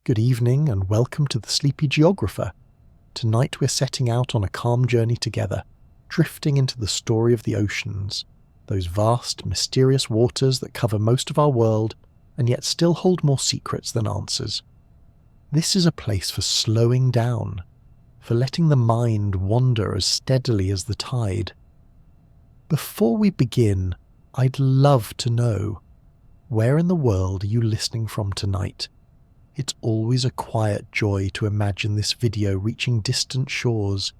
Good evening and welcome to the Sleepy Geographer. Tonight we're setting out on a calm journey together, drifting into the story of the oceans, those vast, mysterious waters that cover most of our world and yet still hold more secrets than answers. This is a place for slowing down, for letting the mind wander as steadily as the tide. Before we begin, I'd love to know, where in the world are you listening from tonight? It's always a quiet joy to imagine this video reaching distant shores,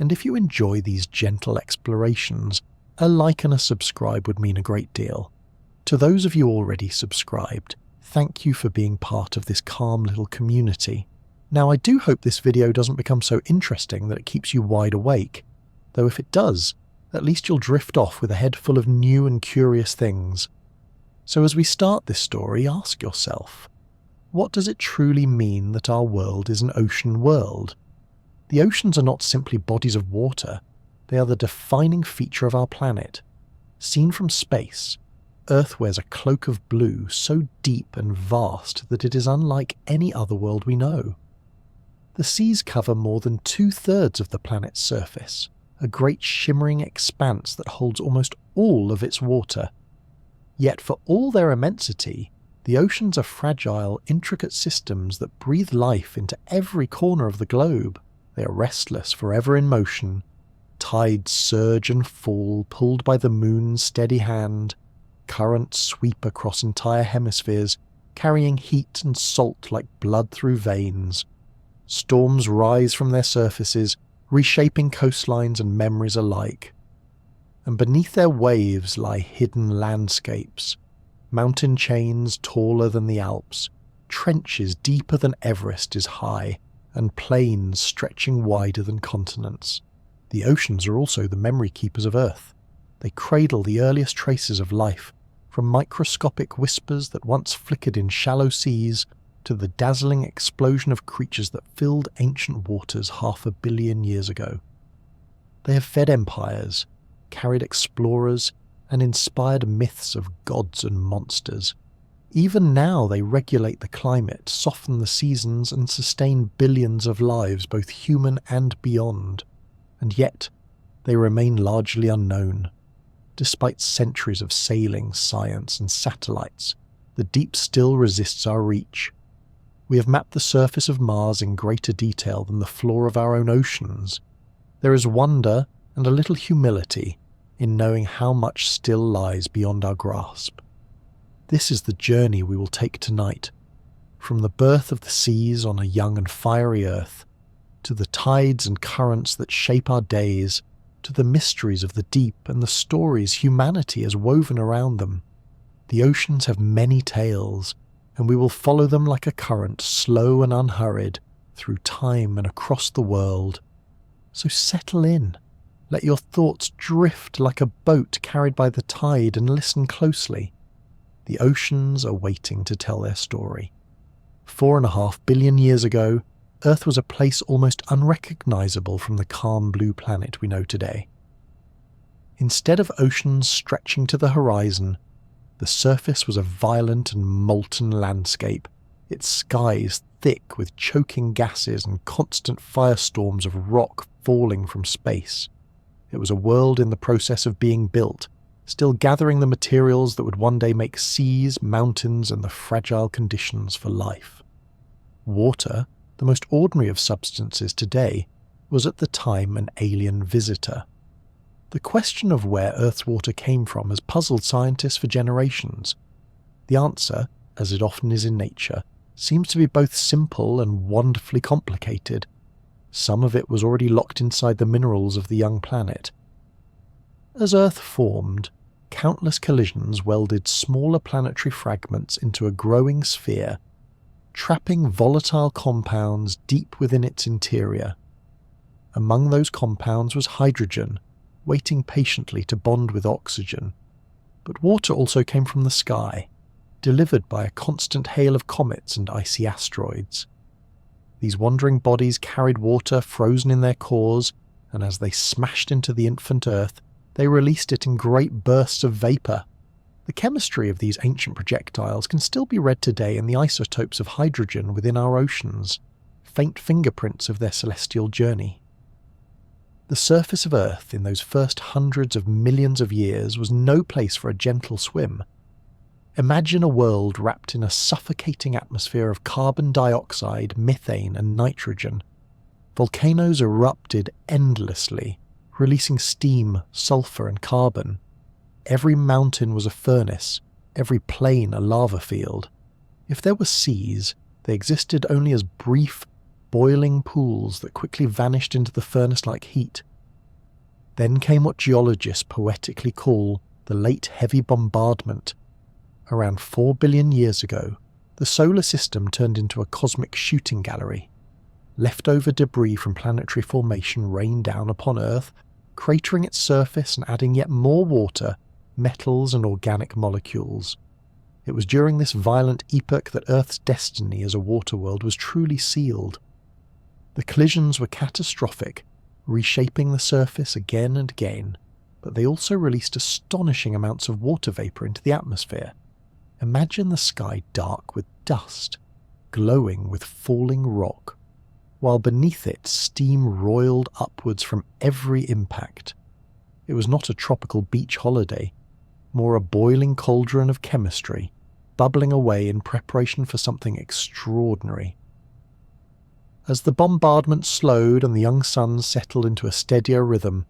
and if you enjoy these gentle explorations, a like and a subscribe would mean a great deal. To those of you already subscribed, thank you for being part of this calm little community. Now I do hope this video doesn't become so interesting that it keeps you wide awake, though if it does, at least you'll drift off with a head full of new and curious things. So as we start this story, ask yourself, what does it truly mean that our world is an ocean world? The oceans are not simply bodies of water, they are the defining feature of our planet. Seen from space, Earth wears a cloak of blue so deep and vast that it is unlike any other world we know. The seas cover more than 2/3 of the planet's surface, a great shimmering expanse that holds almost all of its water. Yet for all their immensity, the oceans are fragile, intricate systems that breathe life into every corner of the globe. They are restless, forever in motion. Tides surge and fall, pulled by the moon's steady hand. Currents sweep across entire hemispheres, carrying heat and salt like blood through veins. Storms rise from their surfaces, reshaping coastlines and memories alike. And beneath their waves lie hidden landscapes. Mountain chains taller than the Alps, trenches deeper than Everest is high, and plains stretching wider than continents. The oceans are also the memory keepers of Earth. They cradle the earliest traces of life, from microscopic whispers that once flickered in shallow seas to the dazzling explosion of creatures that filled ancient waters 500 million years ago. They have fed empires, carried explorers, and inspired myths of gods and monsters. Even now they regulate the climate, soften the seasons, and sustain billions of lives, both human and beyond. And yet, they remain largely unknown. Despite centuries of sailing, science, and satellites, the deep still resists our reach. We have mapped the surface of Mars in greater detail than the floor of our own oceans. There is wonder and a little humility in knowing how much still lies beyond our grasp. This is the journey we will take tonight, from the birth of the seas on a young and fiery Earth, to the tides and currents that shape our days, to the mysteries of the deep and the stories humanity has woven around them. The oceans have many tales, and we will follow them like a current, slow and unhurried, through time and across the world. So settle in. Let your thoughts drift like a boat carried by the tide and listen closely. The oceans are waiting to tell their story. 4.5 billion years ago, Earth was a place almost unrecognizable from the calm blue planet we know today. Instead of oceans stretching to the horizon, the surface was a violent and molten landscape, its skies thick with choking gases and constant firestorms of rock falling from space. It was a world in the process of being built, still gathering the materials that would one day make seas, mountains, and the fragile conditions for life. Water, the most ordinary of substances today, was at the time an alien visitor. The question of where Earth's water came from has puzzled scientists for generations. The answer, as it often is in nature, seems to be both simple and wonderfully complicated. Some of it was already locked inside the minerals of the young planet. As Earth formed, countless collisions welded smaller planetary fragments into a growing sphere, trapping volatile compounds deep within its interior. Among those compounds was hydrogen, waiting patiently to bond with oxygen. But water also came from the sky, delivered by a constant hail of comets and icy asteroids. These wandering bodies carried water frozen in their cores, and as they smashed into the infant Earth, they released it in great bursts of vapour. The chemistry of these ancient projectiles can still be read today in the isotopes of hydrogen within our oceans, faint fingerprints of their celestial journey. The surface of Earth in those first hundreds of millions of years was no place for a gentle swim. Imagine a world wrapped in a suffocating atmosphere of carbon dioxide, methane and nitrogen. Volcanoes erupted endlessly, releasing steam, sulfur and carbon. Every mountain was a furnace, every plain a lava field. If there were seas, they existed only as brief, boiling pools that quickly vanished into the furnace-like heat. Then came what geologists poetically call the Late Heavy Bombardment. Around 4 billion years ago, the solar system turned into a cosmic shooting gallery. Leftover debris from planetary formation rained down upon Earth, cratering its surface and adding yet more water, metals and organic molecules. It was during this violent epoch that Earth's destiny as a water world was truly sealed. The collisions were catastrophic, reshaping the surface again and again, but they also released astonishing amounts of water vapour into the atmosphere. Imagine the sky dark with dust, glowing with falling rock, while beneath it steam roiled upwards from every impact. It was not a tropical beach holiday, more a boiling cauldron of chemistry, bubbling away in preparation for something extraordinary. As the bombardment slowed and the young sun settled into a steadier rhythm,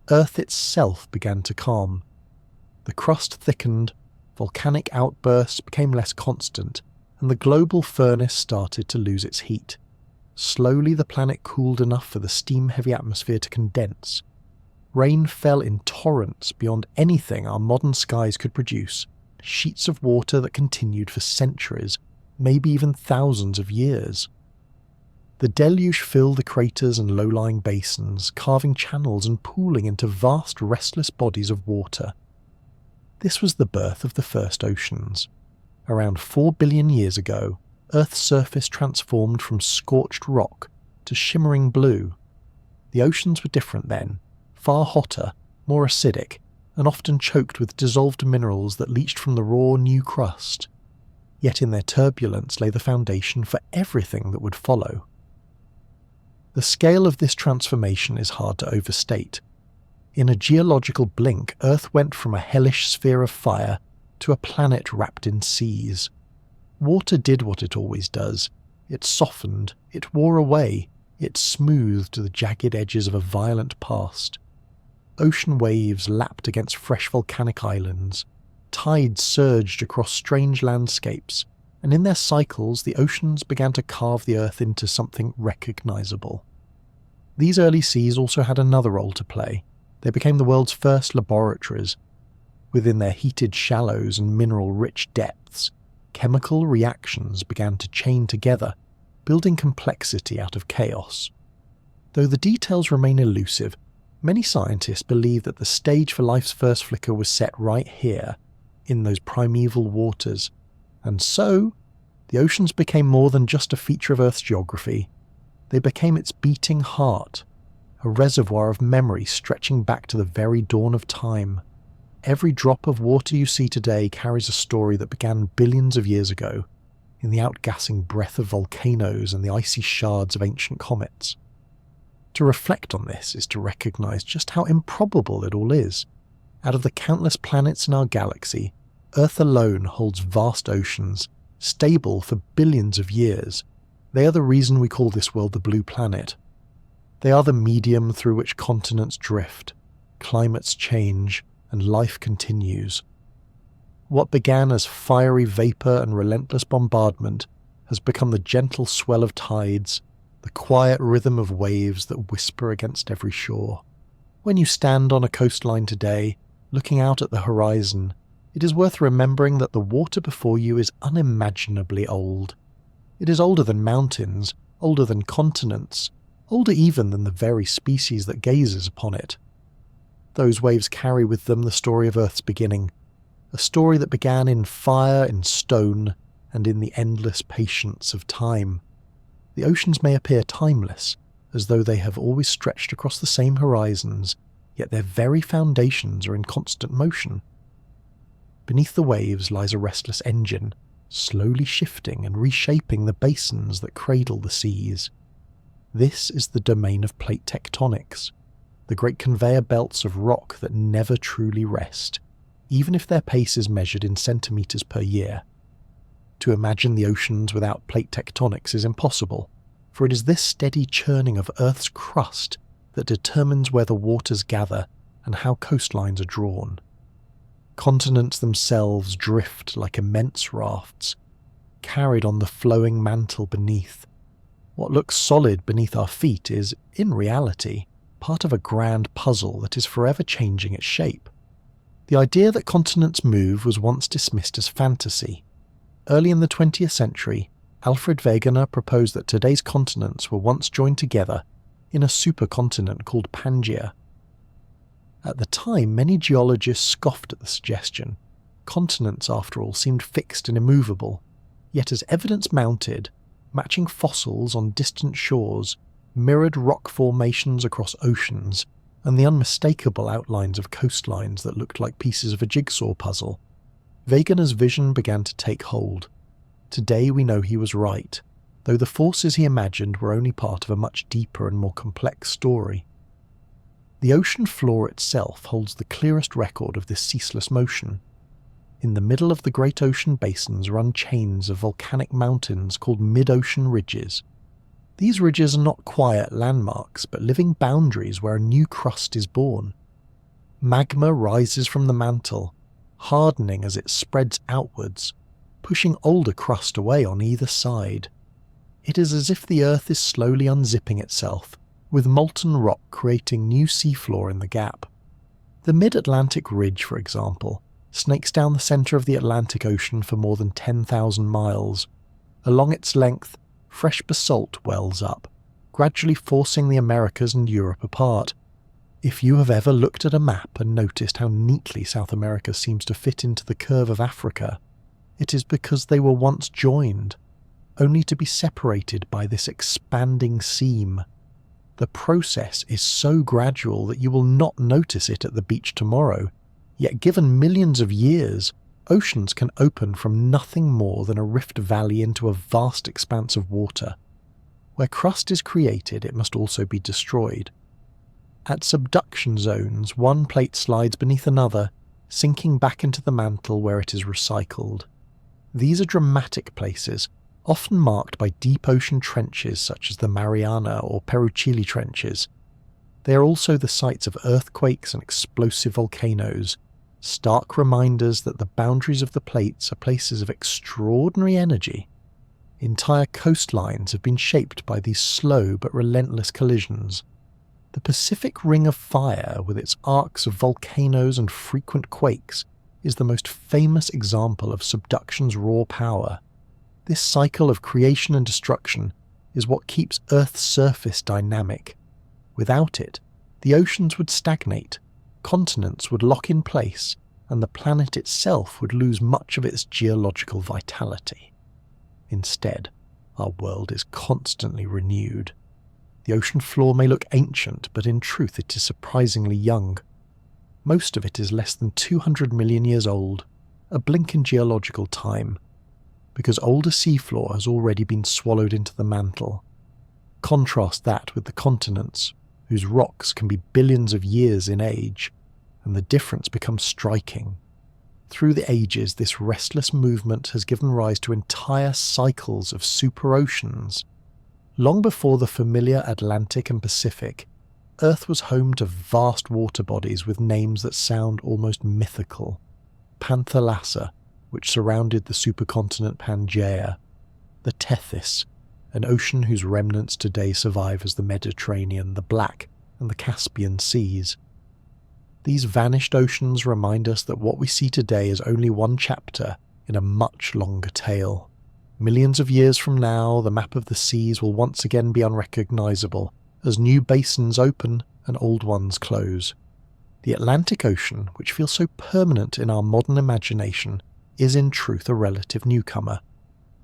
Earth itself began to calm. The crust thickened, volcanic outbursts became less constant, and the global furnace started to lose its heat. Slowly the planet cooled enough for the steam-heavy atmosphere to condense. Rain fell in torrents beyond anything our modern skies could produce, sheets of water that continued for centuries, maybe even thousands of years. The deluge filled the craters and low-lying basins, carving channels and pooling into vast restless bodies of water. This was the birth of the first oceans. Around 4 billion years ago, Earth's surface transformed from scorched rock to shimmering blue. The oceans were different then, far hotter, more acidic, and often choked with dissolved minerals that leached from the raw new crust. Yet in their turbulence lay the foundation for everything that would follow. The scale of this transformation is hard to overstate. In a geological blink, Earth went from a hellish sphere of fire to a planet wrapped in seas. Water did what it always does. It softened, it wore away, it smoothed the jagged edges of a violent past. Ocean waves lapped against fresh volcanic islands. Tides surged across strange landscapes, and in their cycles the oceans began to carve the Earth into something recognizable. These early seas also had another role to play. They became the world's first laboratories. Within their heated shallows and mineral-rich depths, chemical reactions began to chain together, building complexity out of chaos. Though the details remain elusive, many scientists believe that the stage for life's first flicker was set right here, in those primeval waters, and so the oceans became more than just a feature of Earth's geography. They became its beating heart, a reservoir of memory stretching back to the very dawn of time. Every drop of water you see today carries a story that began billions of years ago, in the outgassing breath of volcanoes and the icy shards of ancient comets. To reflect on this is to recognize just how improbable it all is. Out of the countless planets in our galaxy, Earth alone holds vast oceans, stable for billions of years. They are the reason we call this world the blue planet. They are the medium through which continents drift, climates change, and life continues. What began as fiery vapour and relentless bombardment has become the gentle swell of tides, the quiet rhythm of waves that whisper against every shore. When you stand on a coastline today, looking out at the horizon, it is worth remembering that the water before you is unimaginably old. It is older than mountains, older than continents, older even than the very species that gazes upon it. Those waves carry with them the story of Earth's beginning, a story that began in fire, in stone, and in the endless patience of time. The oceans may appear timeless, as though they have always stretched across the same horizons, yet their very foundations are in constant motion. Beneath the waves lies a restless engine, slowly shifting and reshaping the basins that cradle the seas. This is the domain of plate tectonics, the great conveyor belts of rock that never truly rest, even if their pace is measured in centimetres per year. To imagine the oceans without plate tectonics is impossible, for it is this steady churning of Earth's crust that determines where the waters gather and how coastlines are drawn. Continents themselves drift like immense rafts, carried on the flowing mantle beneath. What looks solid beneath our feet is, in reality, part of a grand puzzle that is forever changing its shape. The idea that continents move was once dismissed as fantasy. Early in the 20th century, Alfred Wegener proposed that today's continents were once joined together in a supercontinent called Pangaea. At the time, many geologists scoffed at the suggestion. Continents, after all, seemed fixed and immovable. Yet as evidence mounted, matching fossils on distant shores, mirrored rock formations across oceans, and the unmistakable outlines of coastlines that looked like pieces of a jigsaw puzzle, Wegener's vision began to take hold. Today we know he was right, though the forces he imagined were only part of a much deeper and more complex story. The ocean floor itself holds the clearest record of this ceaseless motion. In the middle of the great ocean basins run chains of volcanic mountains called mid-ocean ridges. These ridges are not quiet landmarks, but living boundaries where a new crust is born. Magma rises from the mantle, hardening as it spreads outwards, pushing older crust away on either side. It is as if the Earth is slowly unzipping itself, with molten rock creating new seafloor in the gap. The Mid-Atlantic Ridge, for example, snakes down the centre of the Atlantic Ocean for more than 10,000 miles. Along its length, fresh basalt wells up, gradually forcing the Americas and Europe apart. If you have ever looked at a map and noticed how neatly South America seems to fit into the curve of Africa, it is because they were once joined, only to be separated by this expanding seam. The process is so gradual that you will not notice it at the beach tomorrow, yet given millions of years, oceans can open from nothing more than a rift valley into a vast expanse of water. Where crust is created, it must also be destroyed. At subduction zones, one plate slides beneath another, sinking back into the mantle where it is recycled. These are dramatic places, often marked by deep ocean trenches such as the Mariana or Peruchili trenches. They are also the sites of earthquakes and explosive volcanoes, stark reminders that the boundaries of the plates are places of extraordinary energy. Entire coastlines have been shaped by these slow but relentless collisions. The Pacific Ring of Fire, with its arcs of volcanoes and frequent quakes, is the most famous example of subduction's raw power. This cycle of creation and destruction is what keeps Earth's surface dynamic. Without it, the oceans would stagnate, continents would lock in place, and the planet itself would lose much of its geological vitality. Instead, our world is constantly renewed. The ocean floor may look ancient, but in truth it is surprisingly young. Most of it is less than 200 million years old, a blink in geological time, because older seafloor has already been swallowed into the mantle. Contrast that with the continents, whose rocks can be billions of years in age, and the difference becomes striking. Through the ages, this restless movement has given rise to entire cycles of superoceans. Long before the familiar Atlantic and Pacific, Earth was home to vast water bodies with names that sound almost mythical. Panthalassa, which surrounded the supercontinent Pangaea, the Tethys, an ocean whose remnants today survive as the Mediterranean, the Black, and the Caspian Seas. These vanished oceans remind us that what we see today is only one chapter in a much longer tale. Millions of years from now, the map of the seas will once again be unrecognizable as new basins open and old ones close. The Atlantic Ocean, which feels so permanent in our modern imagination, is in truth a relative newcomer.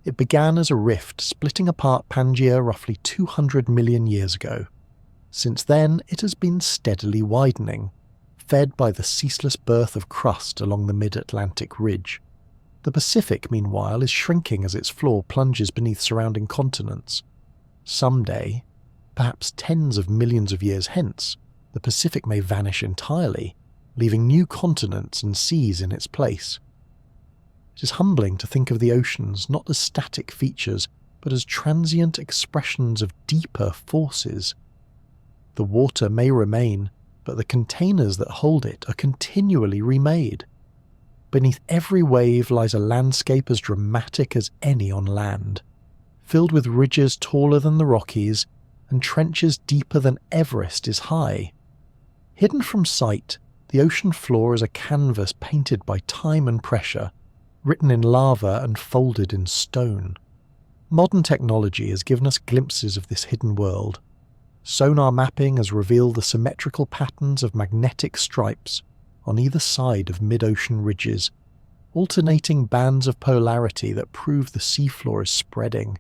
It began as a rift splitting apart Pangaea roughly 200 million years ago. Since then, it has been steadily widening. fed by the ceaseless birth of crust along the mid-Atlantic ridge. The Pacific, meanwhile, is shrinking as its floor plunges beneath surrounding continents. Someday, perhaps tens of millions of years hence, the Pacific may vanish entirely, leaving new continents and seas in its place. It is humbling to think of the oceans not as static features, but as transient expressions of deeper forces. The water may remain, but the containers that hold it are continually remade. Beneath every wave lies a landscape as dramatic as any on land, filled with ridges taller than the Rockies and trenches deeper than Everest is high. Hidden from sight, the ocean floor is a canvas painted by time and pressure, written in lava and folded in stone. Modern technology has given us glimpses of this hidden world. Sonar mapping has revealed the symmetrical patterns of magnetic stripes on either side of mid-ocean ridges, alternating bands of polarity that prove the seafloor is spreading,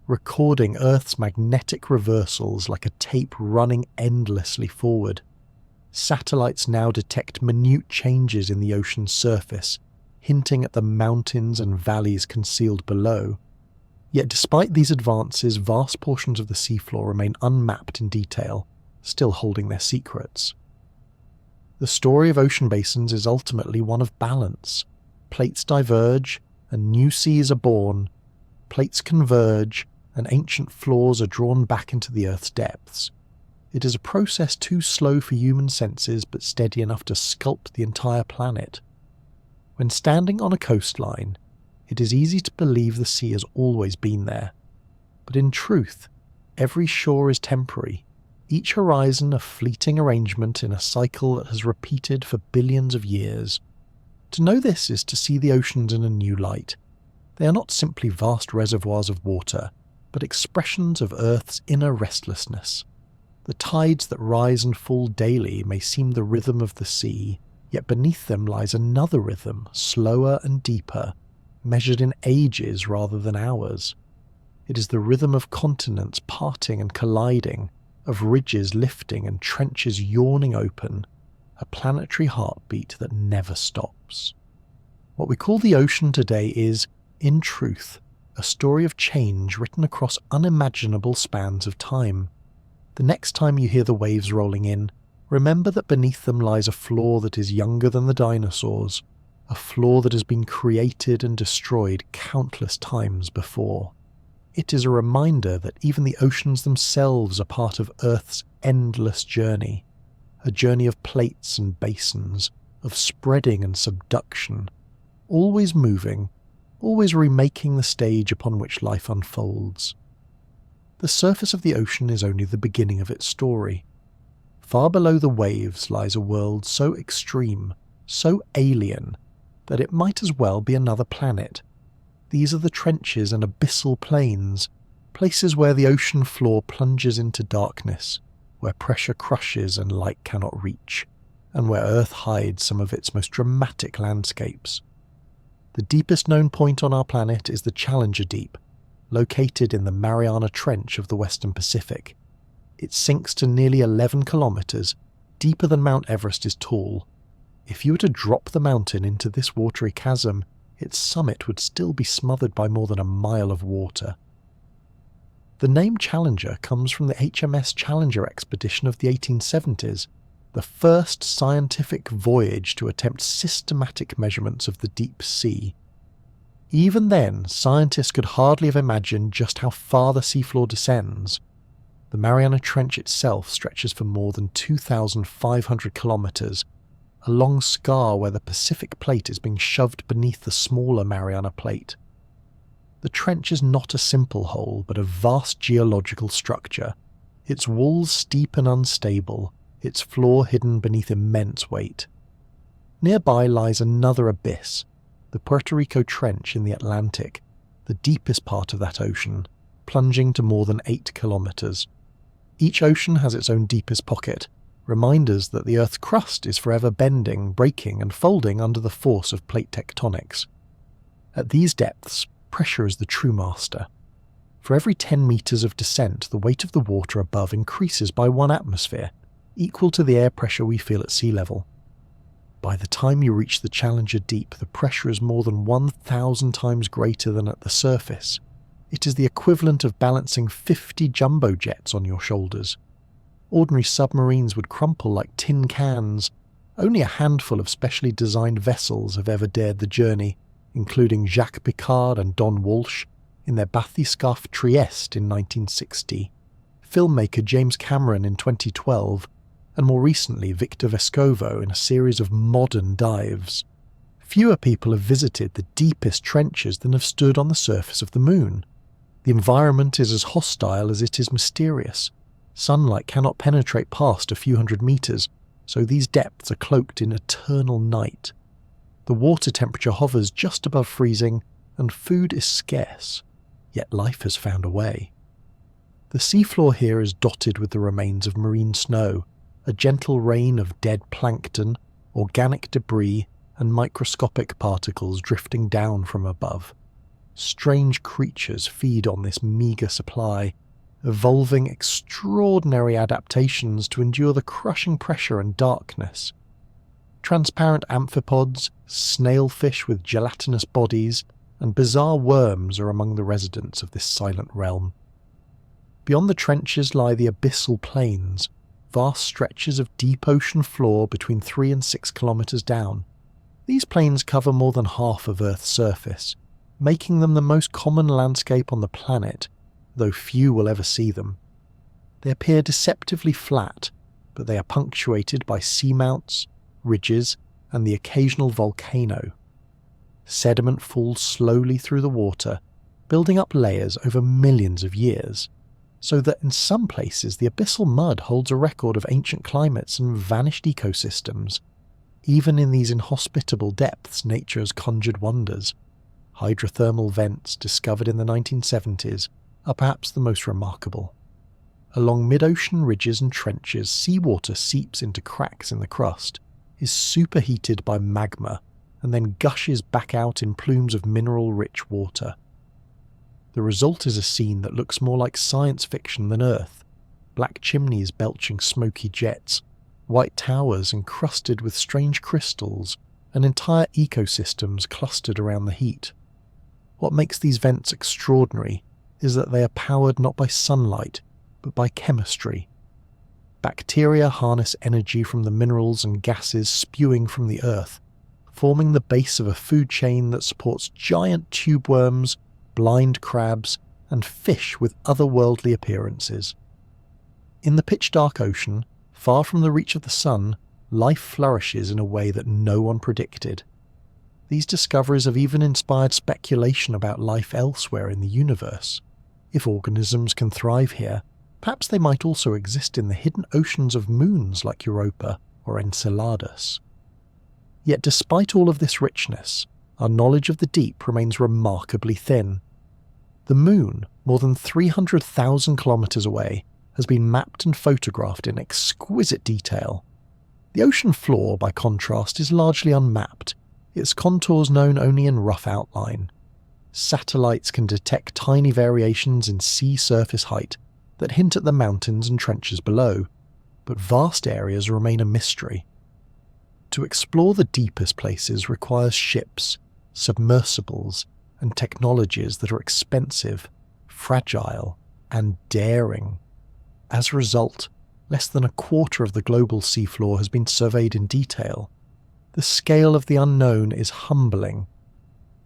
recording Earth's magnetic reversals like a tape running endlessly forward. Satellites now detect minute changes in the ocean's surface, hinting at the mountains and valleys concealed below. Yet despite these advances, vast portions of the seafloor remain unmapped in detail, still holding their secrets. The story of ocean basins is ultimately one of balance. Plates diverge, and new seas are born. Plates converge, and ancient floors are drawn back into the Earth's depths. It is a process too slow for human senses, but steady enough to sculpt the entire planet. When standing on a coastline, it is easy to believe the sea has always been there. But in truth, every shore is temporary, each horizon a fleeting arrangement in a cycle that has repeated for billions of years. To know this is to see the oceans in a new light. They are not simply vast reservoirs of water, but expressions of Earth's inner restlessness. The tides that rise and fall daily may seem the rhythm of the sea, yet beneath them lies another rhythm, slower and deeper, measured in ages rather than hours. It is the rhythm of continents parting and colliding, of ridges lifting and trenches yawning open, a planetary heartbeat that never stops. What we call the ocean today is, in truth, a story of change written across unimaginable spans of time. The next time you hear the waves rolling in, remember that beneath them lies a floor that is younger than the dinosaurs, a floor that has been created and destroyed countless times before. It is a reminder that even the oceans themselves are part of Earth's endless journey, a journey of plates and basins, of spreading and subduction, always moving, always remaking the stage upon which life unfolds. The surface of the ocean is only the beginning of its story. Far below the waves lies a world so extreme, so alien, that it might as well be another planet. These are the trenches and abyssal plains, places where the ocean floor plunges into darkness, where pressure crushes and light cannot reach, and where Earth hides some of its most dramatic landscapes. The deepest known point on our planet is the Challenger Deep, located in the Mariana Trench of the Western Pacific. It sinks to nearly 11 kilometers, deeper than Mount Everest is tall. If you were to drop the mountain into this watery chasm, its summit would still be smothered by more than a mile of water. The name Challenger comes from the HMS Challenger expedition of the 1870s, the first scientific voyage to attempt systematic measurements of the deep sea. Even then, scientists could hardly have imagined just how far the seafloor descends. The Mariana Trench itself stretches for more than 2,500 kilometers, a long scar where the Pacific Plate is being shoved beneath the smaller Mariana Plate. The trench is not a simple hole, but a vast geological structure, its walls steep and unstable, its floor hidden beneath immense weight. Nearby lies another abyss, the Puerto Rico Trench in the Atlantic, the deepest part of that ocean, plunging to more than 8 kilometers. Each ocean has its own deepest pocket, reminders that the Earth's crust is forever bending, breaking and folding under the force of plate tectonics. At these depths, pressure is the true master. For every 10 meters of descent, the weight of the water above increases by 1 atmosphere, equal to the air pressure we feel at sea level. By the time you reach the Challenger Deep, the pressure is more than 1,000 times greater than at the surface. It is the equivalent of balancing 50 jumbo jets on your shoulders. Ordinary submarines would crumple like tin cans. Only a handful of specially designed vessels have ever dared the journey, including Jacques Piccard and Don Walsh in their bathyscaphe Trieste in 1960, filmmaker James Cameron in 2012, and more recently Victor Vescovo in a series of modern dives. Fewer people have visited the deepest trenches than have stood on the surface of the moon. The environment is as hostile as it is mysterious. Sunlight cannot penetrate past a few hundred meters, so these depths are cloaked in eternal night. The water temperature hovers just above freezing, and food is scarce, yet life has found a way. The seafloor here is dotted with the remains of marine snow, a gentle rain of dead plankton, organic debris, and microscopic particles drifting down from above. Strange creatures feed on this meagre supply, evolving extraordinary adaptations to endure the crushing pressure and darkness. Transparent amphipods, snailfish with gelatinous bodies, and bizarre worms are among the residents of this silent realm. Beyond the trenches lie the abyssal plains, vast stretches of deep ocean floor between 3 and 6 kilometers down. These plains cover more than half of Earth's surface, making them the most common landscape on the planet, though few will ever see them. They appear deceptively flat, but they are punctuated by seamounts, ridges, and the occasional volcano. Sediment falls slowly through the water, building up layers over millions of years, so that in some places the abyssal mud holds a record of ancient climates and vanished ecosystems. Even in these inhospitable depths, nature has conjured wonders. Hydrothermal vents discovered in the 1970s are perhaps the most remarkable. Along mid-ocean ridges and trenches, seawater seeps into cracks in the crust, is superheated by magma, and then gushes back out in plumes of mineral-rich water. The result is a scene that looks more like science fiction than Earth. Black chimneys belching smoky jets, white towers encrusted with strange crystals, and entire ecosystems clustered around the heat. What makes these vents extraordinary is that they are powered not by sunlight, but by chemistry. Bacteria harness energy from the minerals and gases spewing from the earth, forming the base of a food chain that supports giant tube worms, blind crabs, and fish with otherworldly appearances. In the pitch-dark ocean, far from the reach of the sun, life flourishes in a way that no one predicted. These discoveries have even inspired speculation about life elsewhere in the universe. If organisms can thrive here, perhaps they might also exist in the hidden oceans of moons like Europa or Enceladus. Yet despite all of this richness, our knowledge of the deep remains remarkably thin. The moon, more than 300,000 kilometers away, has been mapped and photographed in exquisite detail. The ocean floor, by contrast, is largely unmapped, its contours known only in rough outline. Satellites can detect tiny variations in sea surface height that hint at the mountains and trenches below, but vast areas remain a mystery. To explore the deepest places requires ships, submersibles, and technologies that are expensive, fragile, and daring. As a result, less than a quarter of the global seafloor has been surveyed in detail. The scale of the unknown is humbling.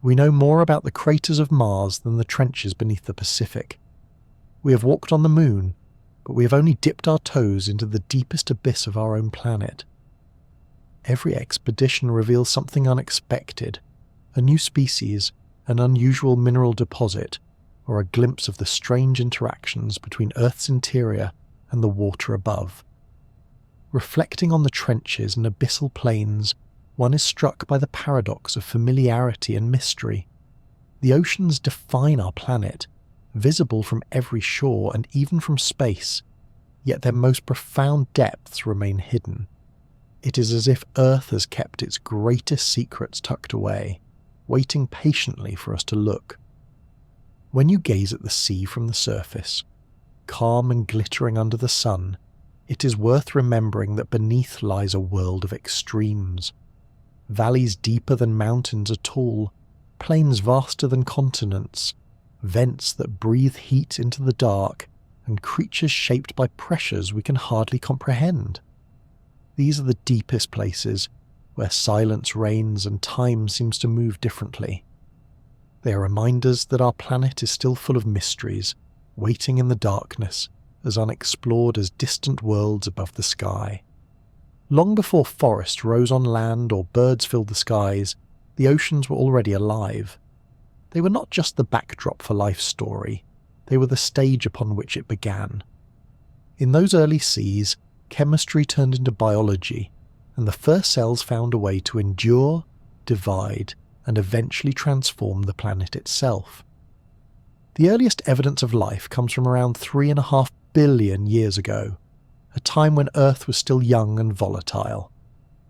We know more about the craters of Mars than the trenches beneath the Pacific. We have walked on the moon, but we have only dipped our toes into the deepest abyss of our own planet. Every expedition reveals something unexpected, a new species, an unusual mineral deposit, or a glimpse of the strange interactions between Earth's interior and the water above. Reflecting on the trenches and abyssal plains, one is struck by the paradox of familiarity and mystery. The oceans define our planet, visible from every shore and even from space, yet their most profound depths remain hidden. It is as if Earth has kept its greatest secrets tucked away, waiting patiently for us to look. When you gaze at the sea from the surface, calm and glittering under the sun, it is worth remembering that beneath lies a world of extremes. valleys deeper than mountains are tall, plains vaster than continents, vents that breathe heat into the dark, and creatures shaped by pressures we can hardly comprehend. These are the deepest places, where silence reigns and time seems to move differently. They are reminders that our planet is still full of mysteries, waiting in the darkness, as unexplored as distant worlds above the sky. Long before forests rose on land or birds filled the skies, the oceans were already alive. They were not just the backdrop for life's story, they were the stage upon which it began. In those early seas, chemistry turned into biology, and the first cells found a way to endure, divide, and eventually transform the planet itself. The earliest evidence of life comes from around 3.5 billion years ago, a time when Earth was still young and volatile.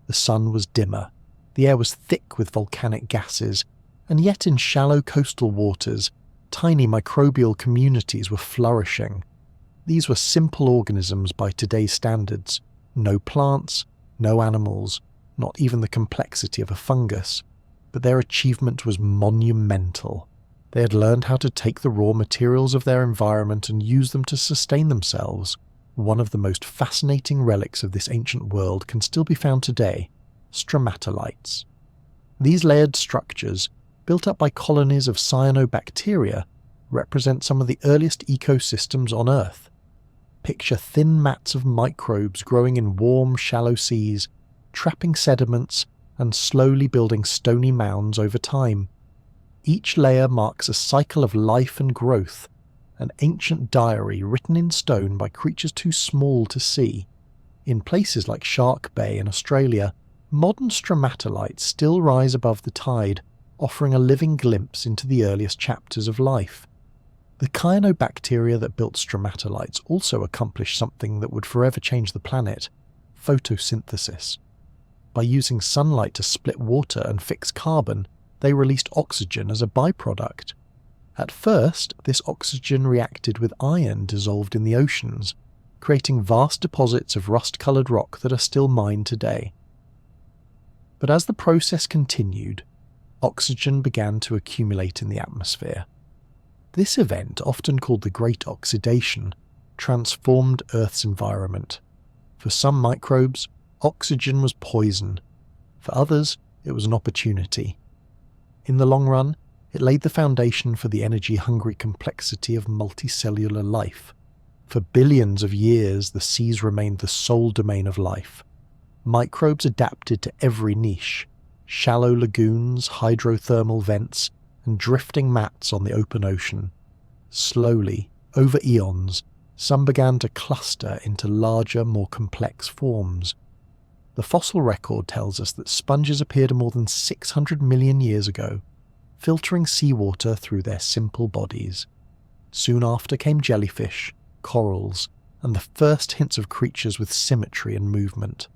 The sun was dimmer, the air was thick with volcanic gases, and yet in shallow coastal waters, tiny microbial communities were flourishing. These were simple organisms by today's standards, no plants, no animals, not even the complexity of a fungus, but their achievement was monumental. They had learned how to take the raw materials of their environment and use them to sustain themselves. One of the most fascinating relics of this ancient world can still be found today: stromatolites. These layered structures, built up by colonies of cyanobacteria, represent some of the earliest ecosystems on Earth. Picture thin mats of microbes growing in warm, shallow seas, trapping sediments and slowly building stony mounds over time. Each layer marks a cycle of life and growth, an ancient diary written in stone by creatures too small to see. In places like Shark Bay in Australia, modern stromatolites still rise above the tide, offering a living glimpse into the earliest chapters of life. The cyanobacteria that built stromatolites also accomplished something that would forever change the planet: photosynthesis. By using sunlight to split water and fix carbon, they released oxygen as a byproduct. At first, this oxygen reacted with iron dissolved in the oceans, creating vast deposits of rust-coloured rock that are still mined today. But as the process continued, oxygen began to accumulate in the atmosphere. This event, often called the Great Oxidation, transformed Earth's environment. For some microbes, oxygen was poison. For others, it was an opportunity. In the long run, it laid the foundation for the energy-hungry complexity of multicellular life. For billions of years, the seas remained the sole domain of life. Microbes adapted to every niche: shallow lagoons, hydrothermal vents, and drifting mats on the open ocean. Slowly, over eons, some began to cluster into larger, more complex forms. The fossil record tells us that sponges appeared more than 600 million years ago, filtering seawater through their simple bodies. Soon after came jellyfish, corals, and the first hints of creatures with symmetry and movement.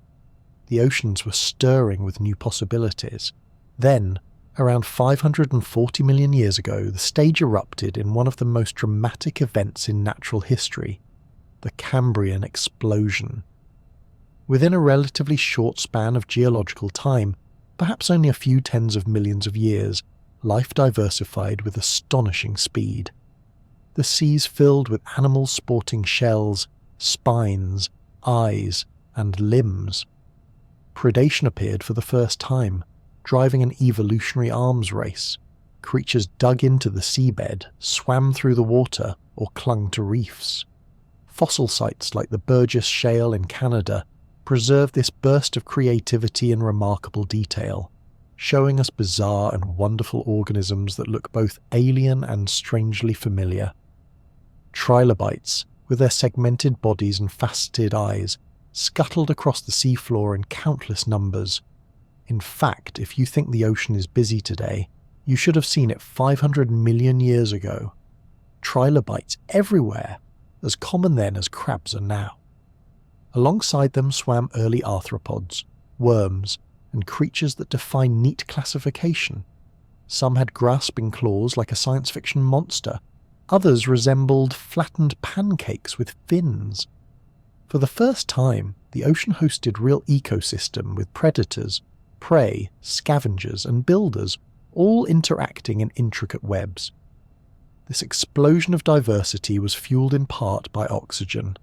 The oceans were stirring with new possibilities. Then, around 540 million years ago, the stage erupted in one of the most dramatic events in natural history: the Cambrian explosion. Within a relatively short span of geological time, perhaps only a few tens of millions of years, life diversified with astonishing speed. The seas filled with animals sporting shells, spines, eyes, and limbs. Predation appeared for the first time, driving an evolutionary arms race. Creatures dug into the seabed, swam through the water, or clung to reefs. Fossil sites like the Burgess Shale in Canada preserve this burst of creativity in remarkable detail, showing us bizarre and wonderful organisms that look both alien and strangely familiar. Trilobites, with their segmented bodies and faceted eyes, scuttled across the seafloor in countless numbers. In fact, if you think the ocean is busy today, you should have seen it 500 million years ago. Trilobites everywhere, as common then as crabs are now. Alongside them swam early arthropods, worms, and creatures that defy neat classification. Some had grasping claws like a science fiction monster. Others resembled flattened pancakes with fins. For the first time, the ocean hosted real ecosystem with predators, prey, scavengers, and builders, all interacting in intricate webs. This explosion of diversity was fueled in part by oxygen.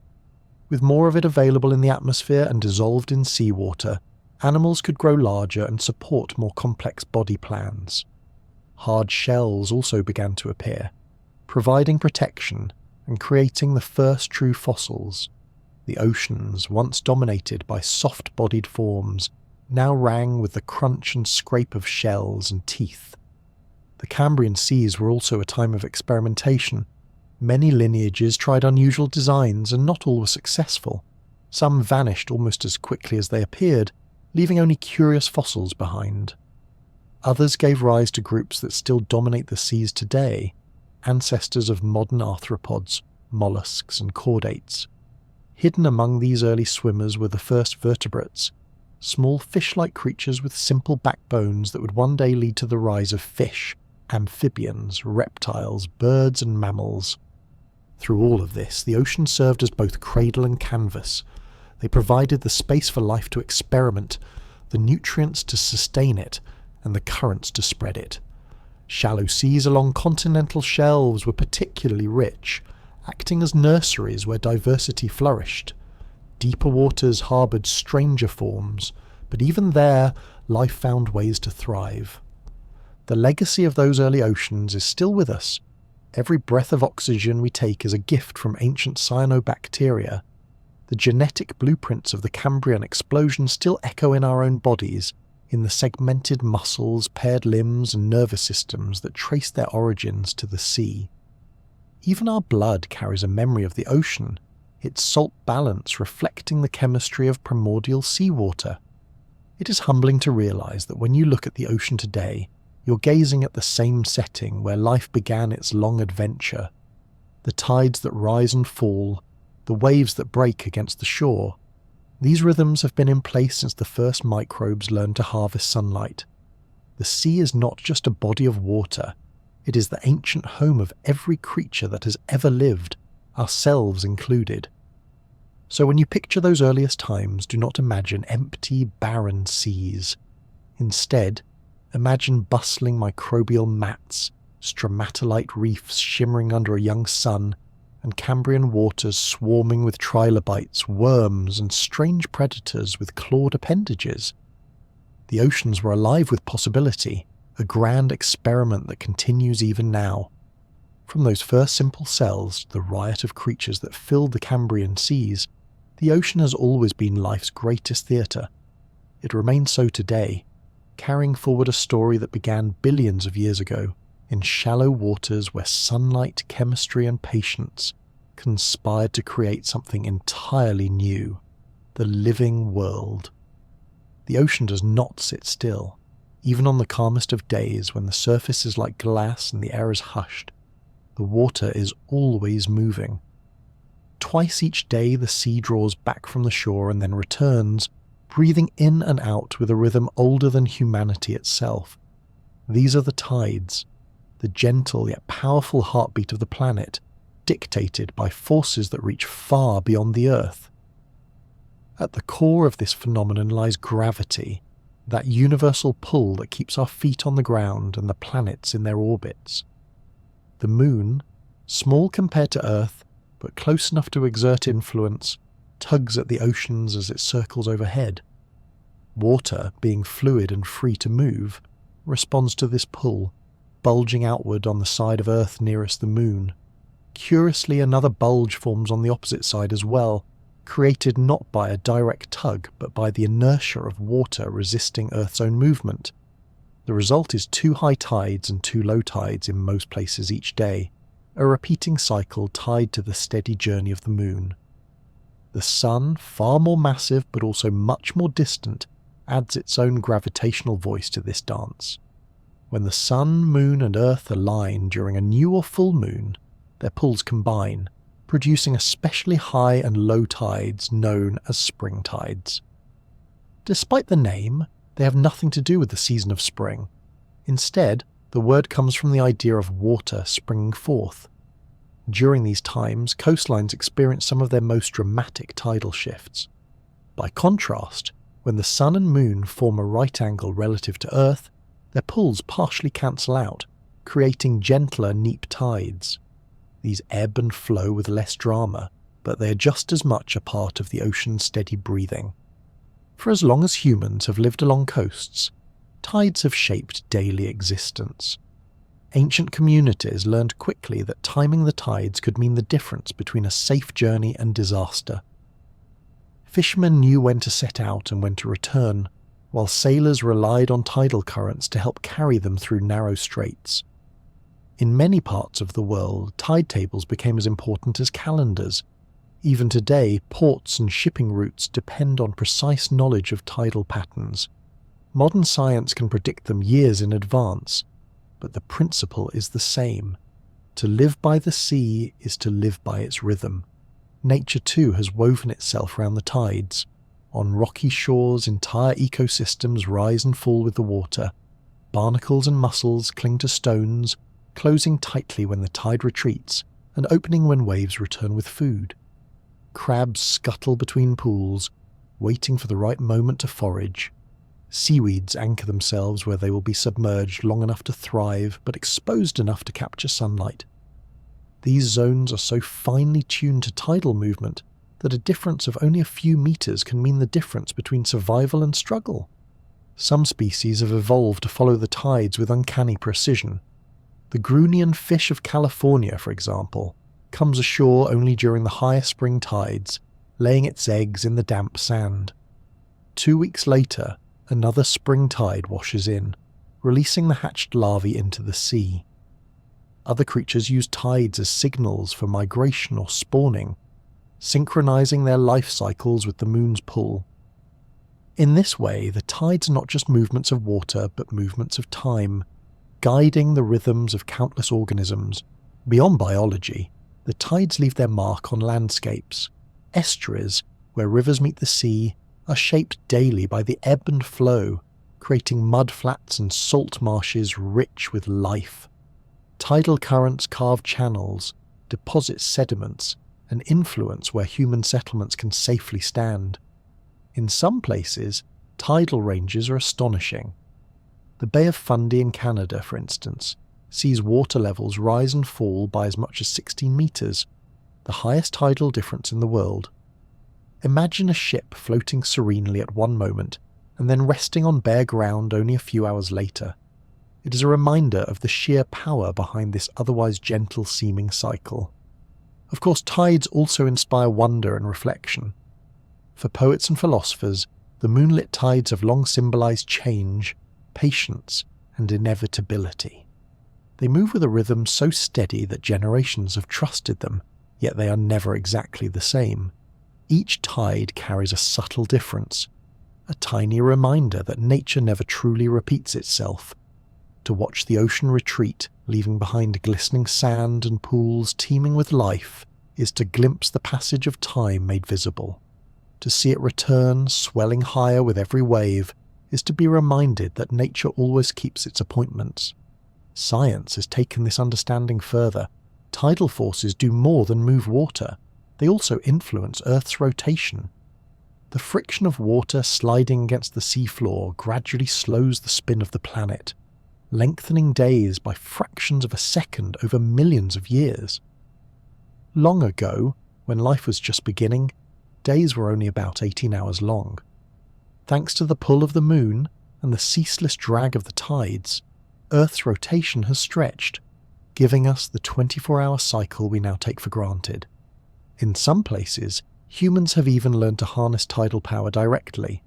With more of it available in the atmosphere and dissolved in seawater, animals could grow larger and support more complex body plans. Hard shells also began to appear, providing protection and creating the first true fossils. The oceans, once dominated by soft-bodied forms, now rang with the crunch and scrape of shells and teeth. The Cambrian seas were also a time of experimentation. Many lineages tried unusual designs and not all were successful. Some vanished almost as quickly as they appeared, leaving only curious fossils behind. Others gave rise to groups that still dominate the seas today, ancestors of modern arthropods, mollusks and chordates. Hidden among these early swimmers were the first vertebrates, small fish-like creatures with simple backbones that would one day lead to the rise of fish, amphibians, reptiles, birds and mammals. Through all of this, the ocean served as both cradle and canvas. They provided the space for life to experiment, the nutrients to sustain it, and the currents to spread it. Shallow seas along continental shelves were particularly rich, acting as nurseries where diversity flourished. Deeper waters harboured stranger forms, but even there, life found ways to thrive. The legacy of those early oceans is still with us. Every breath of oxygen we take is a gift from ancient cyanobacteria. The genetic blueprints of the Cambrian explosion still echo in our own bodies, in the segmented muscles, paired limbs and nervous systems that trace their origins to the sea. Even our blood carries a memory of the ocean, its salt balance reflecting the chemistry of primordial seawater. It is humbling to realise that when you look at the ocean today, you're gazing at the same setting where life began its long adventure. The tides that rise and fall, the waves that break against the shore. These rhythms have been in place since the first microbes learned to harvest sunlight. The sea is not just a body of water, it is the ancient home of every creature that has ever lived, ourselves included. So when you picture those earliest times, do not imagine empty, barren seas. Instead, imagine bustling microbial mats, stromatolite reefs shimmering under a young sun, and Cambrian waters swarming with trilobites, worms, and strange predators with clawed appendages. The oceans were alive with possibility, a grand experiment that continues even now. From those first simple cells to the riot of creatures that filled the Cambrian seas, the ocean has always been life's greatest theatre. It remains so today, carrying forward a story that began billions of years ago, in shallow waters where sunlight, chemistry and patience conspired to create something entirely new, the living world. The ocean does not sit still, even on the calmest of days when the surface is like glass and the air is hushed. The water is always moving. Twice each day the sea draws back from the shore and then returns, breathing in and out with a rhythm older than humanity itself. These are the tides, the gentle yet powerful heartbeat of the planet, dictated by forces that reach far beyond the Earth. At the core of this phenomenon lies gravity, that universal pull that keeps our feet on the ground and the planets in their orbits. The moon, small compared to Earth, but close enough to exert influence, tugs at the oceans as it circles overhead. Water, being fluid and free to move, responds to this pull, bulging outward on the side of Earth nearest the moon. Curiously, another bulge forms on the opposite side as well, created not by a direct tug but by the inertia of water resisting Earth's own movement. The result is 2 high tides and 2 low tides in most places each day, a repeating cycle tied to the steady journey of the moon. The sun, far more massive but also much more distant, adds its own gravitational voice to this dance. When the sun, moon and Earth align during a new or full moon, their pulls combine, producing especially high and low tides known as spring tides. Despite the name, they have nothing to do with the season of spring. Instead, the word comes from the idea of water springing forth. During these times, coastlines experience some of their most dramatic tidal shifts. By contrast, When the sun and moon form a right angle relative to Earth, their pulls partially cancel out, creating gentler neap tides. These ebb and flow with less drama, but they are just as much a part of the ocean's steady breathing. For as long as humans have lived along coasts, tides have shaped daily existence. Ancient communities learned quickly that timing the tides could mean the difference between a safe journey and disaster. Fishermen knew when to set out and when to return, while sailors relied on tidal currents to help carry them through narrow straits. In many parts of the world, tide tables became as important as calendars. Even today, ports and shipping routes depend on precise knowledge of tidal patterns. Modern science can predict them years in advance, but the principle is the same. To live by the sea is to live by its rhythm. Nature too has woven itself around the tides. On rocky shores, entire ecosystems rise and fall with the water. Barnacles and mussels cling to stones, closing tightly when the tide retreats and opening when waves return with food. Crabs scuttle between pools, waiting for the right moment to forage. Seaweeds anchor themselves where they will be submerged long enough to thrive, but exposed enough to capture sunlight. These zones are so finely tuned to tidal movement that a difference of only a few meters can mean the difference between survival and struggle. Some species have evolved to follow the tides with uncanny precision. The Grunion fish of California, for example, comes ashore only during the higher spring tides, laying its eggs in the damp sand. 2 weeks later, another spring tide washes in, releasing the hatched larvae into the sea. Other creatures use tides as signals for migration or spawning, synchronizing their life cycles with the moon's pull. In this way, the tides are not just movements of water, but movements of time, guiding the rhythms of countless organisms. Beyond biology, the tides leave their mark on landscapes. Estuaries, where rivers meet the sea, are shaped daily by the ebb and flow, creating mudflats and salt marshes rich with life. Tidal currents carve channels, deposit sediments, and influence where human settlements can safely stand. In some places, tidal ranges are astonishing. The Bay of Fundy in Canada, for instance, sees water levels rise and fall by as much as 16 meters, the highest tidal difference in the world. Imagine a ship floating serenely at one moment and then resting on bare ground only a few hours later. It is a reminder of the sheer power behind this otherwise gentle-seeming cycle. Of course, tides also inspire wonder and reflection. For poets and philosophers, the moonlit tides have long symbolized change, patience, and inevitability. They move with a rhythm so steady that generations have trusted them, yet they are never exactly the same. Each tide carries a subtle difference, a tiny reminder that nature never truly repeats itself. To watch the ocean retreat, leaving behind glistening sand and pools teeming with life, is to glimpse the passage of time made visible. To see it return, swelling higher with every wave, is to be reminded that nature always keeps its appointments. Science has taken this understanding further. Tidal forces do more than move water. They also influence Earth's rotation. The friction of water sliding against the seafloor gradually slows the spin of the planet, lengthening days by fractions of a second over millions of years. Long ago, when life was just beginning, days were only about 18 hours long. Thanks to the pull of the moon and the ceaseless drag of the tides, Earth's rotation has stretched, giving us the 24-hour cycle we now take for granted. In some places, humans have even learned to harness tidal power directly.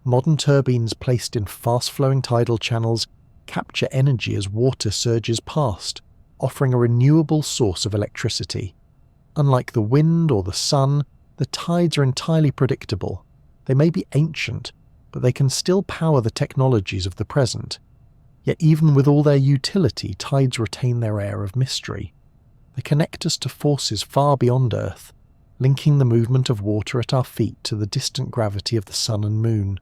Modern turbines placed in fast-flowing tidal channels capture energy as water surges past, offering a renewable source of electricity. Unlike the wind or the sun, the tides are entirely predictable. They may be ancient, but they can still power the technologies of the present. Yet even with all their utility, tides retain their air of mystery. They connect us to forces far beyond Earth, linking the movement of water at our feet to the distant gravity of the sun and moon.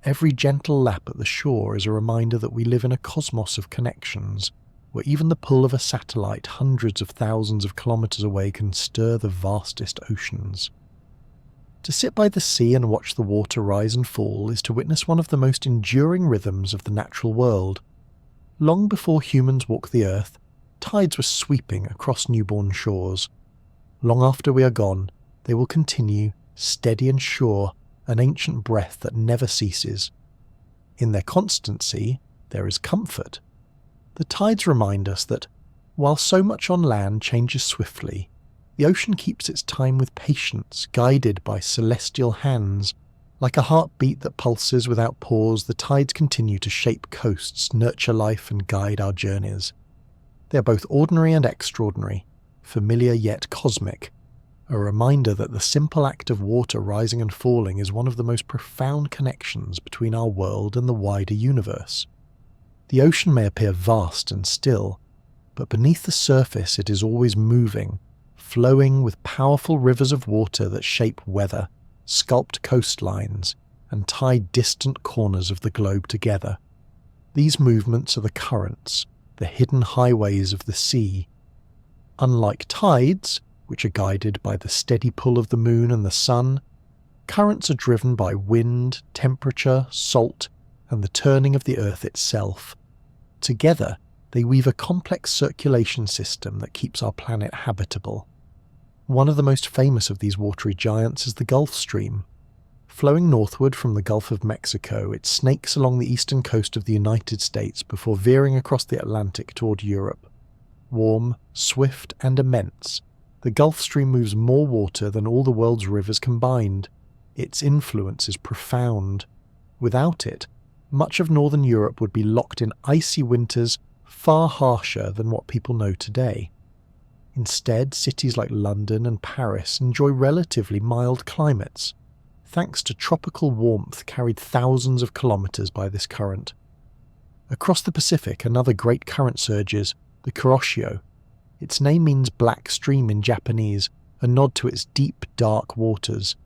Every gentle lap at the shore is a reminder that we live in a cosmos of connections, where even the pull of a satellite hundreds of thousands of kilometers away can stir the vastest oceans. To sit by the sea and watch the water rise and fall is to witness one of the most enduring rhythms of the natural world. Long before humans walked the earth, tides were sweeping across newborn shores. Long after we are gone, they will continue, steady and sure, an ancient breath that never ceases. In their constancy, there is comfort. The tides remind us that, while so much on land changes swiftly, the ocean keeps its time with patience, guided by celestial hands. Like a heartbeat that pulses without pause, the tides continue to shape coasts, nurture life, and guide our journeys. They are both ordinary and extraordinary, familiar yet cosmic, a reminder that the simple act of water rising and falling is one of the most profound connections between our world and the wider universe. The ocean may appear vast and still, but beneath the surface it is always moving, flowing with powerful rivers of water that shape weather, sculpt coastlines, and tie distant corners of the globe together. These movements are the currents, the hidden highways of the sea. Unlike tides, which are guided by the steady pull of the moon and the sun, currents are driven by wind, temperature, salt, and the turning of the earth itself. Together, they weave a complex circulation system that keeps our planet habitable. One of the most famous of these watery giants is the Gulf Stream. Flowing northward from the Gulf of Mexico, it snakes along the eastern coast of the United States before veering across the Atlantic toward Europe. Warm, swift, and immense, the Gulf Stream moves more water than all the world's rivers combined. Its influence is profound. Without it, much of northern Europe would be locked in icy winters far harsher than what people know today. Instead, cities like London and Paris enjoy relatively mild climates, thanks to tropical warmth carried thousands of kilometers by this current. Across the Pacific, another great current surges, the Kuroshio. Its name means black stream in Japanese, a nod to its deep, dark waters.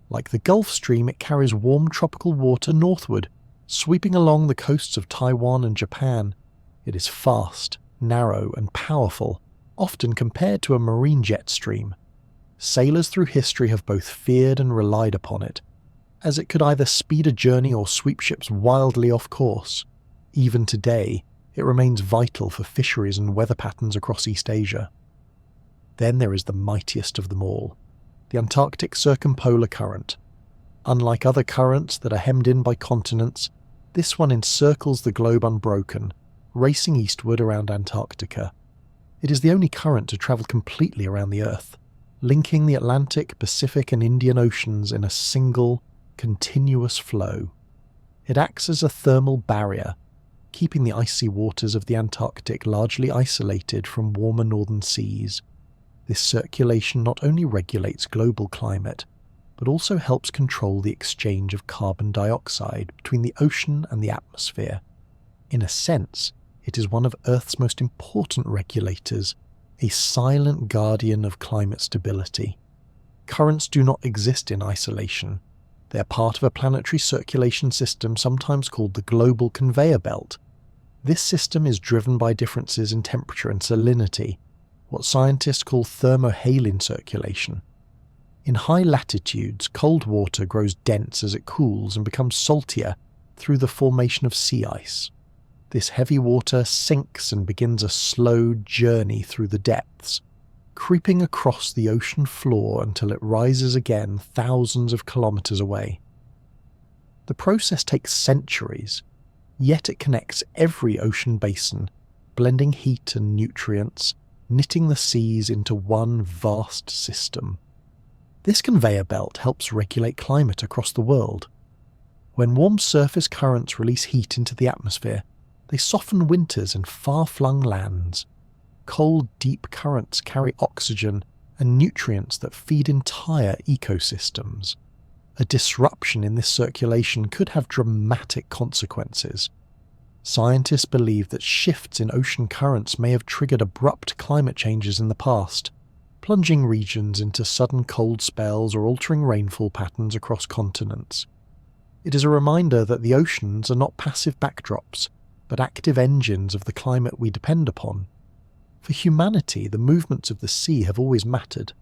Like the Gulf Stream, it carries warm tropical water northward, sweeping along the coasts of Taiwan and Japan. It is fast, narrow, and powerful, often compared to a marine jet stream. Sailors through history have both feared and relied upon it, as it could either speed a journey or sweep ships wildly off course. Even today, it remains vital for fisheries and weather patterns across East Asia. Then there is the mightiest of them all, the Antarctic Circumpolar Current. Unlike other currents that are hemmed in by continents, this one encircles the globe unbroken, racing eastward around Antarctica. It is the only current to travel completely around the Earth, linking the Atlantic, Pacific, and Indian Oceans in a single, continuous flow. It acts as a thermal barrier, keeping the icy waters of the Antarctic largely isolated from warmer northern seas. This circulation not only regulates global climate, but also helps control the exchange of carbon dioxide between the ocean and the atmosphere. In a sense, it is one of Earth's most important regulators, a silent guardian of climate stability. Currents do not exist in isolation. They are part of a planetary circulation system sometimes called the global conveyor belt. This system is driven by differences in temperature and salinity, what scientists call thermohaline circulation. In high latitudes, cold water grows dense as it cools and becomes saltier through the formation of sea ice. This heavy water sinks and begins a slow journey through the depths, creeping across the ocean floor until it rises again thousands of kilometers away. The process takes centuries, yet it connects every ocean basin, blending heat and nutrients, knitting the seas into one vast system. This conveyor belt helps regulate climate across the world. When warm surface currents release heat into the atmosphere, they soften winters in far-flung lands. Cold, deep currents carry oxygen and nutrients that feed entire ecosystems. A disruption in this circulation could have dramatic consequences. Scientists believe that shifts in ocean currents may have triggered abrupt climate changes in the past, plunging regions into sudden cold spells or altering rainfall patterns across continents. It is a reminder that the oceans are not passive backdrops, but active engines of the climate we depend upon. For humanity, the movements of the sea have always mattered.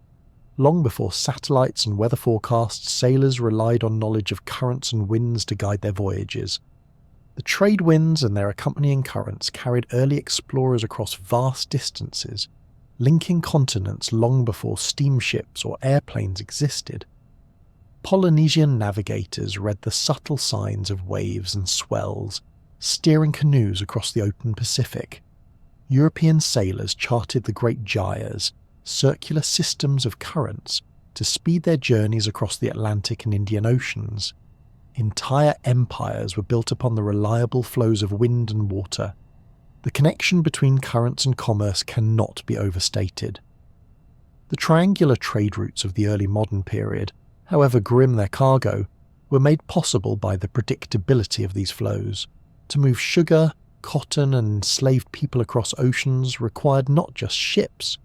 Long before satellites and weather forecasts, sailors relied on knowledge of currents and winds to guide their voyages. The trade winds and their accompanying currents carried early explorers across vast distances, linking continents long before steamships or airplanes existed. Polynesian navigators read the subtle signs of waves and swells, steering canoes across the open Pacific. European sailors charted the great gyres, circular systems of currents, to speed their journeys across the Atlantic and Indian Oceans. Entire empires were built upon the reliable flows of wind and water. The connection between currents and commerce cannot be overstated. The triangular trade routes of the early modern period, however grim their cargo, were made possible by the predictability of these flows. To move sugar, cotton, and enslaved people across oceans required not just ships,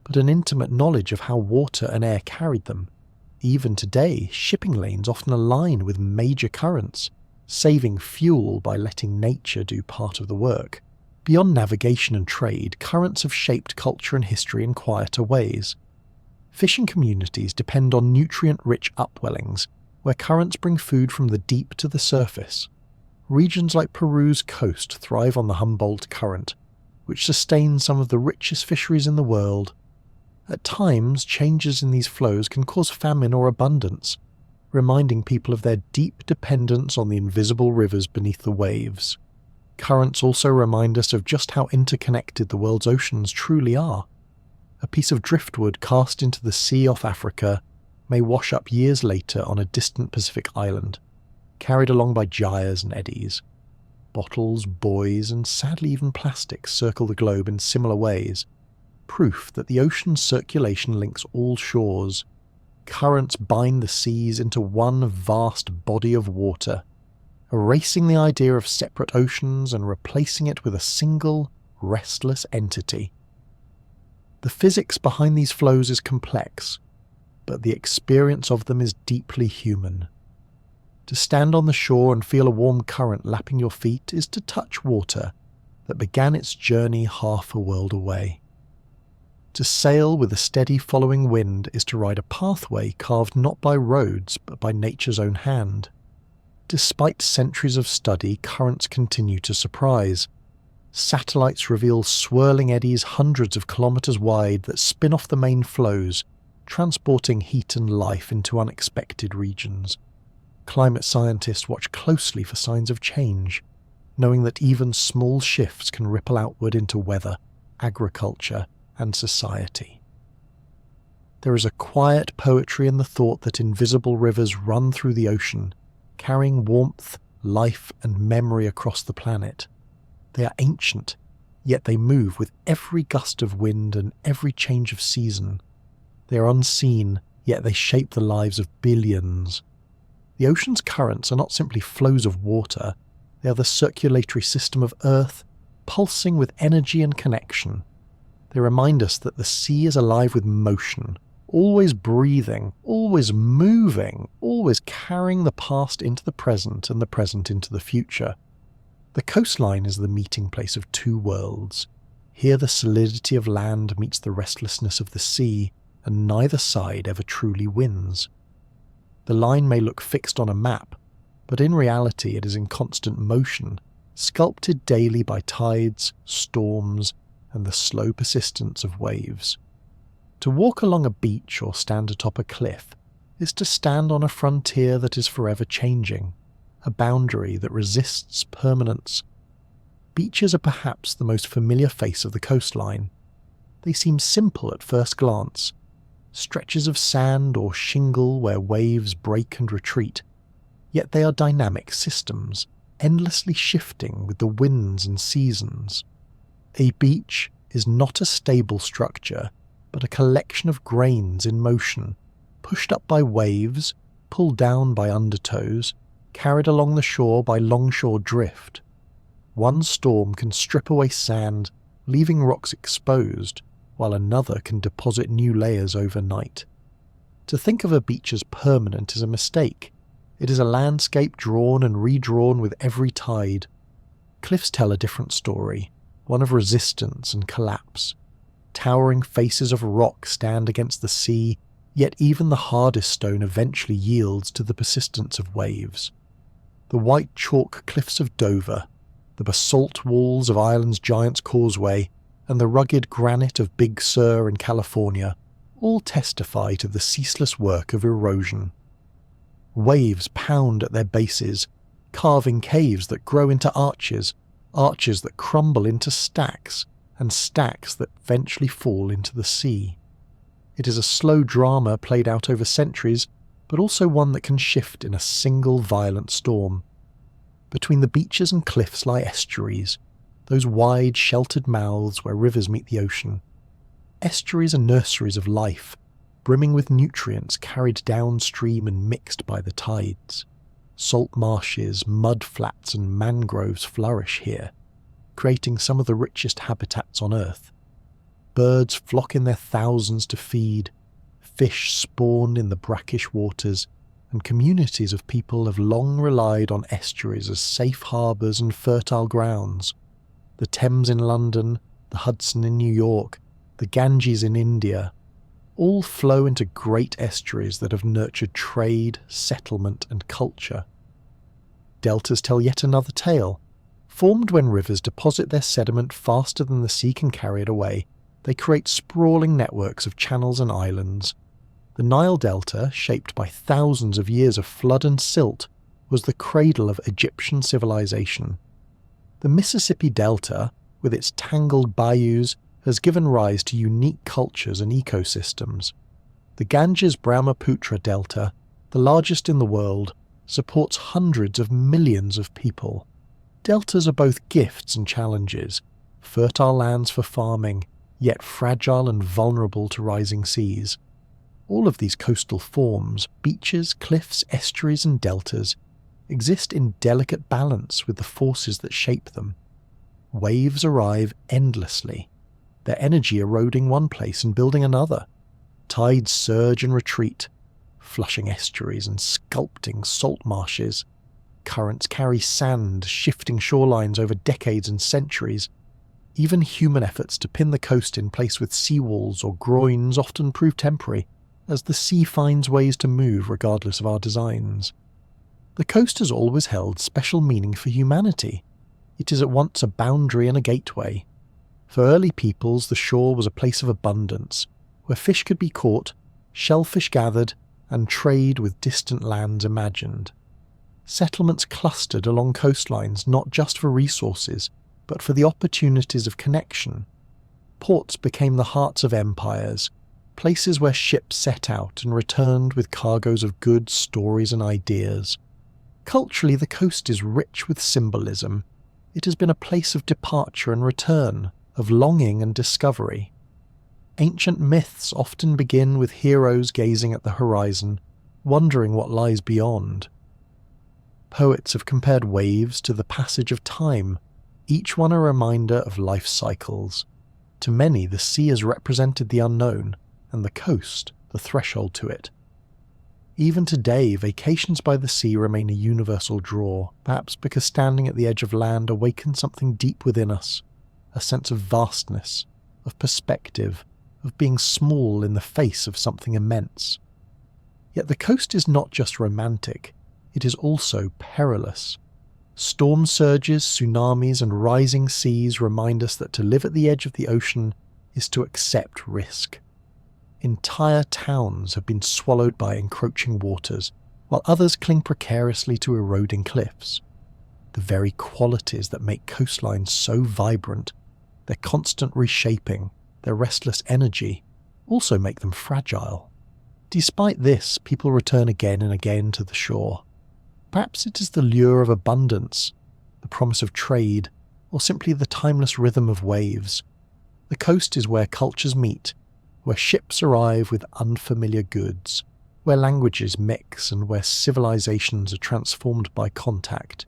but an intimate knowledge of how water and air carried them. Even today, shipping lanes often align with major currents, saving fuel by letting nature do part of the work. Beyond navigation and trade, currents have shaped culture and history in quieter ways. Fishing communities depend on nutrient-rich upwellings, where currents bring food from the deep to the surface. Regions like Peru's coast thrive on the Humboldt Current, which sustains some of the richest fisheries in the world. At times, changes in these flows can cause famine or abundance, reminding people of their deep dependence on the invisible rivers beneath the waves. Currents also remind us of just how interconnected the world's oceans truly are. A piece of driftwood cast into the sea off Africa may wash up years later on a distant Pacific island, carried along by gyres and eddies. Bottles, buoys, and sadly even plastics circle the globe in similar ways, proof that the ocean's circulation links all shores. Currents bind the seas into one vast body of water, erasing the idea of separate oceans and replacing it with a single, restless entity. The physics behind these flows is complex, but the experience of them is deeply human. To stand on the shore and feel a warm current lapping your feet is to touch water that began its journey half a world away. To sail with a steady following wind is to ride a pathway carved not by roads but by nature's own hand. Despite centuries of study, currents continue to surprise. Satellites reveal swirling eddies hundreds of kilometers wide that spin off the main flows, transporting heat and life into unexpected regions. Climate scientists watch closely for signs of change, knowing that even small shifts can ripple outward into weather, agriculture, and society. There is a quiet poetry in the thought that invisible rivers run through the ocean, carrying warmth, life, and memory across the planet. They are ancient, yet they move with every gust of wind and every change of season. They are unseen, yet they shape the lives of billions. The ocean's currents are not simply flows of water, they are the circulatory system of Earth, pulsing with energy and connection. They remind us that the sea is alive with motion, always breathing, always moving, always carrying the past into the present and the present into the future. The coastline is the meeting place of two worlds. Here the solidity of land meets the restlessness of the sea, and neither side ever truly wins. The line may look fixed on a map, but in reality it is in constant motion, sculpted daily by tides, storms, and the slow persistence of waves. To walk along a beach or stand atop a cliff is to stand on a frontier that is forever changing, a boundary that resists permanence. Beaches are perhaps the most familiar face of the coastline. They seem simple at first glance, stretches of sand or shingle where waves break and retreat, yet they are dynamic systems, endlessly shifting with the winds and seasons. A beach is not a stable structure, but a collection of grains in motion, pushed up by waves, pulled down by undertows, carried along the shore by longshore drift. One storm can strip away sand, leaving rocks exposed, while another can deposit new layers overnight. To think of a beach as permanent is a mistake. It is a landscape drawn and redrawn with every tide. Cliffs tell a different story, one of resistance and collapse. Towering faces of rock stand against the sea, Yet even the hardest stone eventually yields to the persistence of waves. The white chalk cliffs of Dover, the basalt walls of Ireland's Giant's Causeway, and the rugged granite of Big Sur in California all testify to the ceaseless work of erosion. Waves pound at their bases, carving caves that grow into arches, arches that crumble into stacks, and stacks that eventually fall into the sea. It is a slow drama played out over centuries, but also one that can shift in a single violent storm. Between the beaches and cliffs lie estuaries, those wide, sheltered mouths where rivers meet the ocean. Estuaries are nurseries of life, brimming with nutrients carried downstream and mixed by the tides. Salt marshes, mud flats and mangroves flourish here, creating some of the richest habitats on Earth. Birds flock in their thousands to feed, fish spawn in the brackish waters, and communities of people have long relied on estuaries as safe harbours and fertile grounds. The Thames in London, the Hudson in New York, the Ganges in India, all flow into great estuaries that have nurtured trade, settlement and culture. Deltas tell yet another tale. Formed when rivers deposit their sediment faster than the sea can carry it away, they create sprawling networks of channels and islands. The Nile Delta, shaped by thousands of years of flood and silt, was the cradle of Egyptian civilization. The Mississippi Delta, with its tangled bayous, has given rise to unique cultures and ecosystems. The Ganges-Brahmaputra Delta, the largest in the world, supports hundreds of millions of people. Deltas are both gifts and challenges, fertile lands for farming, yet fragile and vulnerable to rising seas. All of these coastal forms, beaches, cliffs, estuaries and deltas, exist in delicate balance with the forces that shape them. Waves arrive endlessly, their energy eroding one place and building another. Tides surge and retreat, flushing estuaries and sculpting salt marshes. Currents carry sand, shifting shorelines over decades and centuries. Even human efforts to pin the coast in place with seawalls or groins often prove temporary, as the sea finds ways to move regardless of our designs. The coast has always held special meaning for humanity. It is at once a boundary and a gateway. For early peoples, the shore was a place of abundance, where fish could be caught, shellfish gathered, and trade with distant lands imagined. Settlements clustered along coastlines not just for resources, but for the opportunities of connection. Ports became the hearts of empires, places where ships set out and returned with cargoes of goods, stories and ideas. Culturally, the coast is rich with symbolism. It has been a place of departure and return, of longing and discovery. Ancient myths often begin with heroes gazing at the horizon, wondering what lies beyond. Poets have compared waves to the passage of time, each one a reminder of life cycles. To many, the sea has represented the unknown, and the coast the threshold to it. Even today, vacations by the sea remain a universal draw, perhaps because standing at the edge of land awakens something deep within us, a sense of vastness, of perspective, of being small in the face of something immense. Yet the coast is not just romantic, it is also perilous. Storm surges, tsunamis and rising seas remind us that to live at the edge of the ocean is to accept risk. Entire towns have been swallowed by encroaching waters, while others cling precariously to eroding cliffs. The very qualities that make coastlines so vibrant, their constant reshaping, their restless energy, also make them fragile. Despite this, people return again and again to the shore. Perhaps it is the lure of abundance, the promise of trade, or simply the timeless rhythm of waves. The coast is where cultures meet, where ships arrive with unfamiliar goods, where languages mix and where civilizations are transformed by contact.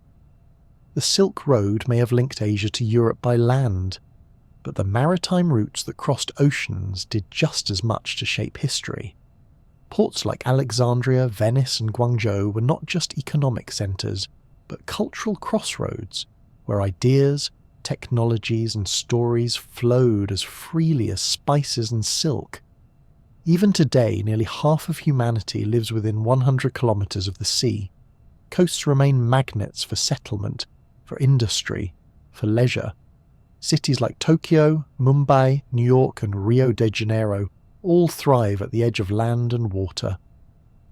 The Silk Road may have linked Asia to Europe by land, but the maritime routes that crossed oceans did just as much to shape history. Ports like Alexandria, Venice and Guangzhou were not just economic centres, but cultural crossroads, where ideas, technologies and stories flowed as freely as spices and silk. Even today, nearly half of humanity lives within 100 kilometres of the sea. Coasts remain magnets for settlement, for industry, for leisure. Cities like Tokyo, Mumbai, New York and Rio de Janeiro all thrive at the edge of land and water.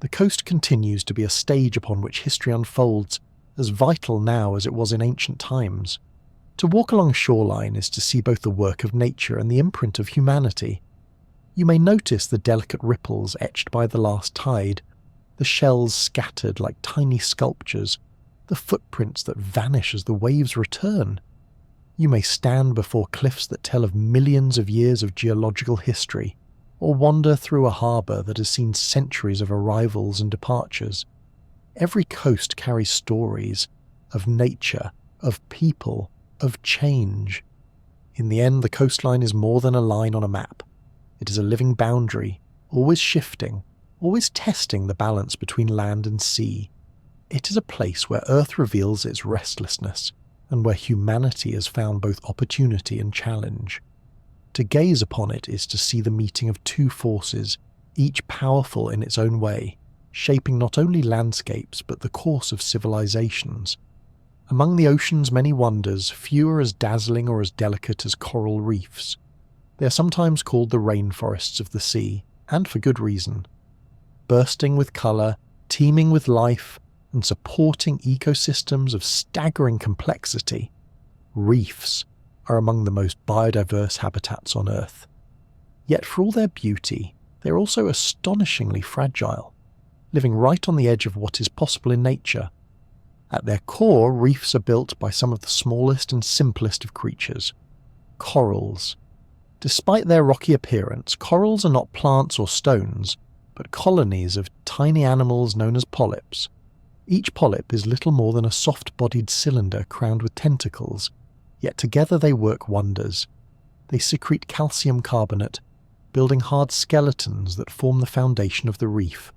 The coast continues to be a stage upon which history unfolds, as vital now as it was in ancient times. To walk along a shoreline is to see both the work of nature and the imprint of humanity. You may notice the delicate ripples etched by the last tide, the shells scattered like tiny sculptures, the footprints that vanish as the waves return. You may stand before cliffs that tell of millions of years of geological history, or wander through a harbour that has seen centuries of arrivals and departures. Every coast carries stories of nature, of people, of change. In the end, the coastline is more than a line on a map. It is a living boundary, always shifting, always testing the balance between land and sea. It is a place where Earth reveals its restlessness, and where humanity has found both opportunity and challenge. To gaze upon it is to see the meeting of two forces, each powerful in its own way, shaping not only landscapes but the course of civilizations. Among the ocean's many wonders, few are as dazzling or as delicate as coral reefs. They are sometimes called the rainforests of the sea, and for good reason. Bursting with colour, teeming with life, and supporting ecosystems of staggering complexity, reefs are among the most biodiverse habitats on Earth. Yet for all their beauty, they are also astonishingly fragile, living right on the edge of what is possible in nature. At their core, reefs are built by some of the smallest and simplest of creatures, corals. Despite their rocky appearance, corals are not plants or stones, but colonies of tiny animals known as polyps. Each polyp is little more than a soft-bodied cylinder crowned with tentacles, yet together they work wonders. They secrete calcium carbonate, building hard skeletons that form the foundation of the reef.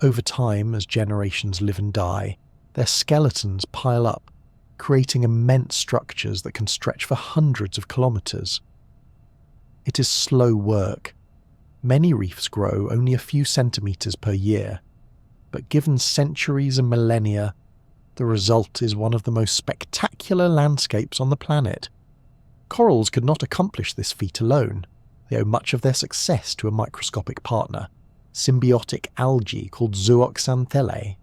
Over time, as generations live and die, their skeletons pile up, creating immense structures that can stretch for hundreds of kilometres. It is slow work. Many reefs grow only a few centimetres per year, but given centuries and millennia, the result is one of the most spectacular landscapes on the planet. Corals could not accomplish this feat alone. They owe much of their success to a microscopic partner, symbiotic algae called zooxanthellae.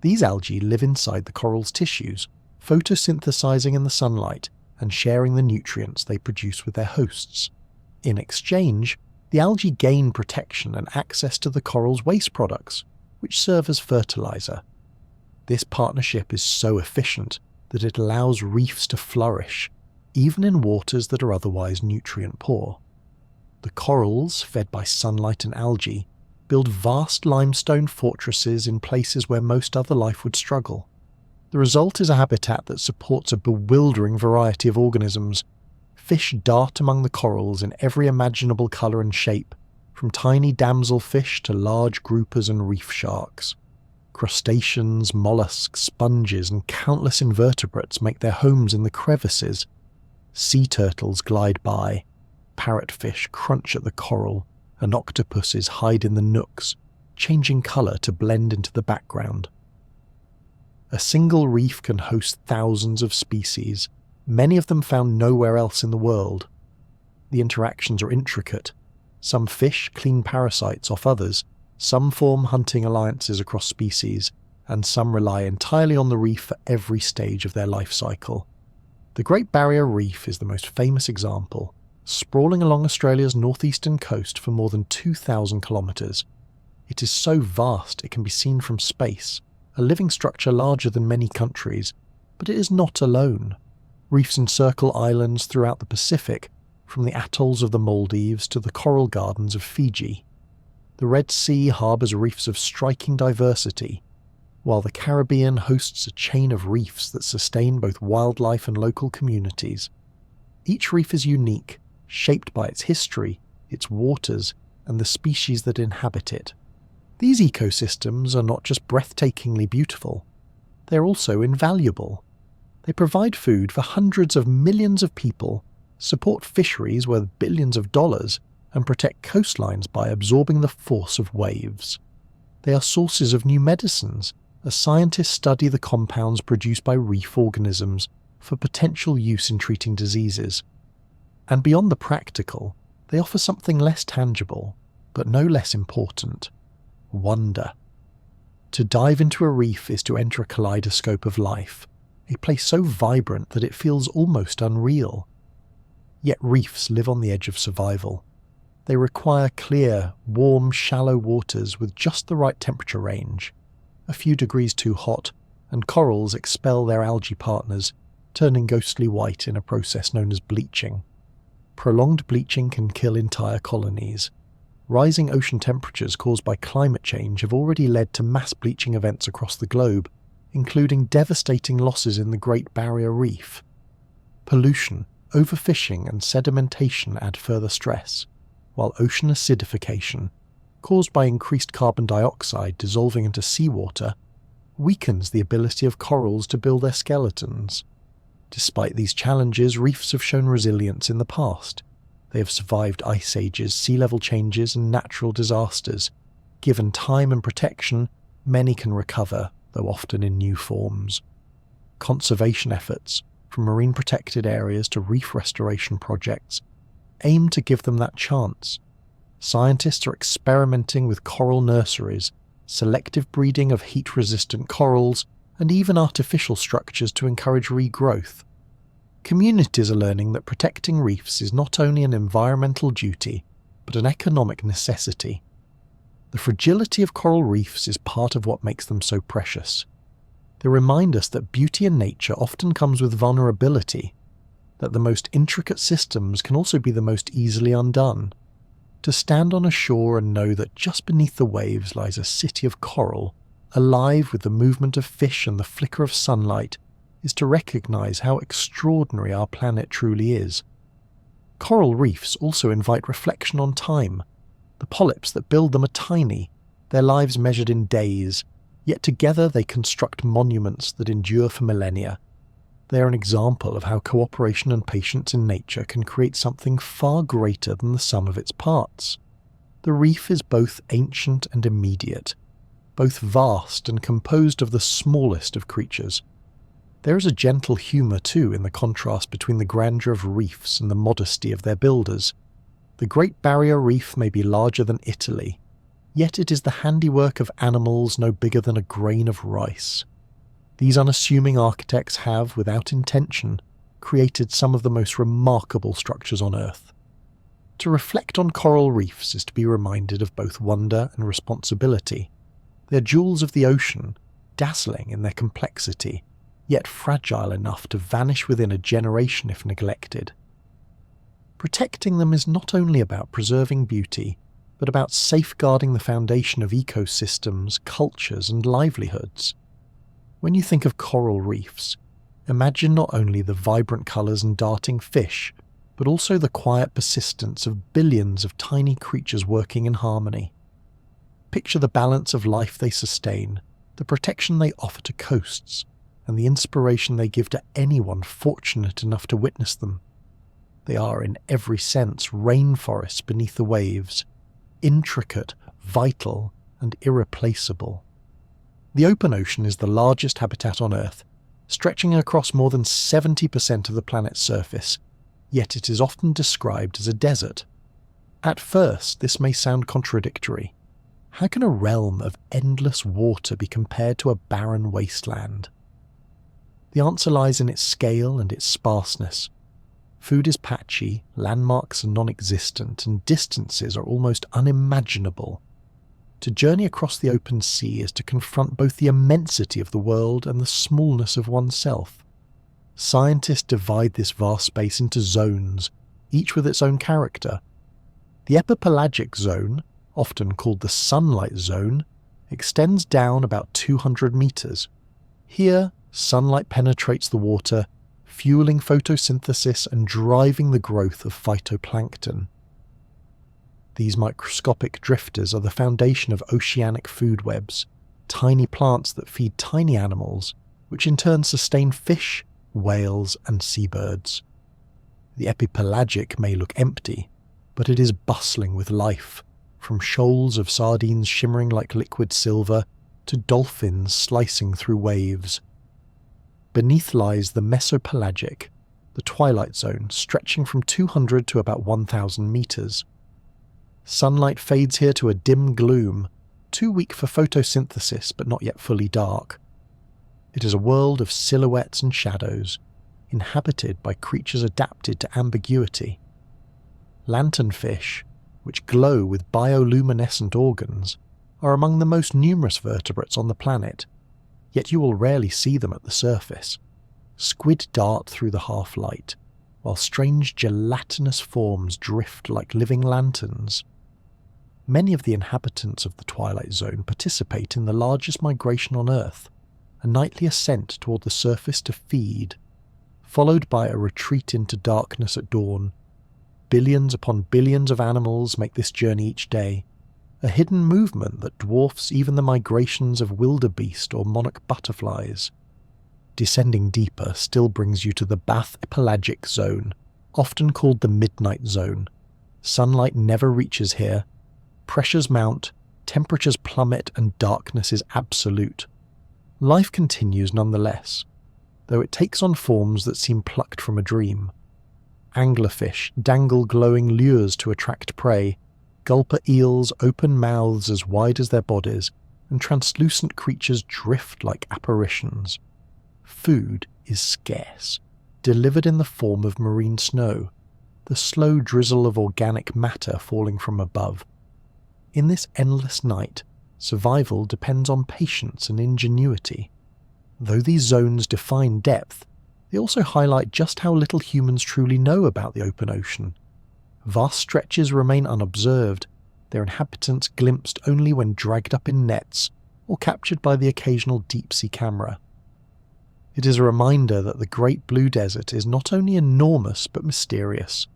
These algae live inside the coral's tissues, photosynthesizing in the sunlight and sharing the nutrients they produce with their hosts. In exchange, the algae gain protection and access to the coral's waste products, which serve as fertilizer. This partnership is so efficient that it allows reefs to flourish, even in waters that are otherwise nutrient poor. The corals, fed by sunlight and algae, build vast limestone fortresses in places where most other life would struggle. The result is a habitat that supports a bewildering variety of organisms. Fish dart among the corals in every imaginable colour and shape, from tiny damselfish to large groupers and reef sharks. Crustaceans, mollusks, sponges and countless invertebrates make their homes in the crevices. Sea turtles glide by, parrotfish crunch at the coral, and octopuses hide in the nooks, changing colour to blend into the background. A single reef can host thousands of species, many of them found nowhere else in the world. The interactions are intricate. Some fish clean parasites off others, some form hunting alliances across species, and some rely entirely on the reef for every stage of their life cycle. The Great Barrier Reef is the most famous example, sprawling along Australia's northeastern coast for more than 2,000 kilometres. It is so vast it can be seen from space, a living structure larger than many countries, but it is not alone. Reefs encircle islands throughout the Pacific, from the atolls of the Maldives to the coral gardens of Fiji. The Red Sea harbours reefs of striking diversity, while the Caribbean hosts a chain of reefs that sustain both wildlife and local communities. Each reef is unique, shaped by its history, its waters, and the species that inhabit it. These ecosystems are not just breathtakingly beautiful, they are also invaluable. They provide food for hundreds of millions of people, support fisheries worth billions of dollars, and protect coastlines by absorbing the force of waves. They are sources of new medicines as scientists study the compounds produced by reef organisms for potential use in treating diseases. And beyond the practical, they offer something less tangible, but no less important: wonder. To dive into a reef is to enter a kaleidoscope of life, a place so vibrant that it feels almost unreal. Yet reefs live on the edge of survival. They require clear, warm, shallow waters with just the right temperature range. A few degrees too hot, and corals expel their algae partners, turning ghostly white in a process known as bleaching. Prolonged bleaching can kill entire colonies. Rising ocean temperatures caused by climate change have already led to mass bleaching events across the globe, including devastating losses in the Great Barrier Reef. Pollution, overfishing and sedimentation add further stress, while ocean acidification, caused by increased carbon dioxide dissolving into seawater, weakens the ability of corals to build their skeletons. Despite these challenges, reefs have shown resilience in the past. They have survived ice ages, sea level changes, and natural disasters. Given time and protection, many can recover, though often in new forms. Conservation efforts, from marine protected areas to reef restoration projects, aim to give them that chance. Scientists are experimenting with coral nurseries, selective breeding of heat-resistant corals, and even artificial structures to encourage regrowth. Communities are learning that protecting reefs is not only an environmental duty, but an economic necessity. The fragility of coral reefs is part of what makes them so precious. They remind us that beauty in nature often comes with vulnerability, that the most intricate systems can also be the most easily undone. To stand on a shore and know that just beneath the waves lies a city of coral, alive with the movement of fish and the flicker of sunlight, is to recognize how extraordinary our planet truly is. Coral reefs also invite reflection on time. The polyps that build them are tiny, their lives measured in days, yet together they construct monuments that endure for millennia. They are an example of how cooperation and patience in nature can create something far greater than the sum of its parts. The reef is both ancient and immediate, both vast and composed of the smallest of creatures. There is a gentle humour too in the contrast between the grandeur of reefs and the modesty of their builders. The Great Barrier Reef may be larger than Italy, yet it is the handiwork of animals no bigger than a grain of rice. These unassuming architects have, without intention, created some of the most remarkable structures on Earth. To reflect on coral reefs is to be reminded of both wonder and responsibility. They are jewels of the ocean, dazzling in their complexity, yet fragile enough to vanish within a generation if neglected. Protecting them is not only about preserving beauty, but about safeguarding the foundation of ecosystems, cultures, and livelihoods. When you think of coral reefs, imagine not only the vibrant colours and darting fish, but also the quiet persistence of billions of tiny creatures working in harmony. Picture the balance of life they sustain, the protection they offer to coasts, and the inspiration they give to anyone fortunate enough to witness them. They are, in every sense, rainforests beneath the waves, intricate, vital, and irreplaceable. The open ocean is the largest habitat on Earth, stretching across more than 70% of the planet's surface, yet it is often described as a desert. At first, this may sound contradictory. How can a realm of endless water be compared to a barren wasteland? The answer lies in its scale and its sparseness. Food is patchy, landmarks are non-existent, and distances are almost unimaginable. To journey across the open sea is to confront both the immensity of the world and the smallness of oneself. Scientists divide this vast space into zones, each with its own character. The epipelagic zone, often called the sunlight zone, extends down about 200 meters. Here, sunlight penetrates the water, fueling photosynthesis and driving the growth of phytoplankton. These microscopic drifters are the foundation of oceanic food webs, tiny plants that feed tiny animals, which in turn sustain fish, whales, and seabirds. The epipelagic may look empty, but it is bustling with life, from shoals of sardines shimmering like liquid silver to dolphins slicing through waves. Beneath lies the mesopelagic, the twilight zone stretching from 200 to about 1,000 meters. Sunlight fades here to a dim gloom, too weak for photosynthesis but not yet fully dark. It is a world of silhouettes and shadows, inhabited by creatures adapted to ambiguity. Lanternfish, which glow with bioluminescent organs, are among the most numerous vertebrates on the planet, yet you will rarely see them at the surface. Squid dart through the half-light, while strange gelatinous forms drift like living lanterns. Many of the inhabitants of the Twilight Zone participate in the largest migration on Earth, a nightly ascent toward the surface to feed, followed by a retreat into darkness at dawn. Billions upon billions of animals make this journey each day, a hidden movement that dwarfs even the migrations of wildebeest or monarch butterflies. Descending deeper still brings you to the bathypelagic zone, often called the midnight zone. Sunlight never reaches here. Pressures mount, temperatures plummet, and darkness is absolute. Life continues nonetheless, though it takes on forms that seem plucked from a dream. Anglerfish dangle glowing lures to attract prey. Gulper eels open mouths as wide as their bodies, and translucent creatures drift like apparitions. Food is scarce, delivered in the form of marine snow, the slow drizzle of organic matter falling from above. In this endless night, survival depends on patience and ingenuity. Though these zones define depth, they also highlight just how little humans truly know about the open ocean. Vast stretches remain unobserved, their inhabitants glimpsed only when dragged up in nets or captured by the occasional deep-sea camera. It is a reminder that the Great Blue Desert is not only enormous but mysterious,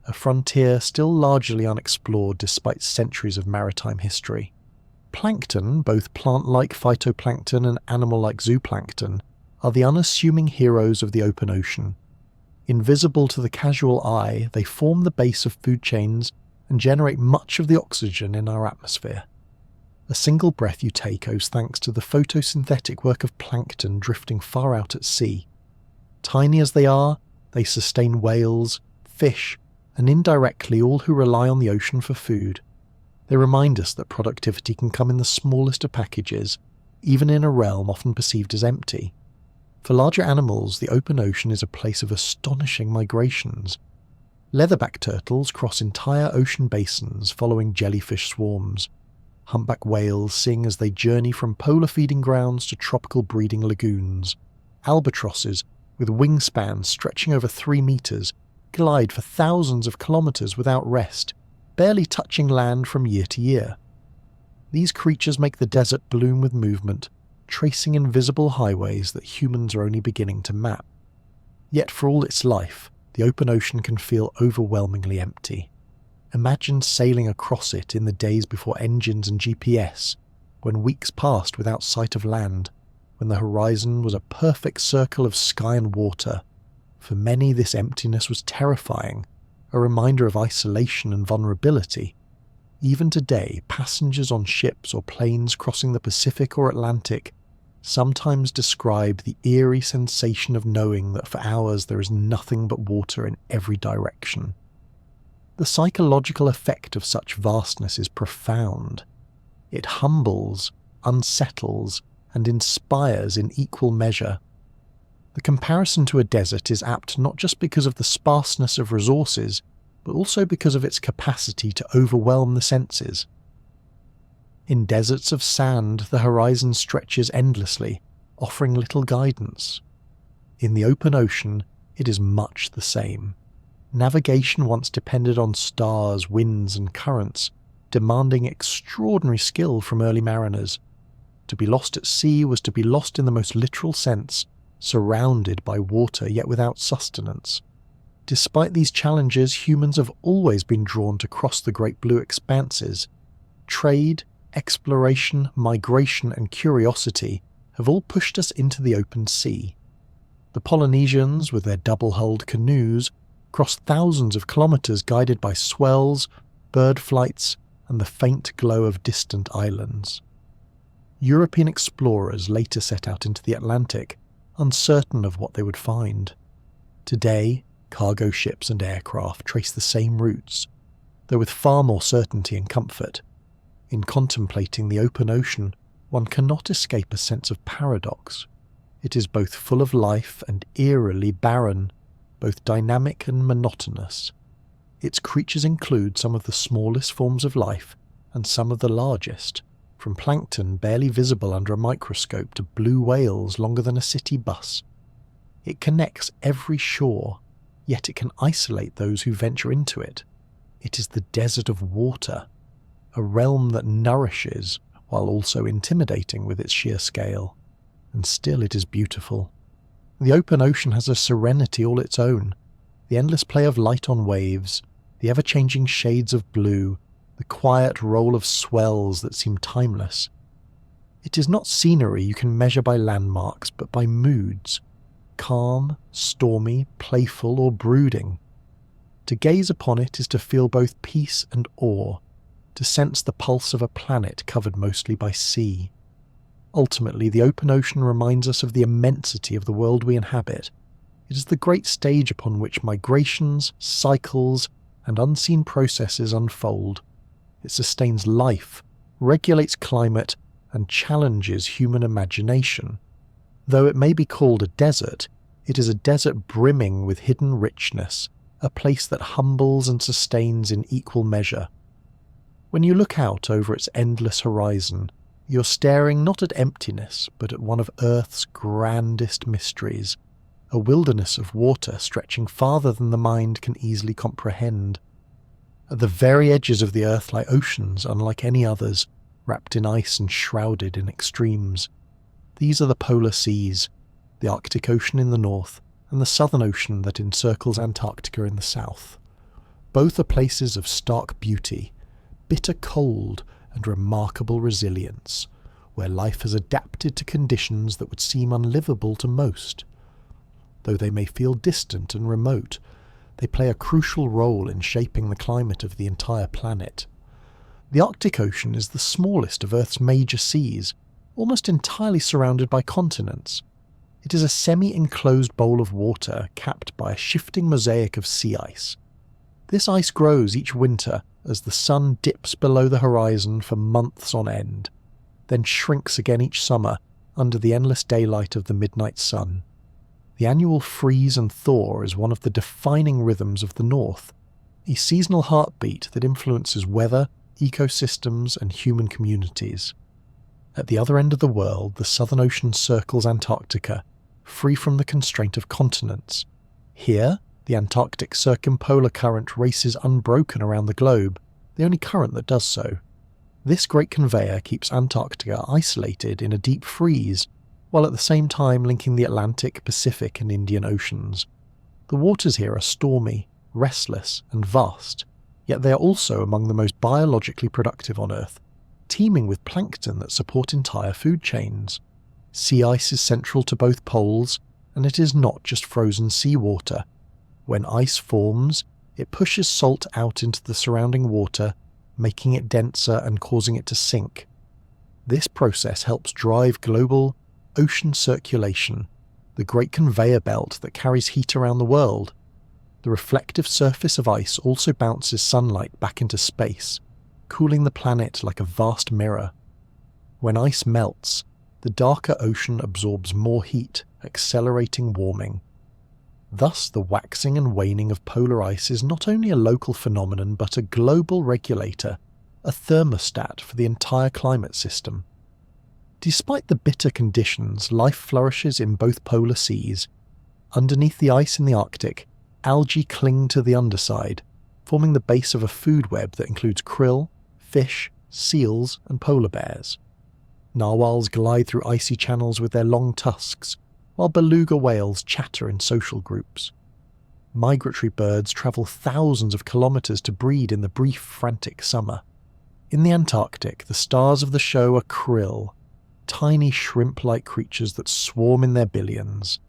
a frontier still largely unexplored despite centuries of maritime history. Plankton, both plant-like phytoplankton and animal-like zooplankton, are the unassuming heroes of the open ocean. Invisible to the casual eye, they form the base of food chains and generate much of the oxygen in our atmosphere. A single breath you take owes thanks to the photosynthetic work of plankton drifting far out at sea. Tiny as they are, they sustain whales, fish, and indirectly all who rely on the ocean for food. They remind us that productivity can come in the smallest of packages, even in a realm often perceived as empty. For larger animals, the open ocean is a place of astonishing migrations. Leatherback turtles cross entire ocean basins following jellyfish swarms. Humpback whales sing as they journey from polar feeding grounds to tropical breeding lagoons. Albatrosses, with wingspans stretching over 3 meters, glide for thousands of kilometers without rest, barely touching land from year to year. These creatures make the desert bloom with movement, tracing invisible highways that humans are only beginning to map. Yet for all its life, the open ocean can feel overwhelmingly empty. Imagine sailing across it in the days before engines and GPS, when weeks passed without sight of land, when the horizon was a perfect circle of sky and water. For many, this emptiness was terrifying, a reminder of isolation and vulnerability. Even today, passengers on ships or planes crossing the Pacific or Atlantic sometimes describe the eerie sensation of knowing that for hours there is nothing but water in every direction. The psychological effect of such vastness is profound. It humbles, unsettles, and inspires in equal measure. The comparison to a desert is apt not just because of the sparseness of resources, but also because of its capacity to overwhelm the senses. In deserts of sand, the horizon stretches endlessly, offering little guidance. In the open ocean, it is much the same. Navigation once depended on stars, winds, and currents, demanding extraordinary skill from early mariners. To be lost at sea was to be lost in the most literal sense, surrounded by water yet without sustenance. Despite these challenges, humans have always been drawn to cross the great blue expanses. Trade, exploration, migration, and curiosity have all pushed us into the open sea. The Polynesians, with their double-hulled canoes, cross thousands of kilometres guided by swells, bird flights, and the faint glow of distant islands. European explorers later set out into the Atlantic, uncertain of what they would find. Today, cargo ships and aircraft trace the same routes, though with far more certainty and comfort. In contemplating the open ocean, one cannot escape a sense of paradox. It is both full of life and eerily barren, both dynamic and monotonous. Its creatures include some of the smallest forms of life and some of the largest, from plankton barely visible under a microscope to blue whales longer than a city bus. It connects every shore, yet it can isolate those who venture into it. It is the desert of water, a realm that nourishes while also intimidating with its sheer scale. And still it is beautiful. The open ocean has a serenity all its own. The endless play of light on waves, the ever-changing shades of blue, the quiet roll of swells that seem timeless. It is not scenery you can measure by landmarks, but by moods. Calm, stormy, playful, or brooding. To gaze upon it is to feel both peace and awe, to sense the pulse of a planet covered mostly by sea. Ultimately, the open ocean reminds us of the immensity of the world we inhabit. It is the great stage upon which migrations, cycles, and unseen processes unfold. It sustains life, regulates climate, and challenges human imagination. Though it may be called a desert, it is a desert brimming with hidden richness, a place that humbles and sustains in equal measure. When you look out over its endless horizon, you're staring not at emptiness, but at one of Earth's grandest mysteries, a wilderness of water stretching farther than the mind can easily comprehend. At the very edges of the Earth lie oceans unlike any others, wrapped in ice and shrouded in extremes. These are the polar seas, the Arctic Ocean in the north, and the Southern Ocean that encircles Antarctica in the south. Both are places of stark beauty, bitter cold, and remarkable resilience, where life has adapted to conditions that would seem unlivable to most. Though they may feel distant and remote, they play a crucial role in shaping the climate of the entire planet. The Arctic Ocean is the smallest of Earth's major seas, almost entirely surrounded by continents. It is a semi-enclosed bowl of water capped by a shifting mosaic of sea ice. This ice grows each winter as the sun dips below the horizon for months on end, then shrinks again each summer under the endless daylight of the midnight sun. The annual freeze and thaw is one of the defining rhythms of the North, a seasonal heartbeat that influences weather, ecosystems, and human communities. At the other end of the world, the Southern Ocean circles Antarctica, free from the constraint of continents. Here, the Antarctic circumpolar current races unbroken around the globe, the only current that does so. This great conveyor keeps Antarctica isolated in a deep freeze, while at the same time linking the Atlantic, Pacific, and Indian Oceans. The waters here are stormy, restless, and vast, yet they are also among the most biologically productive on Earth, teeming with plankton that support entire food chains. Sea ice is central to both poles, and it is not just frozen seawater. When ice forms, it pushes salt out into the surrounding water, making it denser and causing it to sink. This process helps drive global ocean circulation, the great conveyor belt that carries heat around the world. The reflective surface of ice also bounces sunlight back into space, cooling the planet like a vast mirror. When ice melts, the darker ocean absorbs more heat, accelerating warming. Thus, the waxing and waning of polar ice is not only a local phenomenon but a global regulator, a thermostat for the entire climate system. Despite the bitter conditions, life flourishes in both polar seas. Underneath the ice in the Arctic, algae cling to the underside, forming the base of a food web that includes krill, fish, seals, and polar bears. Narwhals glide through icy channels with their long tusks, while beluga whales chatter in social groups. Migratory birds travel thousands of kilometers to breed in the brief, frantic summer. In the Antarctic, the stars of the show are krill, tiny shrimp-like creatures that swarm in their billions.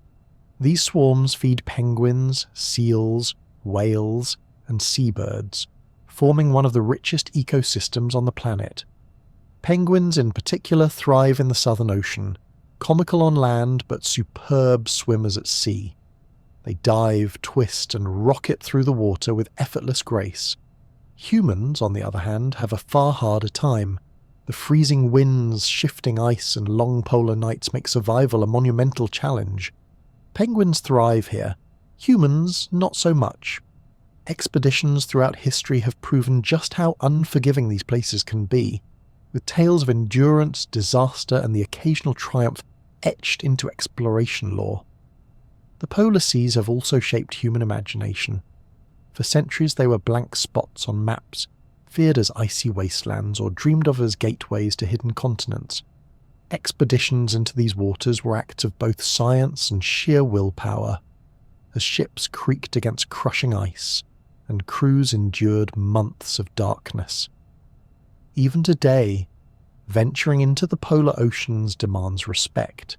These swarms feed penguins, seals, whales, and seabirds, forming one of the richest ecosystems on the planet. Penguins in particular thrive in the Southern Ocean, comical on land but superb swimmers at sea. They dive, twist, and rocket through the water with effortless grace. Humans, on the other hand, have a far harder time. The freezing winds, shifting ice, and long polar nights make survival a monumental challenge. Penguins thrive here. Humans, not so much. Expeditions throughout history have proven just how unforgiving these places can be, with tales of endurance, disaster, and the occasional triumph etched into exploration lore. The polar seas have also shaped human imagination. For centuries they were blank spots on maps, feared as icy wastelands or dreamed of as gateways to hidden continents. Expeditions into these waters were acts of both science and sheer willpower, as ships creaked against crushing ice, and crews endured months of darkness. Even today, venturing into the polar oceans demands respect,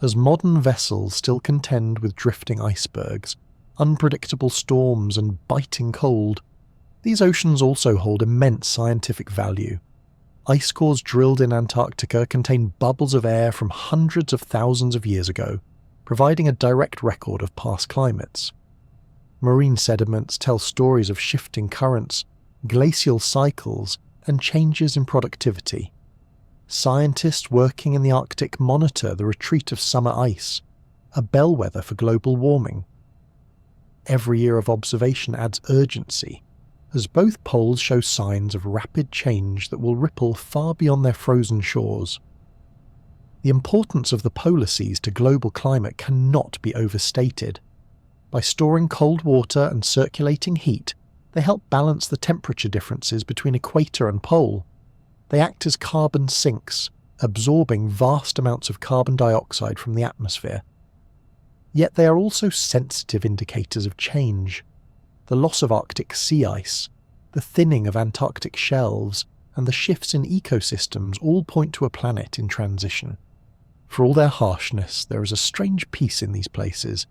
as modern vessels still contend with drifting icebergs, unpredictable storms, and biting cold. These oceans also hold immense scientific value. Ice cores drilled in Antarctica contain bubbles of air from hundreds of thousands of years ago, providing a direct record of past climates. Marine sediments tell stories of shifting currents, glacial cycles, and changes in productivity. Scientists working in the Arctic monitor the retreat of summer ice, a bellwether for global warming. Every year of observation adds urgency, as both poles show signs of rapid change that will ripple far beyond their frozen shores. The importance of the polar seas to global climate cannot be overstated. By storing cold water and circulating heat, they help balance the temperature differences between equator and pole. They act as carbon sinks, absorbing vast amounts of carbon dioxide from the atmosphere. Yet they are also sensitive indicators of change. The loss of Arctic sea ice, the thinning of Antarctic shelves, and the shifts in ecosystems all point to a planet in transition. For all their harshness, there is a strange peace in these places.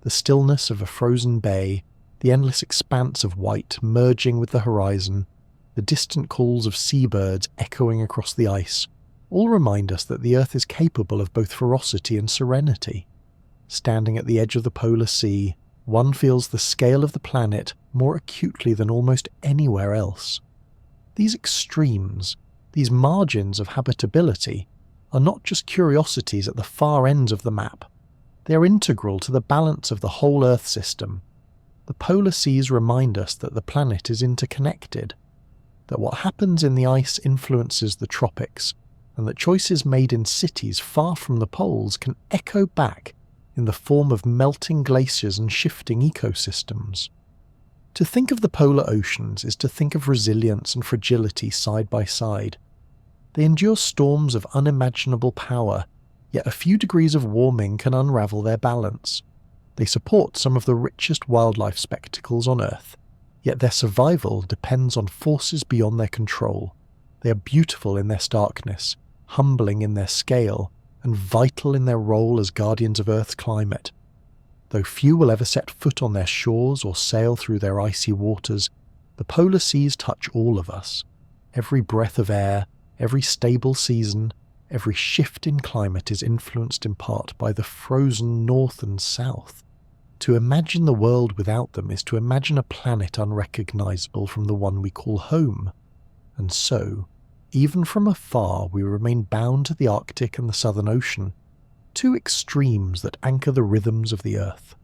The stillness of a frozen bay, the endless expanse of white merging with the horizon, the distant calls of seabirds echoing across the ice, all remind us that the Earth is capable of both ferocity and serenity. Standing at the edge of the polar sea, one feels the scale of the planet more acutely than almost anywhere else. These extremes, these margins of habitability, are not just curiosities at the far ends of the map. They are integral to the balance of the whole Earth system. The polar seas remind us that the planet is interconnected, that what happens in the ice influences the tropics, and that choices made in cities far from the poles can echo back in the form of melting glaciers and shifting ecosystems. To think of the polar oceans is to think of resilience and fragility side by side. They endure storms of unimaginable power, yet a few degrees of warming can unravel their balance. They support some of the richest wildlife spectacles on Earth, yet their survival depends on forces beyond their control. They are beautiful in their starkness, humbling in their scale, and vital in their role as guardians of Earth's climate. Though few will ever set foot on their shores or sail through their icy waters, the polar seas touch all of us. Every breath of air, every stable season, every shift in climate is influenced in part by the frozen north and south. To imagine the world without them is to imagine a planet unrecognizable from the one we call home. And so, even from afar, we remain bound to the Arctic and the Southern Ocean, two extremes that anchor the rhythms of the Earth.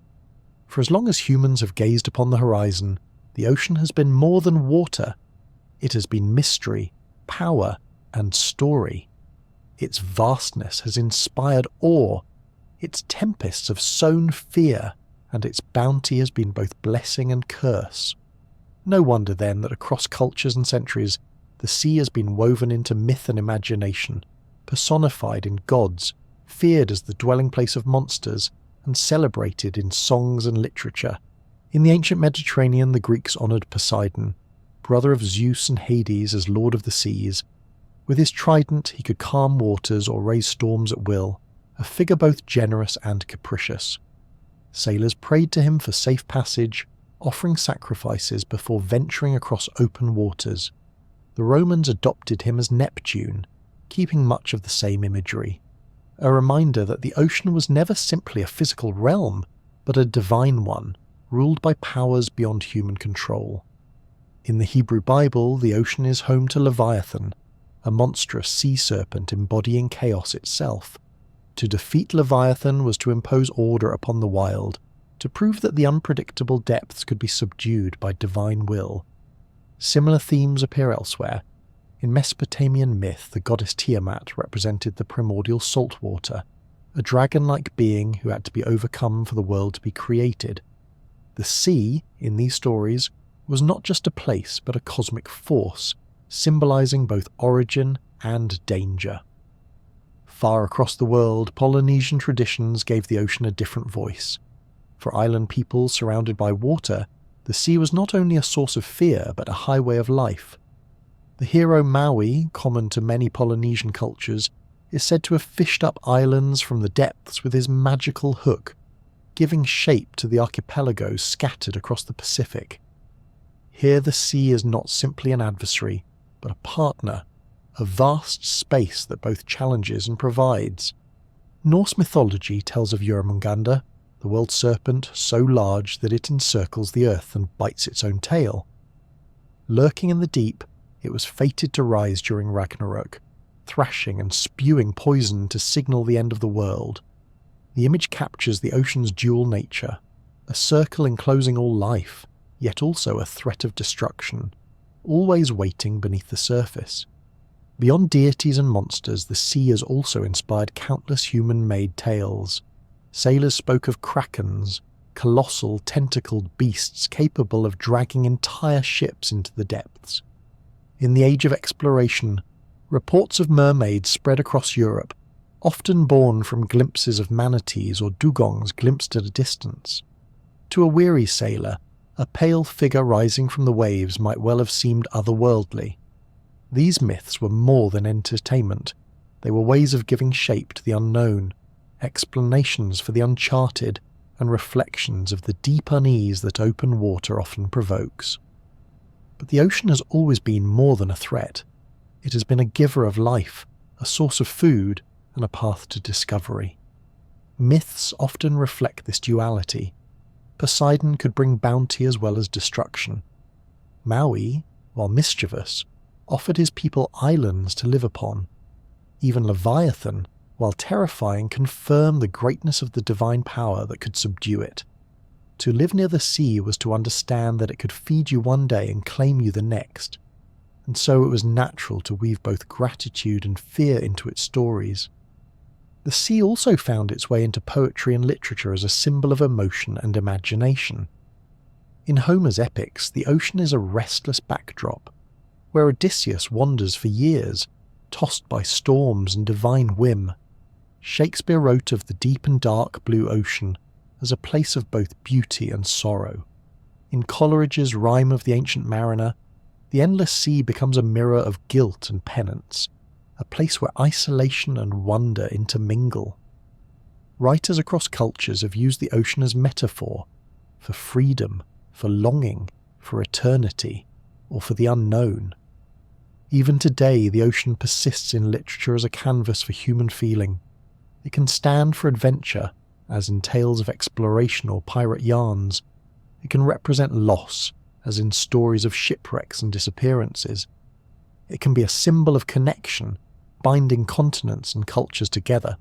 For as long as humans have gazed upon the horizon, the ocean has been more than water. It has been mystery, power, and story. Its vastness has inspired awe, its tempests have sown fear, and its bounty has been both blessing and curse. No wonder then that across cultures and centuries, the sea has been woven into myth and imagination, personified in gods, feared as the dwelling place of monsters, and celebrated in songs and literature. In the ancient Mediterranean, the Greeks honoured Poseidon, brother of Zeus and Hades as lord of the seas. With his trident he could calm waters or raise storms at will, a figure both generous and capricious. Sailors prayed to him for safe passage, offering sacrifices before venturing across open waters. The Romans adopted him as Neptune, keeping much of the same imagery. A reminder that the ocean was never simply a physical realm, but a divine one, ruled by powers beyond human control. In the Hebrew Bible, the ocean is home to Leviathan, a monstrous sea serpent embodying chaos itself. To defeat Leviathan was to impose order upon the wild, to prove that the unpredictable depths could be subdued by divine will. Similar themes appear elsewhere. In Mesopotamian myth, the goddess Tiamat represented the primordial saltwater, a dragon-like being who had to be overcome for the world to be created. The sea, in these stories, was not just a place but a cosmic force, symbolizing both origin and danger. Far across the world, Polynesian traditions gave the ocean a different voice. For island peoples surrounded by water, the sea was not only a source of fear but a highway of life. The hero Maui, common to many Polynesian cultures, is said to have fished up islands from the depths with his magical hook, giving shape to the archipelagos scattered across the Pacific. Here the sea is not simply an adversary, but a partner, a vast space that both challenges and provides. Norse mythology tells of Jörmungandr, the world serpent so large that it encircles the earth and bites its own tail. Lurking in the deep, it was fated to rise during Ragnarok, thrashing and spewing poison to signal the end of the world. The image captures the ocean's dual nature, a circle enclosing all life, yet also a threat of destruction, always waiting beneath the surface. Beyond deities and monsters, the sea has also inspired countless human-made tales. Sailors spoke of krakens, colossal tentacled beasts capable of dragging entire ships into the depths. In the age of exploration, reports of mermaids spread across Europe, often born from glimpses of manatees or dugongs glimpsed at a distance. To a weary sailor, a pale figure rising from the waves might well have seemed otherworldly. These myths were more than entertainment. They were ways of giving shape to the unknown, explanations for the uncharted, and reflections of the deep unease that open water often provokes. But the ocean has always been more than a threat. It has been a giver of life, a source of food, and a path to discovery. Myths often reflect this duality. Poseidon could bring bounty as well as destruction. Maui, while mischievous, offered his people islands to live upon. Even Leviathan, while terrifying, confirmed the greatness of the divine power that could subdue it. To live near the sea was to understand that it could feed you one day and claim you the next, and so it was natural to weave both gratitude and fear into its stories. The sea also found its way into poetry and literature as a symbol of emotion and imagination. In Homer's epics, the ocean is a restless backdrop, where Odysseus wanders for years, tossed by storms and divine whim. Shakespeare wrote of the deep and dark blue ocean as a place of both beauty and sorrow. In Coleridge's Rime of the Ancient Mariner, the endless sea becomes a mirror of guilt and penance, a place where isolation and wonder intermingle. Writers across cultures have used the ocean as metaphor for freedom, for longing, for eternity, or for the unknown. Even today, the ocean persists in literature as a canvas for human feeling. It can stand for adventure, as in tales of exploration or pirate yarns. It can represent loss, as in stories of shipwrecks and disappearances. It can be a symbol of connection, binding continents and cultures together.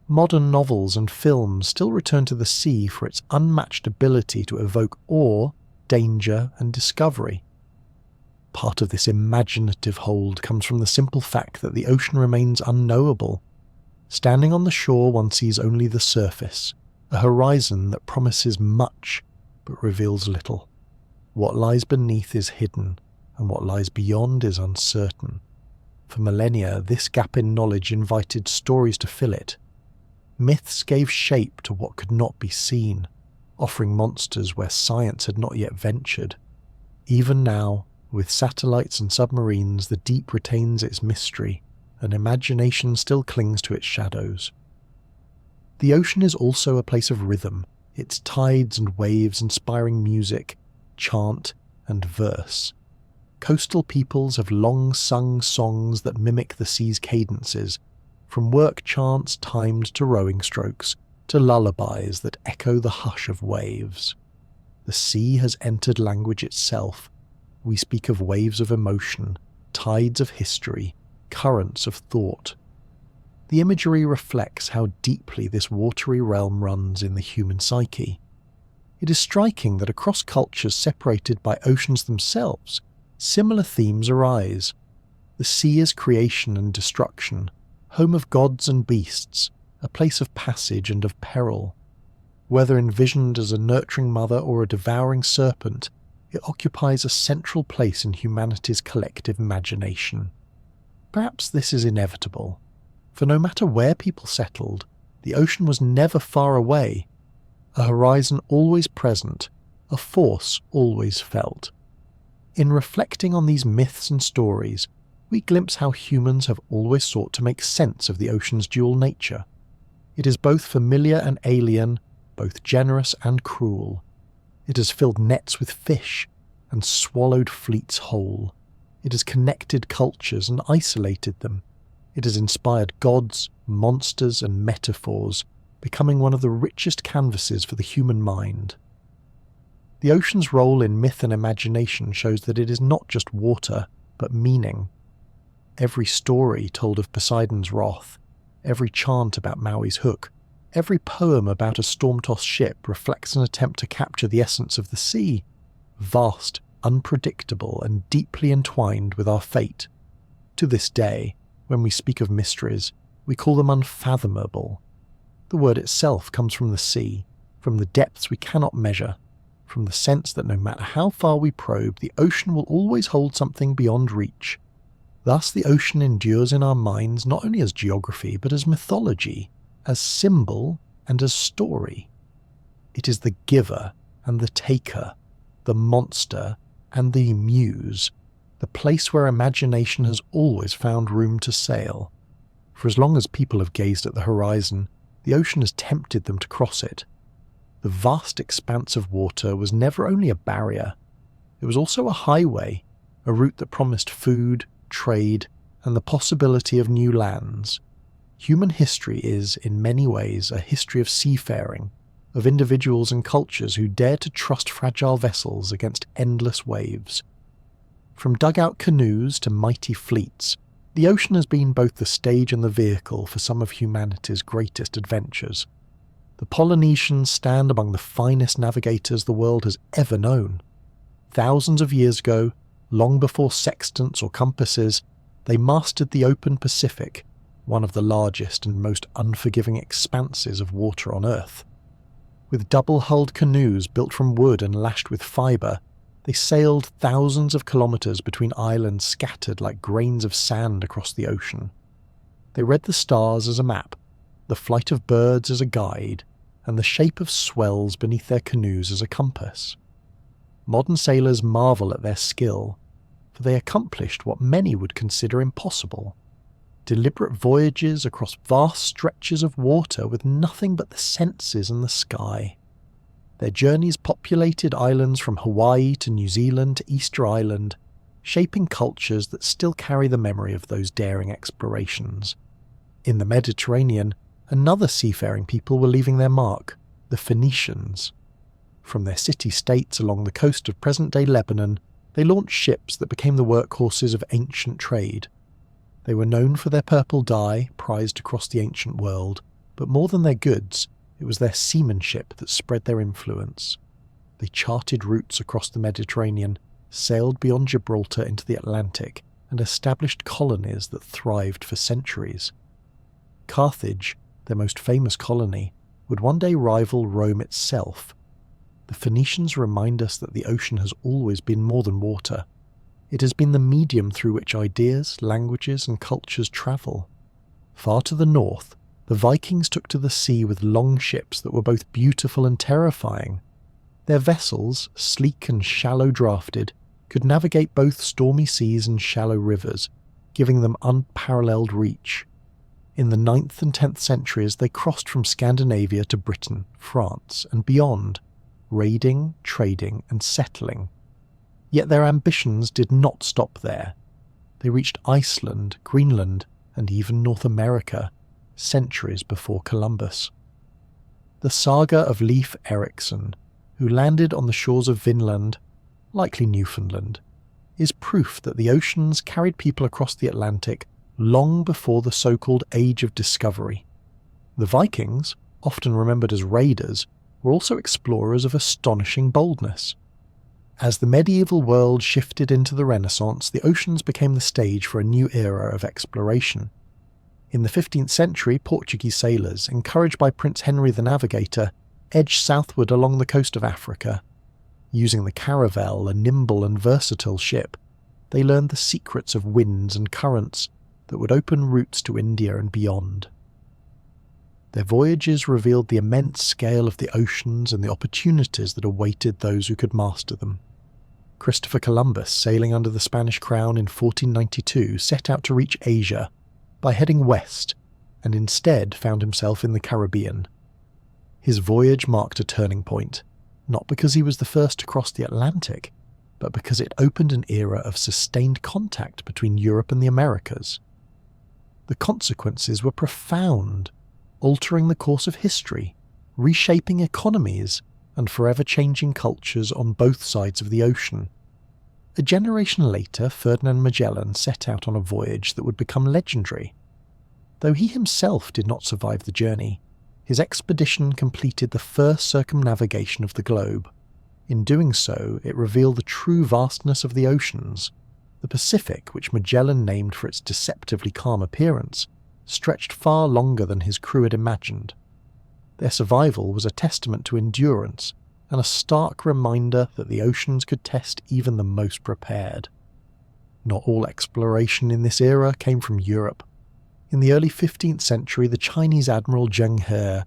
Modern novels and films still return to the sea for its unmatched ability to evoke awe, danger, and discovery. Part of this imaginative hold comes from the simple fact that the ocean remains unknowable. Standing on the shore, one sees only the surface, a horizon that promises much but reveals little. What lies beneath is hidden, and what lies beyond is uncertain. For millennia, this gap in knowledge invited stories to fill it. Myths gave shape to what could not be seen, offering monsters where science had not yet ventured. Even now, with satellites and submarines, the deep retains its mystery, and imagination still clings to its shadows. The ocean is also a place of rhythm, its tides and waves inspiring music, chant, and verse. Coastal peoples have long sung songs that mimic the sea's cadences, from work chants timed to rowing strokes, to lullabies that echo the hush of waves. The sea has entered language itself. We speak of waves of emotion, tides of history, currents of thought. The imagery reflects how deeply this watery realm runs in the human psyche. It is striking that across cultures separated by oceans themselves, similar themes arise. The sea is creation and destruction, home of gods and beasts, a place of passage and of peril. Whether envisioned as a nurturing mother or a devouring serpent, it occupies a central place in humanity's collective imagination. Perhaps this is inevitable, for no matter where people settled, the ocean was never far away, a horizon always present, a force always felt. In reflecting on these myths and stories, we glimpse how humans have always sought to make sense of the ocean's dual nature. It is both familiar and alien, both generous and cruel. It has filled nets with fish and swallowed fleets whole. It has connected cultures and isolated them. It has inspired gods, monsters, and metaphors, becoming one of the richest canvases for the human mind. The ocean's role in myth and imagination shows that it is not just water, but meaning. Every story told of Poseidon's wrath, every chant about Maui's hook, every poem about a storm-tossed ship reflects an attempt to capture the essence of the sea, vast, unpredictable, and deeply entwined with our fate. To this day, when we speak of mysteries, we call them unfathomable. The word itself comes from the sea, from the depths we cannot measure, from the sense that no matter how far we probe, the ocean will always hold something beyond reach. Thus the ocean endures in our minds not only as geography, but as mythology, as symbol and as story. It is the giver and the taker, the monster and the muse, the place where imagination has always found room to sail. For as long as people have gazed at the horizon, the ocean has tempted them to cross it. The vast expanse of water was never only a barrier, it was also a highway, a route that promised food, trade, and the possibility of new lands. Human history is, in many ways, a history of seafaring, of individuals and cultures who dare to trust fragile vessels against endless waves. From dugout canoes to mighty fleets, the ocean has been both the stage and the vehicle for some of humanity's greatest adventures. The Polynesians stand among the finest navigators the world has ever known. Thousands of years ago, long before sextants or compasses, they mastered the open Pacific, one of the largest and most unforgiving expanses of water on Earth. With double-hulled canoes built from wood and lashed with fibre, they sailed thousands of kilometres between islands scattered like grains of sand across the ocean. They read the stars as a map, the flight of birds as a guide, and the shape of swells beneath their canoes as a compass. Modern sailors marvel at their skill, for they accomplished what many would consider impossible: deliberate voyages across vast stretches of water with nothing but the senses and the sky. Their journeys populated islands from Hawaii to New Zealand to Easter Island, shaping cultures that still carry the memory of those daring explorations. In the Mediterranean, another seafaring people were leaving their mark, the Phoenicians. From their city-states along the coast of present-day Lebanon, they launched ships that became the workhorses of ancient trade. They were known for their purple dye, prized across the ancient world, but more than their goods, it was their seamanship that spread their influence. They charted routes across the Mediterranean, sailed beyond Gibraltar into the Atlantic, and established colonies that thrived for centuries. Carthage, their most famous colony, would one day rival Rome itself. The Phoenicians remind us that the ocean has always been more than water. It has been the medium through which ideas, languages, and cultures travel. Far to the north, the Vikings took to the sea with long ships that were both beautiful and terrifying. Their vessels, sleek and shallow-drafted, could navigate both stormy seas and shallow rivers, giving them unparalleled reach. In the 9th and 10th centuries, they crossed from Scandinavia to Britain, France, and beyond, raiding, trading, and settling. Yet their ambitions did not stop there. They reached Iceland, Greenland, and even North America, centuries before Columbus. The saga of Leif Erikson, who landed on the shores of Vinland, likely Newfoundland, is proof that the oceans carried people across the Atlantic long before the so-called Age of Discovery. The Vikings, often remembered as raiders, were also explorers of astonishing boldness. As the medieval world shifted into the Renaissance, the oceans became the stage for a new era of exploration. In the 15th century, Portuguese sailors, encouraged by Prince Henry the Navigator, edged southward along the coast of Africa. Using the caravel, a nimble and versatile ship, they learned the secrets of winds and currents that would open routes to India and beyond. Their voyages revealed the immense scale of the oceans and the opportunities that awaited those who could master them. Christopher Columbus, sailing under the Spanish crown in 1492, set out to reach Asia by heading west, and instead found himself in the Caribbean. His voyage marked a turning point, not because he was the first to cross the Atlantic, but because it opened an era of sustained contact between Europe and the Americas. The consequences were profound, altering the course of history, reshaping economies, and forever changing cultures on both sides of the ocean. A generation later, Ferdinand Magellan set out on a voyage that would become legendary. Though he himself did not survive the journey, his expedition completed the first circumnavigation of the globe. In doing so, it revealed the true vastness of the oceans. The Pacific, which Magellan named for its deceptively calm appearance, stretched far longer than his crew had imagined. Their survival was a testament to endurance and a stark reminder that the oceans could test even the most prepared. Not all exploration in this era came from Europe. In the early 15th century, the Chinese admiral Zheng He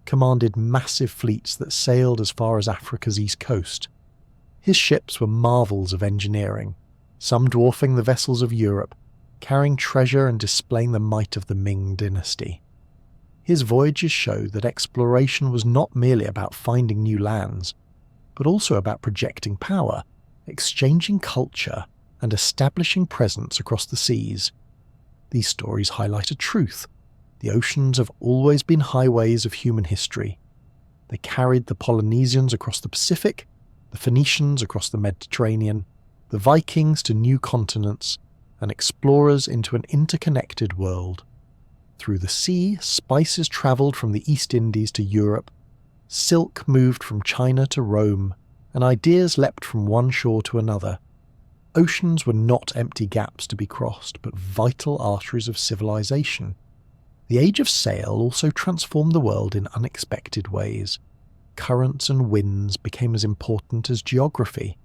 commanded massive fleets that sailed as far as Africa's east coast. His ships were marvels of engineering, some dwarfing the vessels of Europe, carrying treasure and displaying the might of the Ming dynasty. His voyages showed that exploration was not merely about finding new lands, but also about projecting power, exchanging culture, and establishing presence across the seas. These stories highlight a truth. The oceans have always been highways of human history. They carried the Polynesians across the Pacific, the Phoenicians across the Mediterranean, the Vikings to new continents, and explorers into an interconnected world. Through the sea, spices travelled from the East Indies to Europe, silk moved from China to Rome, and ideas leapt from one shore to another. Oceans were not empty gaps to be crossed, but vital arteries of civilization. The age of sail also transformed the world in unexpected ways. Currents and winds became as important as geography.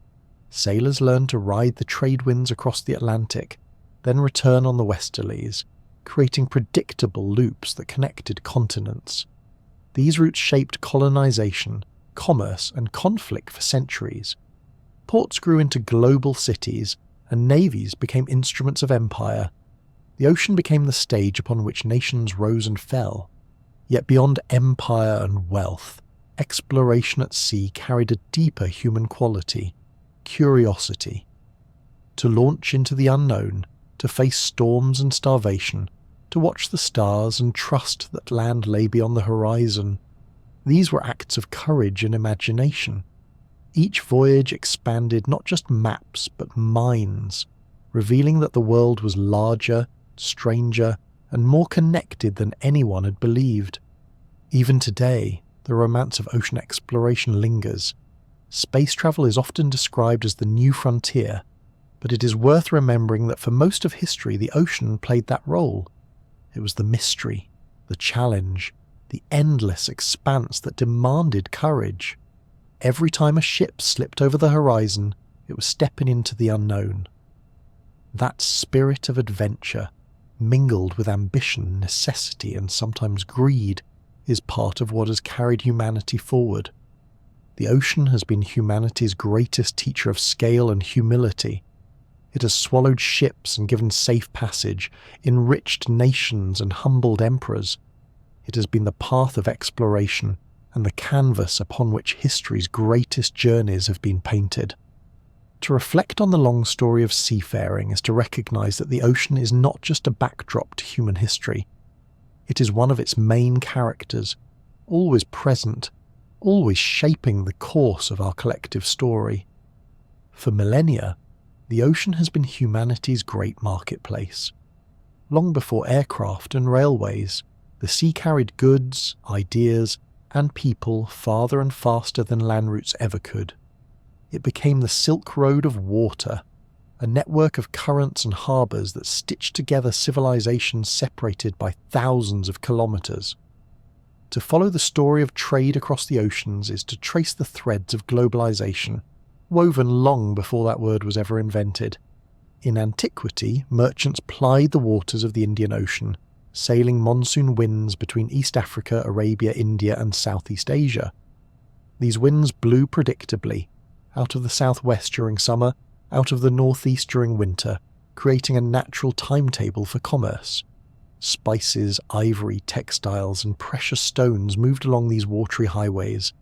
Sailors learned to ride the trade winds across the Atlantic, then return on the westerlies, creating predictable loops that connected continents. These routes shaped colonization, commerce, and conflict for centuries. Ports grew into global cities, and navies became instruments of empire. The ocean became the stage upon which nations rose and fell. Yet beyond empire and wealth, exploration at sea carried a deeper human quality: curiosity. To launch into the unknown, to face storms and starvation, to watch the stars and trust that land lay beyond the horizon. These were acts of courage and imagination. Each voyage expanded not just maps but minds, revealing that the world was larger, stranger, and more connected than anyone had believed. Even today, the romance of ocean exploration lingers. Space travel is often described as the new frontier, but it is worth remembering that for most of history the ocean played that role. It was the mystery, the challenge, the endless expanse that demanded courage. Every time a ship slipped over the horizon, it was stepping into the unknown. That spirit of adventure, mingled with ambition, necessity, and sometimes greed, is part of what has carried humanity forward. The ocean has been humanity's greatest teacher of scale and humility. It has swallowed ships and given safe passage, enriched nations and humbled emperors. It has been the path of exploration and the canvas upon which history's greatest journeys have been painted. To reflect on the long story of seafaring is to recognise that the ocean is not just a backdrop to human history. It is one of its main characters, always present, always shaping the course of our collective story. For millennia, the ocean has been humanity's great marketplace. Long before aircraft and railways, the sea carried goods, ideas, and people farther and faster than land routes ever could. It became the Silk Road of water, a network of currents and harbours that stitched together civilizations separated by thousands of kilometres. To follow the story of trade across the oceans is to trace the threads of globalization, woven long before that word was ever invented. In antiquity, merchants plied the waters of the Indian Ocean, sailing monsoon winds between East Africa, Arabia, India, and Southeast Asia. These winds blew predictably, out of the southwest during summer, out of the northeast during winter, creating a natural timetable for commerce. Spices, ivory, textiles, and precious stones moved along these watery highways.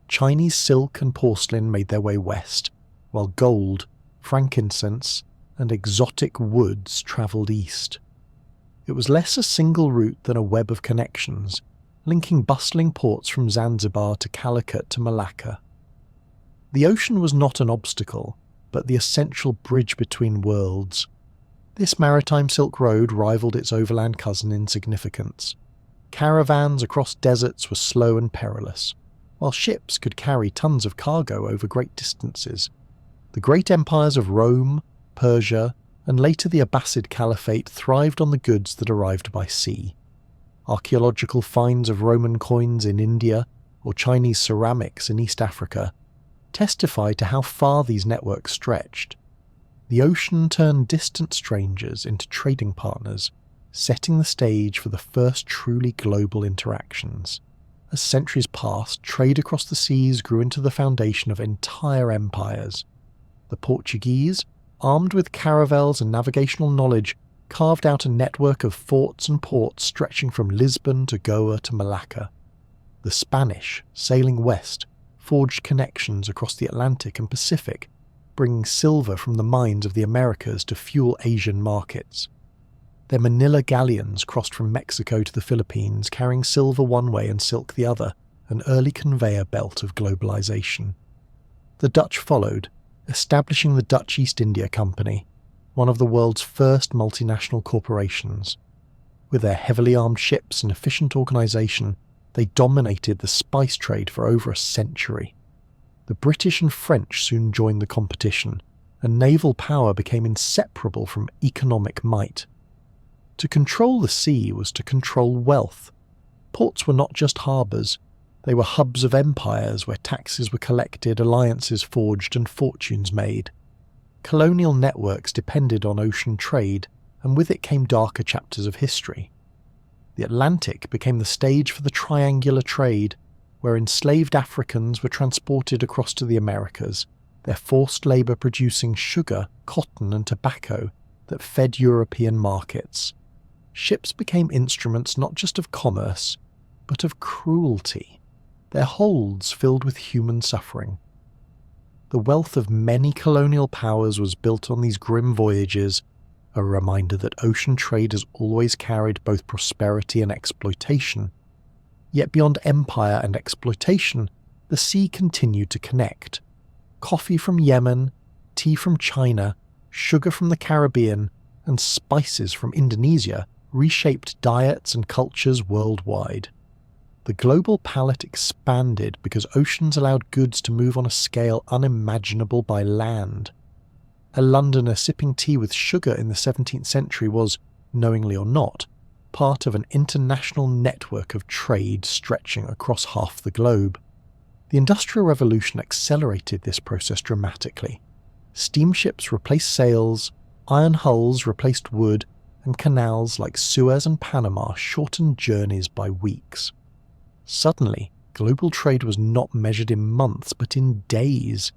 Chinese silk and porcelain made their way west, while gold, frankincense, and exotic woods travelled east. It was less a single route than a web of connections, linking bustling ports from Zanzibar to Calicut to Malacca. The ocean was not an obstacle, but the essential bridge between worlds. This maritime Silk Road rivaled its overland cousin in significance. Caravans across deserts were slow and perilous, while ships could carry tons of cargo over great distances. The great empires of Rome, Persia, and later the Abbasid Caliphate thrived on the goods that arrived by sea. Archaeological finds of Roman coins in India or Chinese ceramics in East Africa testify to how far these networks stretched. The ocean turned distant strangers into trading partners, setting the stage for the first truly global interactions. As centuries passed, trade across the seas grew into the foundation of entire empires. The Portuguese, armed with caravels and navigational knowledge, carved out a network of forts and ports stretching from Lisbon to Goa to Malacca. The Spanish, sailing west, forged connections across the Atlantic and Pacific, bringing silver from the mines of the Americas to fuel Asian markets. Their Manila galleons crossed from Mexico to the Philippines, carrying silver one way and silk the other, an early conveyor belt of globalization. The Dutch followed, establishing the Dutch East India Company, one of the world's first multinational corporations. With their heavily armed ships and efficient organisation, they dominated the spice trade for over a century. The British and French soon joined the competition, and naval power became inseparable from economic might. To control the sea was to control wealth. Ports were not just harbours, they were hubs of empires where taxes were collected, alliances forged, and fortunes made. Colonial networks depended on ocean trade, and with it came darker chapters of history. The Atlantic became the stage for the triangular trade, where enslaved Africans were transported across to the Americas, their forced labour producing sugar, cotton, and tobacco that fed European markets. Ships became instruments not just of commerce, but of cruelty, their holds filled with human suffering. The wealth of many colonial powers was built on these grim voyages, a reminder that ocean trade has always carried both prosperity and exploitation. Yet beyond empire and exploitation, the sea continued to connect. Coffee from Yemen, tea from China, sugar from the Caribbean, and spices from Indonesia reshaped diets and cultures worldwide. The global palate expanded because oceans allowed goods to move on a scale unimaginable by land. A Londoner sipping tea with sugar in the 17th century was, knowingly or not, part of an international network of trade stretching across half the globe. The Industrial Revolution accelerated this process dramatically. Steamships replaced sails, iron hulls replaced wood, and canals like Suez and Panama shortened journeys by weeks. Suddenly, global trade was not measured in months but in days.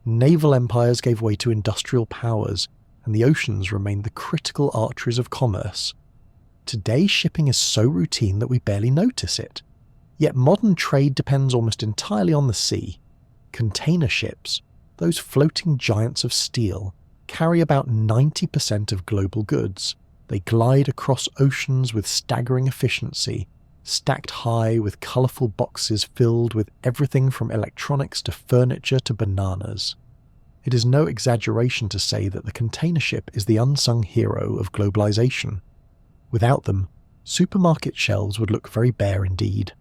Naval empires gave way to industrial powers, and the oceans remained the critical arteries of commerce. Today, shipping is so routine that we barely notice it. Yet modern trade depends almost entirely on the sea. Container ships, those floating giants of steel, carry about 90% of global goods. They glide across oceans with staggering efficiency, stacked high with colourful boxes filled with everything from electronics to furniture to bananas. It is no exaggeration to say that the container ship is the unsung hero of globalization. Without them, supermarket shelves would look very bare indeed.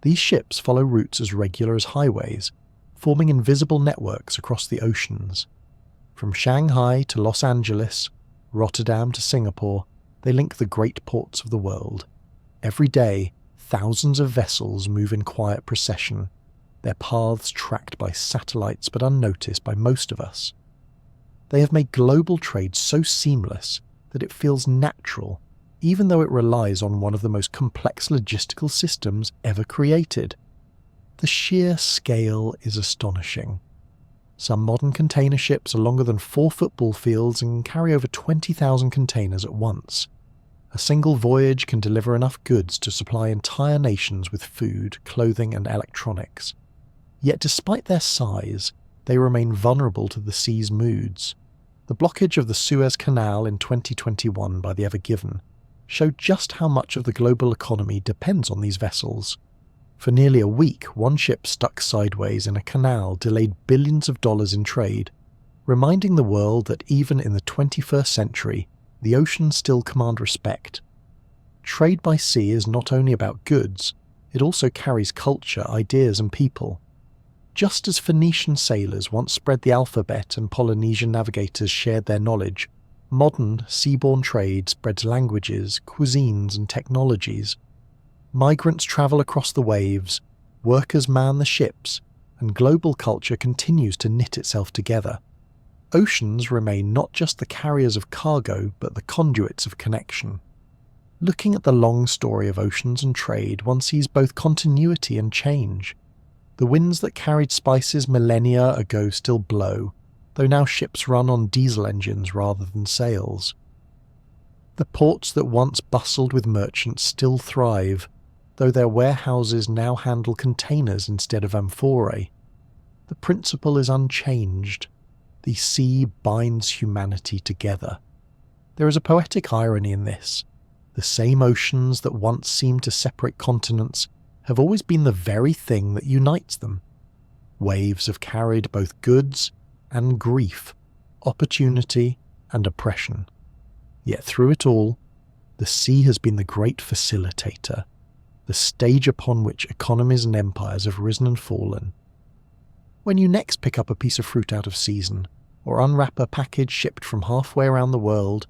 These ships follow routes as regular as highways, forming invisible networks across the oceans. From Shanghai to Los Angeles, Rotterdam to Singapore, they link the great ports of the world. Every day, thousands of vessels move in quiet procession, their paths tracked by satellites but unnoticed by most of us. They have made global trade so seamless that it feels natural, even though it relies on one of the most complex logistical systems ever created. The sheer scale is astonishing. Some modern container ships are longer than 4 football fields and carry over 20,000 containers at once. A single voyage can deliver enough goods to supply entire nations with food, clothing, and electronics. Yet despite their size, they remain vulnerable to the sea's moods. The blockage of the Suez Canal in 2021 by the Ever Given showed just how much of the global economy depends on these vessels. For nearly a week, one ship stuck sideways in a canal delayed billions of dollars in trade, reminding the world that even in the 21st century, the oceans still command respect. Trade by sea is not only about goods, it also carries culture, ideas, and people. Just as Phoenician sailors once spread the alphabet and Polynesian navigators shared their knowledge, modern seaborne trade spreads languages, cuisines, and technologies. Migrants travel across the waves, workers man the ships, and global culture continues to knit itself together. Oceans remain not just the carriers of cargo, but the conduits of connection. Looking at the long story of oceans and trade, one sees both continuity and change. The winds that carried spices millennia ago still blow, though now ships run on diesel engines rather than sails. The ports that once bustled with merchants still thrive, though their warehouses now handle containers instead of amphorae. The principle is unchanged. The sea binds humanity together. There is a poetic irony in this. The same oceans that once seemed to separate continents have always been the very thing that unites them. Waves have carried both goods and grief, opportunity and oppression. Yet through it all, the sea has been the great facilitator, the stage upon which economies and empires have risen and fallen. When you next pick up a piece of fruit out of season, or unwrap a package shipped from halfway around the world,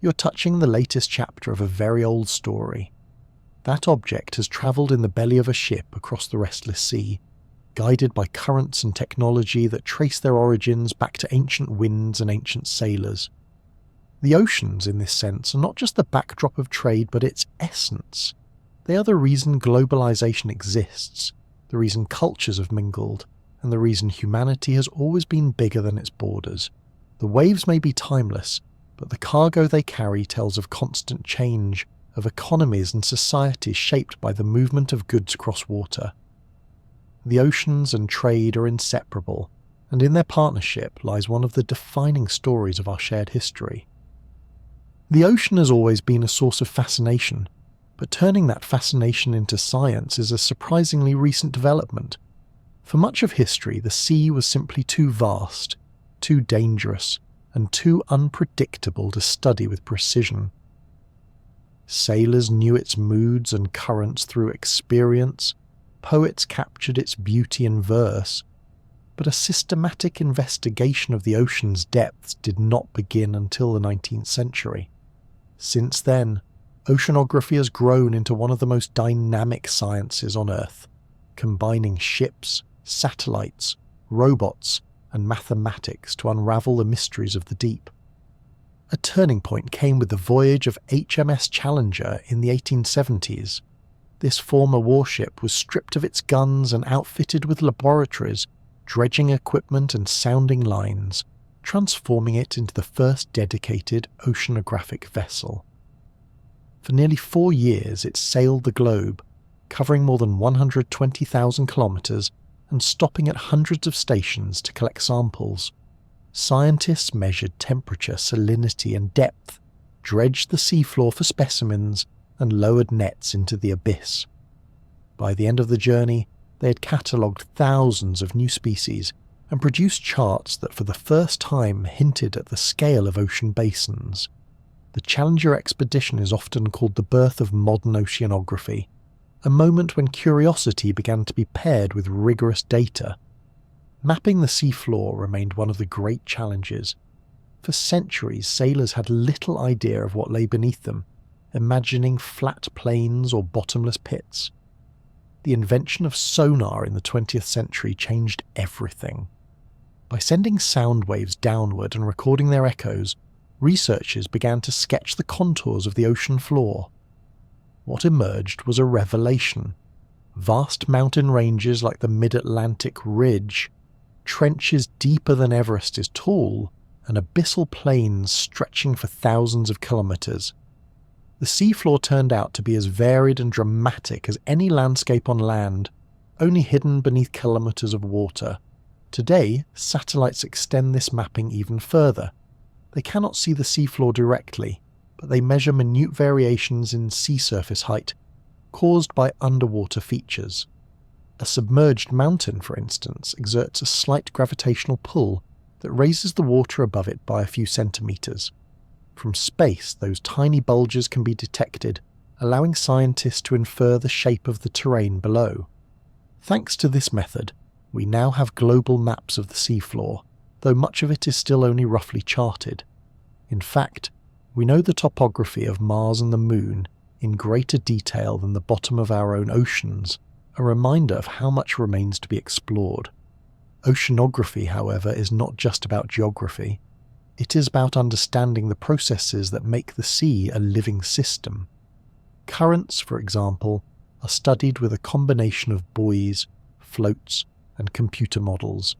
you're touching the latest chapter of a very old story. That object has travelled in the belly of a ship across the restless sea, guided by currents and technology that trace their origins back to ancient winds and ancient sailors. The oceans, in this sense, are not just the backdrop of trade, but its essence. They are the reason globalization exists, the reason cultures have mingled, and the reason humanity has always been bigger than its borders. The waves may be timeless, but the cargo they carry tells of constant change, of economies and societies shaped by the movement of goods across water. The oceans and trade are inseparable, and in their partnership lies one of the defining stories of our shared history. The ocean has always been a source of fascination, but turning that fascination into science is a surprisingly recent development. For much of history, the sea was simply too vast, too dangerous, and too unpredictable to study with precision. Sailors knew its moods and currents through experience, poets captured its beauty in verse, but a systematic investigation of the ocean's depths did not begin until the 19th century. Since then, oceanography has grown into one of the most dynamic sciences on Earth, combining ships, satellites, robots, and mathematics to unravel the mysteries of the deep. A turning point came with the voyage of HMS Challenger in the 1870s. This former warship was stripped of its guns and outfitted with laboratories, dredging equipment and sounding lines, transforming it into the first dedicated oceanographic vessel. For nearly 4 years it sailed the globe, covering more than 120,000 kilometres and stopping at hundreds of stations to collect samples. Scientists measured temperature, salinity and depth, dredged the seafloor for specimens, and lowered nets into the abyss. By the end of the journey, they had catalogued thousands of new species and produced charts that for the first time hinted at the scale of ocean basins. The Challenger expedition is often called the birth of modern oceanography, a moment when curiosity began to be paired with rigorous data. Mapping the seafloor remained one of the great challenges. For centuries, sailors had little idea of what lay beneath them, imagining flat plains or bottomless pits. The invention of sonar in the 20th century changed everything. By sending sound waves downward and recording their echoes, researchers began to sketch the contours of the ocean floor. What emerged was a revelation. Vast mountain ranges like the Mid-Atlantic Ridge, trenches deeper than Everest is tall, and abyssal plains stretching for thousands of kilometres. The seafloor turned out to be as varied and dramatic as any landscape on land, only hidden beneath kilometres of water. Today, satellites extend this mapping even further. They cannot see the seafloor directly, but they measure minute variations in sea surface height, caused by underwater features. A submerged mountain, for instance, exerts a slight gravitational pull that raises the water above it by a few centimetres. From space, those tiny bulges can be detected, allowing scientists to infer the shape of the terrain below. Thanks to this method, we now have global maps of the seafloor, though much of it is still only roughly charted. In fact, we know the topography of Mars and the Moon in greater detail than the bottom of our own oceans, a reminder of how much remains to be explored. Oceanography, however, is not just about geography. It is about understanding the processes that make the sea a living system. Currents, for example, are studied with a combination of buoys, floats, and computer models.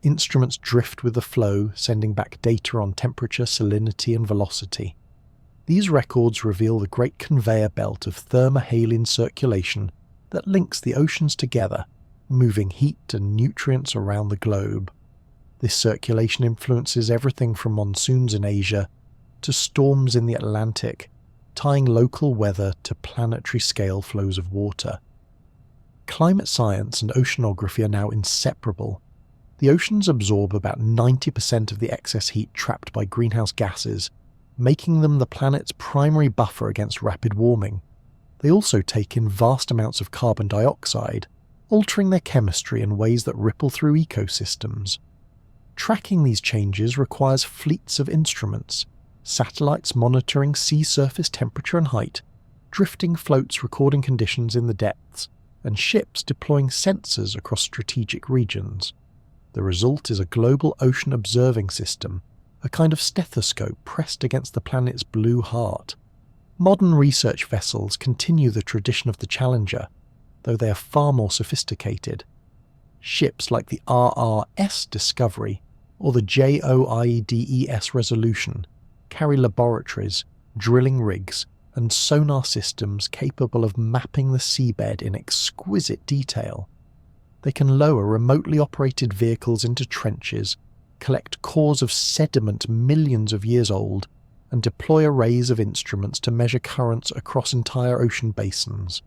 Instruments drift with the flow, sending back data on temperature, salinity, and velocity. These records reveal the great conveyor belt of thermohaline circulation that links the oceans together, moving heat and nutrients around the globe. This circulation influences everything from monsoons in Asia to storms in the Atlantic, tying local weather to planetary-scale flows of water. Climate science and oceanography are now inseparable. The oceans absorb about 90% of the excess heat trapped by greenhouse gases, making them the planet's primary buffer against rapid warming. They also take in vast amounts of carbon dioxide, altering their chemistry in ways that ripple through ecosystems. Tracking these changes requires fleets of instruments, satellites monitoring sea surface temperature and height, drifting floats recording conditions in the depths, and ships deploying sensors across strategic regions. The result is a global ocean observing system, a kind of stethoscope pressed against the planet's blue heart. Modern research vessels continue the tradition of the Challenger, though they are far more sophisticated. Ships like the RRS Discovery or the JOIDES Resolution carry laboratories, drilling rigs, and sonar systems capable of mapping the seabed in exquisite detail. They can lower remotely operated vehicles into trenches, collect cores of sediment millions of years old, and deploy arrays of instruments to measure currents across entire ocean basins.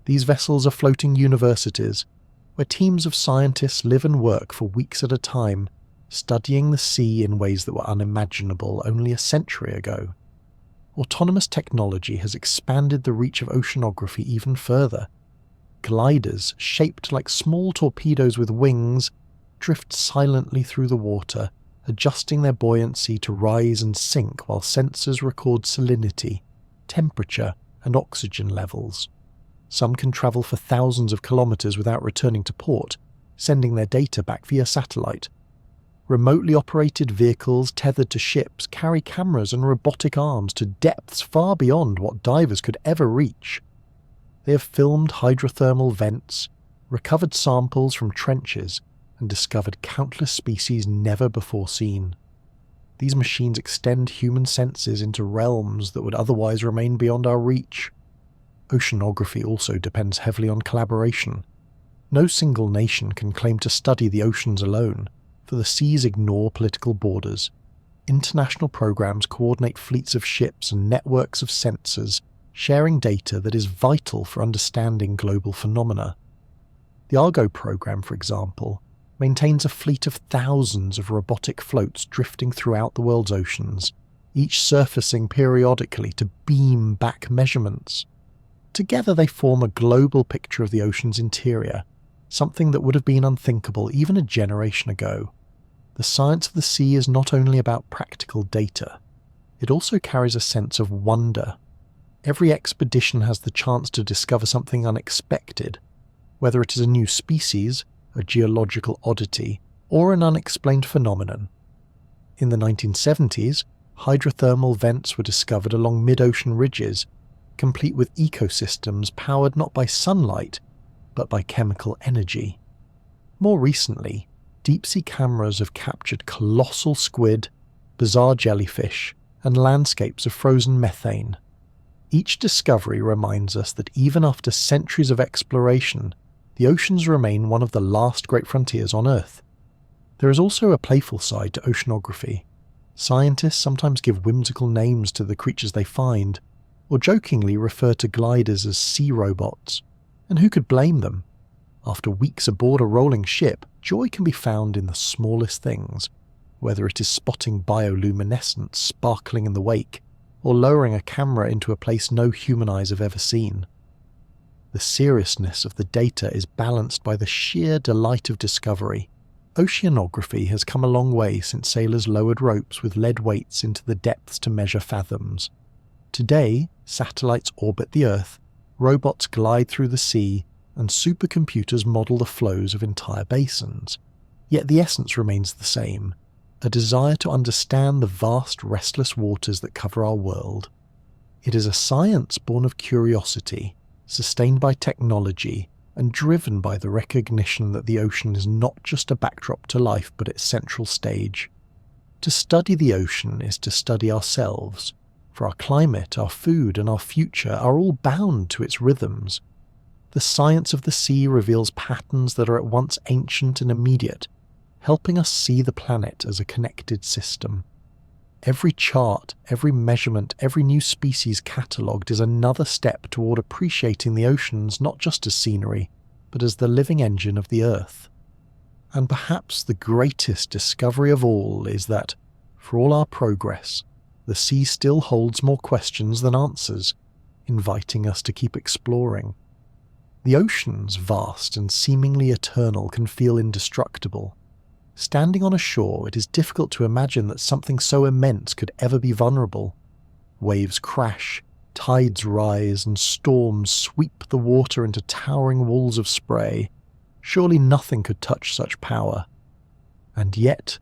These vessels are floating universities, where teams of scientists live and work for weeks at a time, studying the sea in ways that were unimaginable only a century ago. Autonomous technology has expanded the reach of oceanography even further. Gliders, shaped like small torpedoes with wings, drift silently through the water, adjusting their buoyancy to rise and sink while sensors record salinity, temperature, and oxygen levels. Some can travel for thousands of kilometers without returning to port, sending their data back via satellite. Remotely operated vehicles tethered to ships carry cameras and robotic arms to depths far beyond what divers could ever reach. They have filmed hydrothermal vents, recovered samples from trenches, and discovered countless species never before seen. These machines extend human senses into realms that would otherwise remain beyond our reach. Oceanography also depends heavily on collaboration. No single nation can claim to study the oceans alone, for the seas ignore political borders. International programs coordinate fleets of ships and networks of sensors, sharing data that is vital for understanding global phenomena. The Argo program, for example, maintains a fleet of thousands of robotic floats drifting throughout the world's oceans, each surfacing periodically to beam back measurements. Together they form a global picture of the ocean's interior, something that would have been unthinkable even a generation ago. The science of the sea is not only about practical data, it also carries a sense of wonder. Every expedition has the chance to discover something unexpected, whether it is a new species, a geological oddity, or an unexplained phenomenon. In the 1970s, hydrothermal vents were discovered along mid-ocean ridges, complete with ecosystems powered not by sunlight, but by chemical energy. More recently, deep-sea cameras have captured colossal squid, bizarre jellyfish, and landscapes of frozen methane. Each discovery reminds us that even after centuries of exploration, the oceans remain one of the last great frontiers on Earth. There is also a playful side to oceanography. Scientists sometimes give whimsical names to the creatures they find, or jokingly refer to gliders as sea robots. And who could blame them? After weeks aboard a rolling ship, joy can be found in the smallest things, whether it is spotting bioluminescence sparkling in the wake, or lowering a camera into a place no human eyes have ever seen. The seriousness of the data is balanced by the sheer delight of discovery. Oceanography has come a long way since sailors lowered ropes with lead weights into the depths to measure fathoms. Today, satellites orbit the Earth, robots glide through the sea, and supercomputers model the flows of entire basins. Yet the essence remains the same, a desire to understand the vast, restless waters that cover our world. It is a science born of curiosity, sustained by technology, and driven by the recognition that the ocean is not just a backdrop to life but its central stage. To study the ocean is to study ourselves, for our climate, our food, and our future are all bound to its rhythms. The science of the sea reveals patterns that are at once ancient and immediate, helping us see the planet as a connected system. Every chart, every measurement, every new species catalogued is another step toward appreciating the oceans not just as scenery, but as the living engine of the Earth. And perhaps the greatest discovery of all is that, for all our progress, the sea still holds more questions than answers, inviting us to keep exploring. The oceans, vast and seemingly eternal, can feel indestructible. Standing on a shore, it is difficult to imagine that something so immense could ever be vulnerable. Waves crash, tides rise, and storms sweep the water into towering walls of spray. Surely nothing could touch such power. And yet,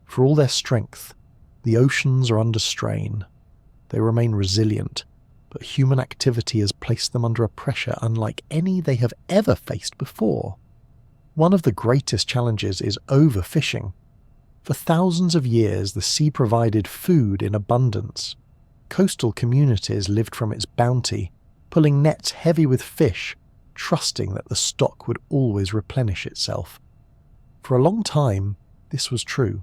for all their strength, the oceans are under strain. They remain resilient, but human activity has placed them under a pressure unlike any they have ever faced before. One of the greatest challenges is overfishing. For thousands of years, the sea provided food in abundance. Coastal communities lived from its bounty, pulling nets heavy with fish, trusting that the stock would always replenish itself. For a long time, this was true.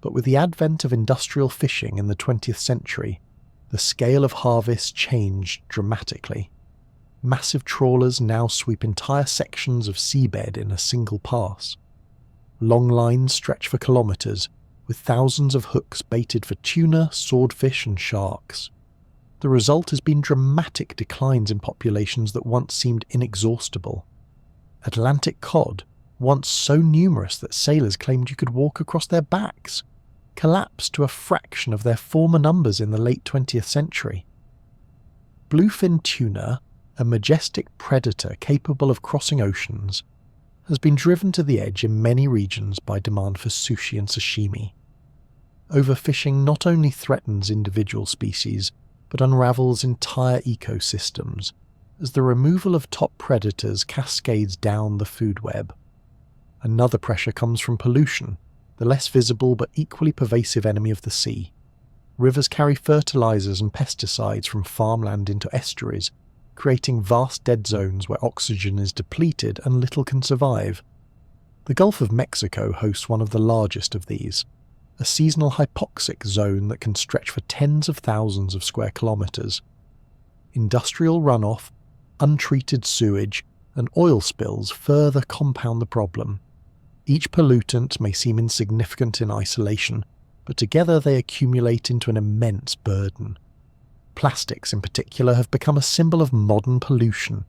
But with the advent of industrial fishing in the 20th century, the scale of harvest changed dramatically. Massive trawlers now sweep entire sections of seabed in a single pass. Long lines stretch for kilometres, with thousands of hooks baited for tuna, swordfish and sharks. The result has been dramatic declines in populations that once seemed inexhaustible. Atlantic cod, once so numerous that sailors claimed you could walk across their backs, collapsed to a fraction of their former numbers in the late 20th century. Bluefin tuna, a majestic predator capable of crossing oceans, has been driven to the edge in many regions by demand for sushi and sashimi. Overfishing not only threatens individual species, but unravels entire ecosystems, as the removal of top predators cascades down the food web. Another pressure comes from pollution, the less visible but equally pervasive enemy of the sea. Rivers carry fertilizers and pesticides from farmland into estuaries, creating vast dead zones where oxygen is depleted and little can survive. The Gulf of Mexico hosts one of the largest of these, a seasonal hypoxic zone that can stretch for tens of thousands of square kilometres. Industrial runoff, untreated sewage, and oil spills further compound the problem. Each pollutant may seem insignificant in isolation, but together they accumulate into an immense burden. Plastics in particular have become a symbol of modern pollution.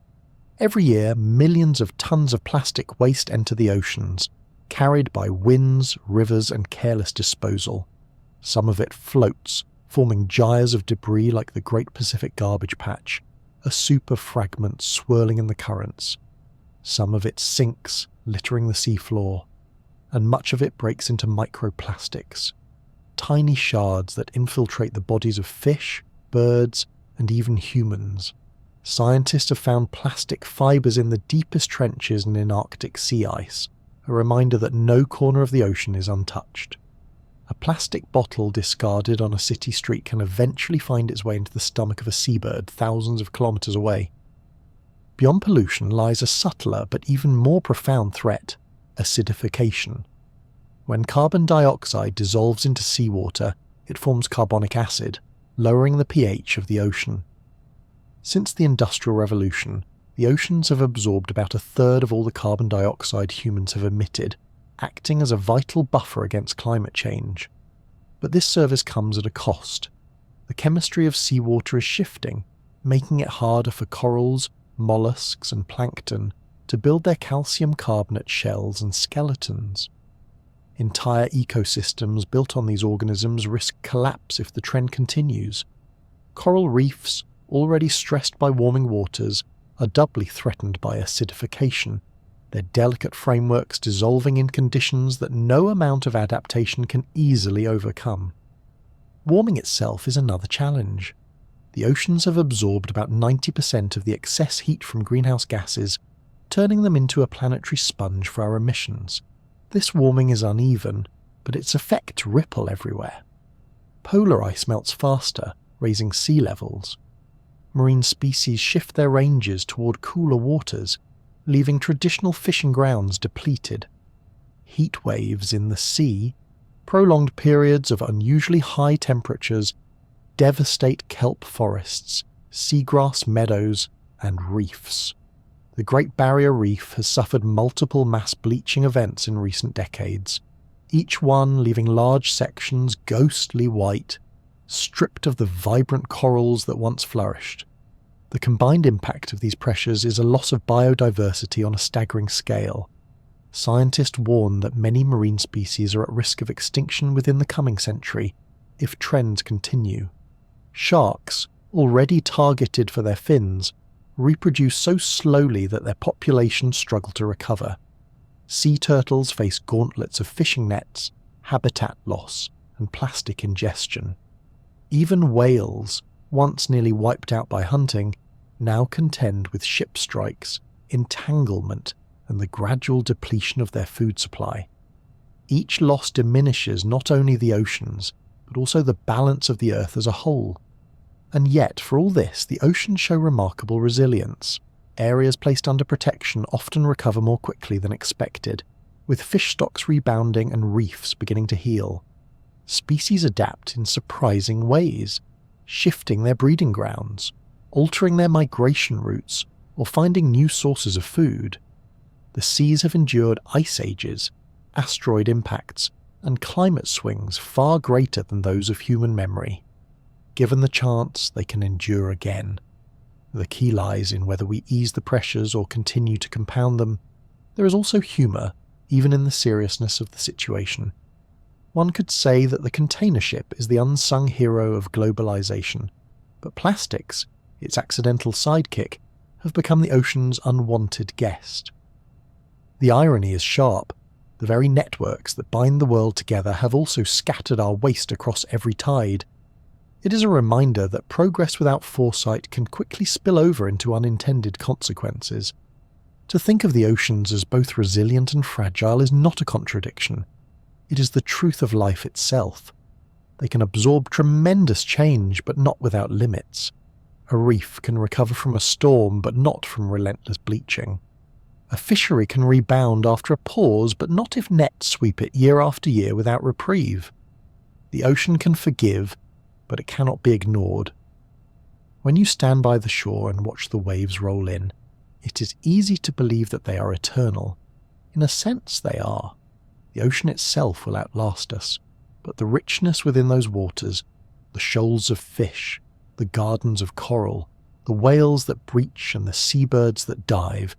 Every year, millions of tons of plastic waste enter the oceans, carried by winds, rivers, and careless disposal. Some of it floats, forming gyres of debris like the Great Pacific Garbage Patch, a soup of fragments swirling in the currents. Some of it sinks, littering the seafloor, and much of it breaks into microplastics, tiny shards that infiltrate the bodies of fish, birds, and even humans. Scientists have found plastic fibres in the deepest trenches and in Arctic sea ice, a reminder that no corner of the ocean is untouched. A plastic bottle discarded on a city street can eventually find its way into the stomach of a seabird thousands of kilometres away. Beyond pollution lies a subtler but even more profound threat: acidification. When carbon dioxide dissolves into seawater, it forms carbonic acid, lowering the pH of the ocean. Since the Industrial Revolution, the oceans have absorbed about a third of all the carbon dioxide humans have emitted, acting as a vital buffer against climate change. But this service comes at a cost. The chemistry of seawater is shifting, making it harder for corals, mollusks, and plankton to build their calcium carbonate shells and skeletons. Entire ecosystems built on these organisms risk collapse if the trend continues. Coral reefs, already stressed by warming waters, are doubly threatened by acidification, their delicate frameworks dissolving in conditions that no amount of adaptation can easily overcome. Warming itself is another challenge. The oceans have absorbed about 90% of the excess heat from greenhouse gases, turning them into a planetary sponge for our emissions. This warming is uneven, but its effects ripple everywhere. Polar ice melts faster, raising sea levels. Marine species shift their ranges toward cooler waters, leaving traditional fishing grounds depleted. Heat waves in the sea, prolonged periods of unusually high temperatures, devastate kelp forests, seagrass meadows, and reefs. The Great Barrier Reef has suffered multiple mass bleaching events in recent decades, each one leaving large sections ghostly white, stripped of the vibrant corals that once flourished. The combined impact of these pressures is a loss of biodiversity on a staggering scale. Scientists warn that many marine species are at risk of extinction within the coming century if trends continue. Sharks, already targeted for their fins, reproduce so slowly that their populations struggle to recover. Sea turtles face gauntlets of fishing nets, habitat loss, and plastic ingestion. Even whales, once nearly wiped out by hunting, now contend with ship strikes, entanglement, and the gradual depletion of their food supply. Each loss diminishes not only the oceans, but also the balance of the Earth as a whole. And yet, for all this, the oceans show remarkable resilience. Areas placed under protection often recover more quickly than expected, with fish stocks rebounding and reefs beginning to heal. Species adapt in surprising ways, shifting their breeding grounds, altering their migration routes, or finding new sources of food. The seas have endured ice ages, asteroid impacts, and climate swings far greater than those of human memory. Given the chance, they can endure again. The key lies in whether we ease the pressures or continue to compound them. There is also humour, even in the seriousness of the situation. One could say that the container ship is the unsung hero of globalisation, but plastics, its accidental sidekick, have become the ocean's unwanted guest. The irony is sharp. The very networks that bind the world together have also scattered our waste across every tide. It is a reminder that progress without foresight can quickly spill over into unintended consequences. To think of the oceans as both resilient and fragile is not a contradiction. It is the truth of life itself. They can absorb tremendous change, but not without limits. A reef can recover from a storm but not from relentless bleaching. A fishery can rebound after a pause but not if nets sweep it year after year without reprieve. The ocean can forgive, but it cannot be ignored. When you stand by the shore and watch the waves roll in, it is easy to believe that they are eternal. In a sense they are. The ocean itself will outlast us, but the richness within those waters, the shoals of fish, the gardens of coral, the whales that breach and the seabirds that dive,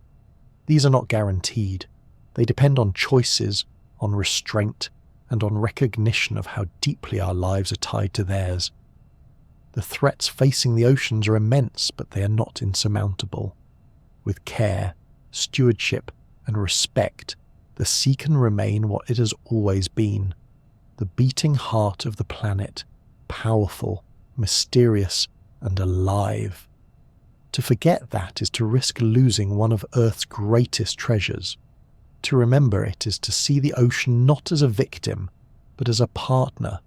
these are not guaranteed. They depend on choices, on restraint, and on recognition of how deeply our lives are tied to theirs. The threats facing the oceans are immense, but they are not insurmountable. With care, stewardship, and respect, the sea can remain what it has always been, the beating heart of the planet, powerful, mysterious, and alive. To forget that is to risk losing one of Earth's greatest treasures. To remember it is to see the ocean not as a victim, but as a partner,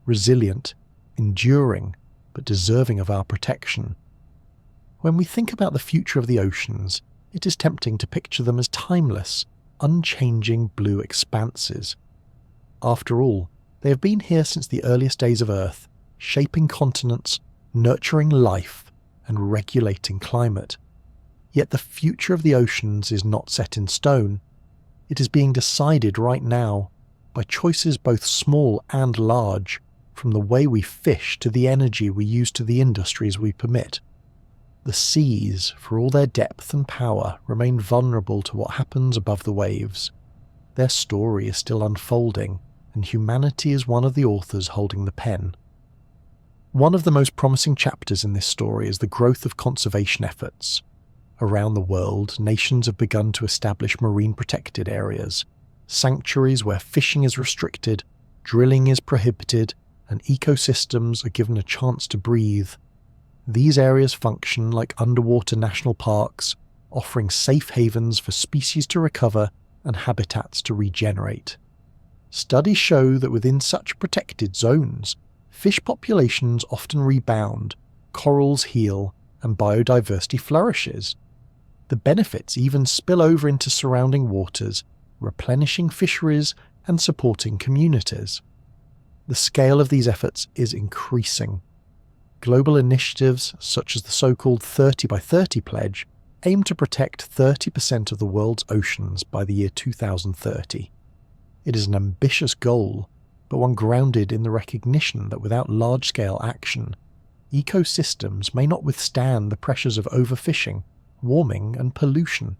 resilient, enduring, but deserving of our protection. When we think about the future of the oceans, it is tempting to picture them as timeless, unchanging blue expanses. After all, they have been here since the earliest days of Earth, shaping continents, nurturing life, and regulating climate. Yet the future of the oceans is not set in stone. It is being decided right now by choices both small and large, from the way we fish to the energy we use to the industries we permit. The seas, for all their depth and power, remain vulnerable to what happens above the waves. Their story is still unfolding, and humanity is one of the authors holding the pen. One of the most promising chapters in this story is the growth of conservation efforts. Around the world, nations have begun to establish marine protected areas, sanctuaries where fishing is restricted, drilling is prohibited, and ecosystems are given a chance to breathe. These areas function like underwater national parks, offering safe havens for species to recover and habitats to regenerate. Studies show that within such protected zones, fish populations often rebound, corals heal, and biodiversity flourishes. The benefits even spill over into surrounding waters, replenishing fisheries and supporting communities. The scale of these efforts is increasing. Global initiatives, such as the so-called 30 by 30 pledge, aim to protect 30% of the world's oceans by the year 2030. It is an ambitious goal, but one grounded in the recognition that without large-scale action, ecosystems may not withstand the pressures of overfishing, warming, and pollution.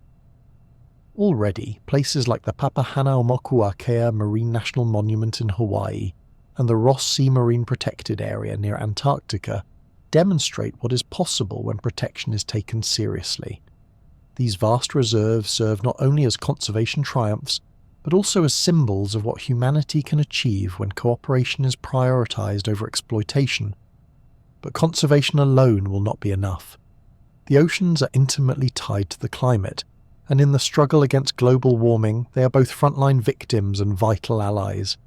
Already, places like the Papahanaumokuakea Marine National Monument in Hawaii and the Ross Sea Marine Protected Area near Antarctica demonstrate what is possible when protection is taken seriously. These vast reserves serve not only as conservation triumphs, but also as symbols of what humanity can achieve when cooperation is prioritized over exploitation. But conservation alone will not be enough. The oceans are intimately tied to the climate, and in the struggle against global warming, they are both frontline victims and vital allies.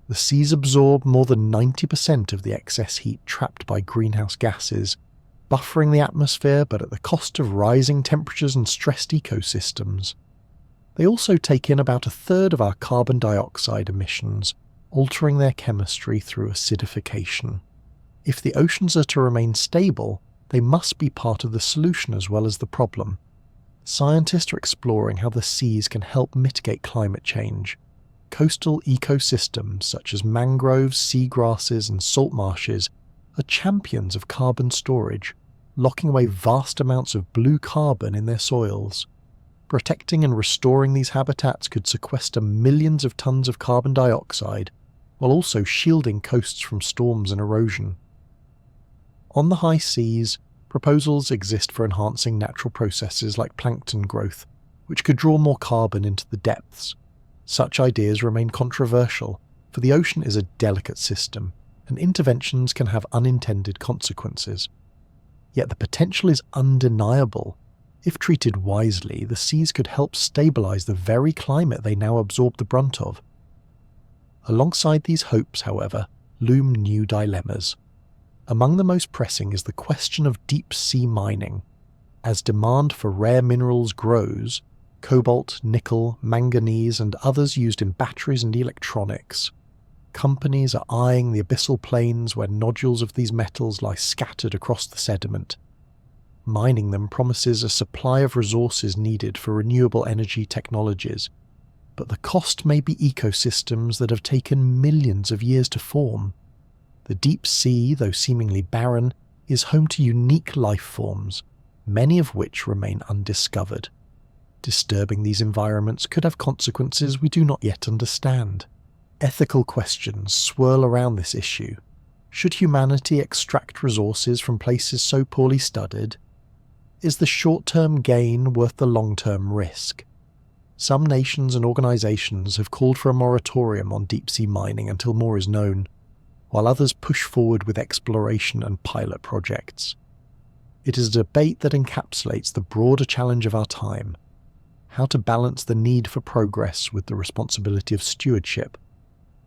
The seas absorb more than 90% of the excess heat trapped by greenhouse gases, buffering the atmosphere but at the cost of rising temperatures and stressed ecosystems. They also take in about a third of our carbon dioxide emissions, altering their chemistry through acidification. If the oceans are to remain stable, they must be part of the solution as well as the problem. Scientists are exploring how the seas can help mitigate climate change. Coastal ecosystems such as mangroves, seagrasses, and salt marshes are champions of carbon storage, locking away vast amounts of blue carbon in their soils. Protecting and restoring these habitats could sequester millions of tons of carbon dioxide, while also shielding coasts from storms and erosion. On the high seas, proposals exist for enhancing natural processes like plankton growth, which could draw more carbon into the depths. Such ideas remain controversial, for the ocean is a delicate system, and interventions can have unintended consequences. Yet the potential is undeniable. If treated wisely, the seas could help stabilize the very climate they now absorb the brunt of. Alongside these hopes, however, loom new dilemmas. Among the most pressing is the question of deep-sea mining. As demand for rare minerals grows, cobalt, nickel, manganese, and others used in batteries and electronics, companies are eyeing the abyssal plains where nodules of these metals lie scattered across the sediment. Mining them promises a supply of resources needed for renewable energy technologies, but the cost may be ecosystems that have taken millions of years to form. The deep sea, though seemingly barren, is home to unique life forms, many of which remain undiscovered. Disturbing these environments could have consequences we do not yet understand. Ethical questions swirl around this issue. Should humanity extract resources from places so poorly studied? Is the short-term gain worth the long-term risk? Some nations and organisations have called for a moratorium on deep-sea mining until more is known, while others push forward with exploration and pilot projects. It is a debate that encapsulates the broader challenge of our time: how to balance the need for progress with the responsibility of stewardship.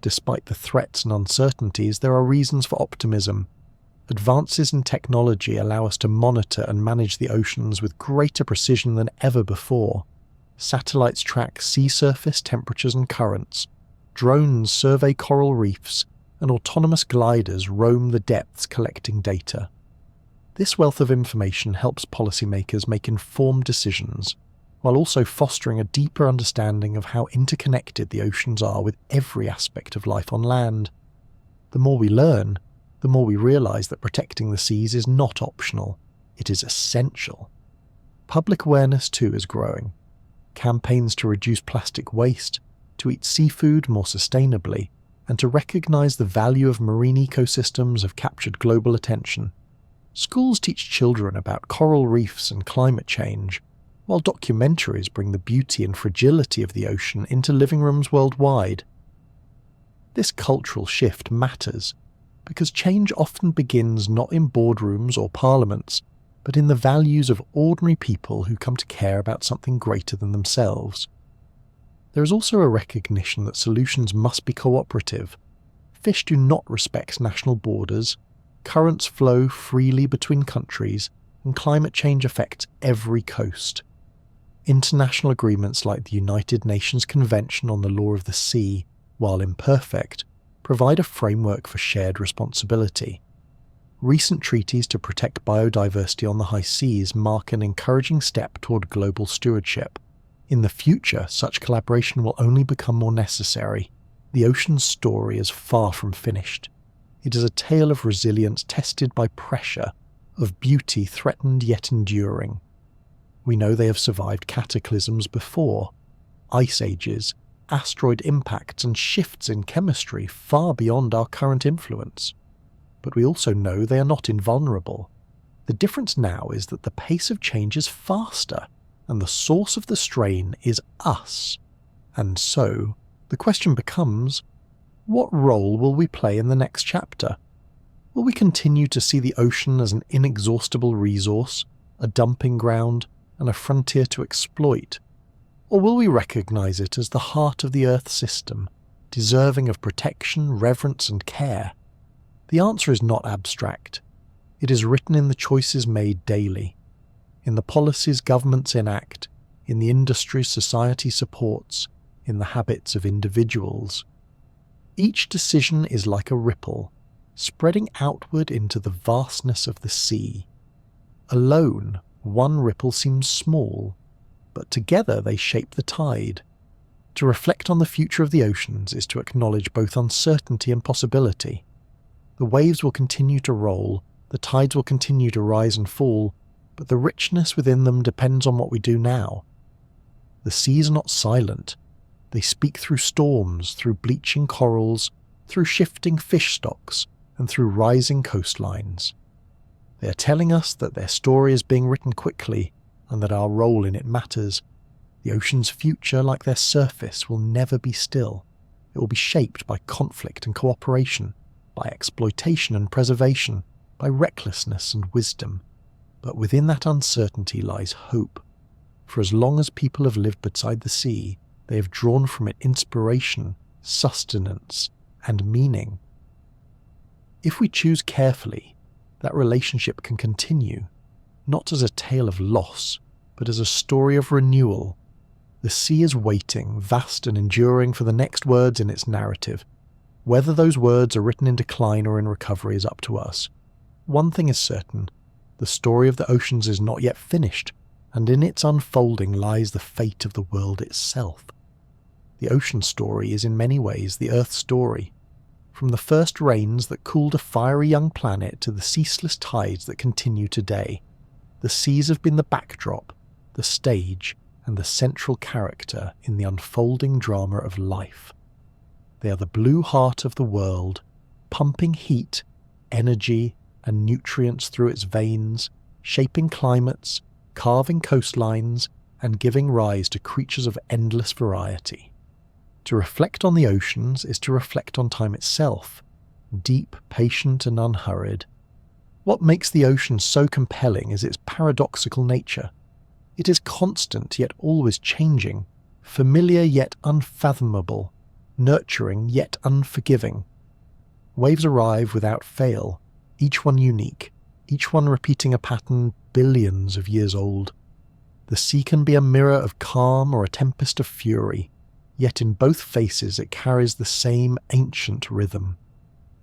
Despite the threats and uncertainties, there are reasons for optimism. Advances in technology allow us to monitor and manage the oceans with greater precision than ever before. Satellites track sea surface temperatures and currents, drones survey coral reefs, and autonomous gliders roam the depths collecting data. This wealth of information helps policymakers make informed decisions, while also fostering a deeper understanding of how interconnected the oceans are with every aspect of life on land. The more we learn, the more we realise that protecting the seas is not optional, it is essential. Public awareness too is growing. Campaigns to reduce plastic waste, to eat seafood more sustainably, and to recognise the value of marine ecosystems have captured global attention. Schools teach children about coral reefs and climate change, while documentaries bring the beauty and fragility of the ocean into living rooms worldwide. This cultural shift matters, because change often begins not in boardrooms or parliaments, but in the values of ordinary people who come to care about something greater than themselves. There is also a recognition that solutions must be cooperative. Fish do not respect national borders, currents flow freely between countries, and climate change affects every coast. International agreements like the United Nations Convention on the Law of the Sea, while imperfect, provide a framework for shared responsibility. Recent treaties to protect biodiversity on the high seas mark an encouraging step toward global stewardship. In the future, such collaboration will only become more necessary. The ocean's story is far from finished. It is a tale of resilience tested by pressure, of beauty threatened yet enduring. We know they have survived cataclysms before, ice ages, asteroid impacts, and shifts in chemistry far beyond our current influence. But we also know they are not invulnerable. The difference now is that the pace of change is faster, and the source of the strain is us. And so, the question becomes, what role will we play in the next chapter? Will we continue to see the ocean as an inexhaustible resource, a dumping ground, and a frontier to exploit? Or will we recognise it as the heart of the Earth system, deserving of protection, reverence, and care? The answer is not abstract. It is written in the choices made daily, in the policies governments enact, in the industries society supports, in the habits of individuals. Each decision is like a ripple, spreading outward into the vastness of the sea. Alone, one ripple seems small, but together they shape the tide. To reflect on the future of the oceans is to acknowledge both uncertainty and possibility. The waves will continue to roll, the tides will continue to rise and fall, but the richness within them depends on what we do now. The seas are not silent. They speak through storms, through bleaching corals, through shifting fish stocks, and through rising coastlines. They are telling us that their story is being written quickly, and that our role in it matters. The ocean's future, like their surface, will never be still. It will be shaped by conflict and cooperation, by exploitation and preservation, by recklessness and wisdom. But within that uncertainty lies hope. For as long as people have lived beside the sea, they have drawn from it inspiration, sustenance, and meaning. If we choose carefully, that relationship can continue, not as a tale of loss, but as a story of renewal. The sea is waiting, vast and enduring, for the next words in its narrative. Whether those words are written in decline or in recovery is up to us. One thing is certain: the story of the oceans is not yet finished, and in its unfolding lies the fate of the world itself. The ocean story is in many ways the Earth's story. From the first rains that cooled a fiery young planet to the ceaseless tides that continue today, the seas have been the backdrop, the stage, and the central character in the unfolding drama of life. They are the blue heart of the world, pumping heat, energy, and nutrients through its veins, shaping climates, carving coastlines, and giving rise to creatures of endless variety. To reflect on the oceans is to reflect on time itself, deep, patient, and unhurried. What makes the ocean so compelling is its paradoxical nature. It is constant yet always changing, familiar yet unfathomable, nurturing yet unforgiving. Waves arrive without fail, each one unique, each one repeating a pattern billions of years old. The sea can be a mirror of calm or a tempest of fury, yet in both faces it carries the same ancient rhythm.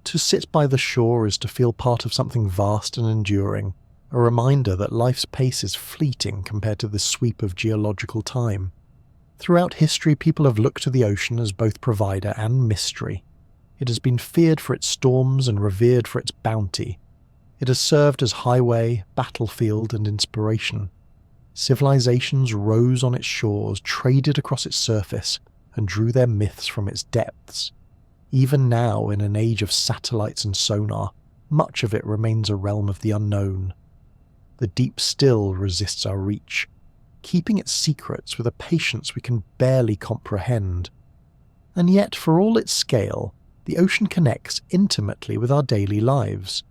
To sit by the shore is to feel part of something vast and enduring, a reminder that life's pace is fleeting compared to the sweep of geological time. Throughout history, people have looked to the ocean as both provider and mystery. It has been feared for its storms and revered for its bounty. It has served as highway, battlefield, and inspiration. Civilizations rose on its shores, traded across its surface, and drew their myths from its depths. Even now, in an age of satellites and sonar, much of it remains a realm of the unknown. The deep still resists our reach, keeping its secrets with a patience we can barely comprehend. And yet, for all its scale, the ocean connects intimately with our daily lives.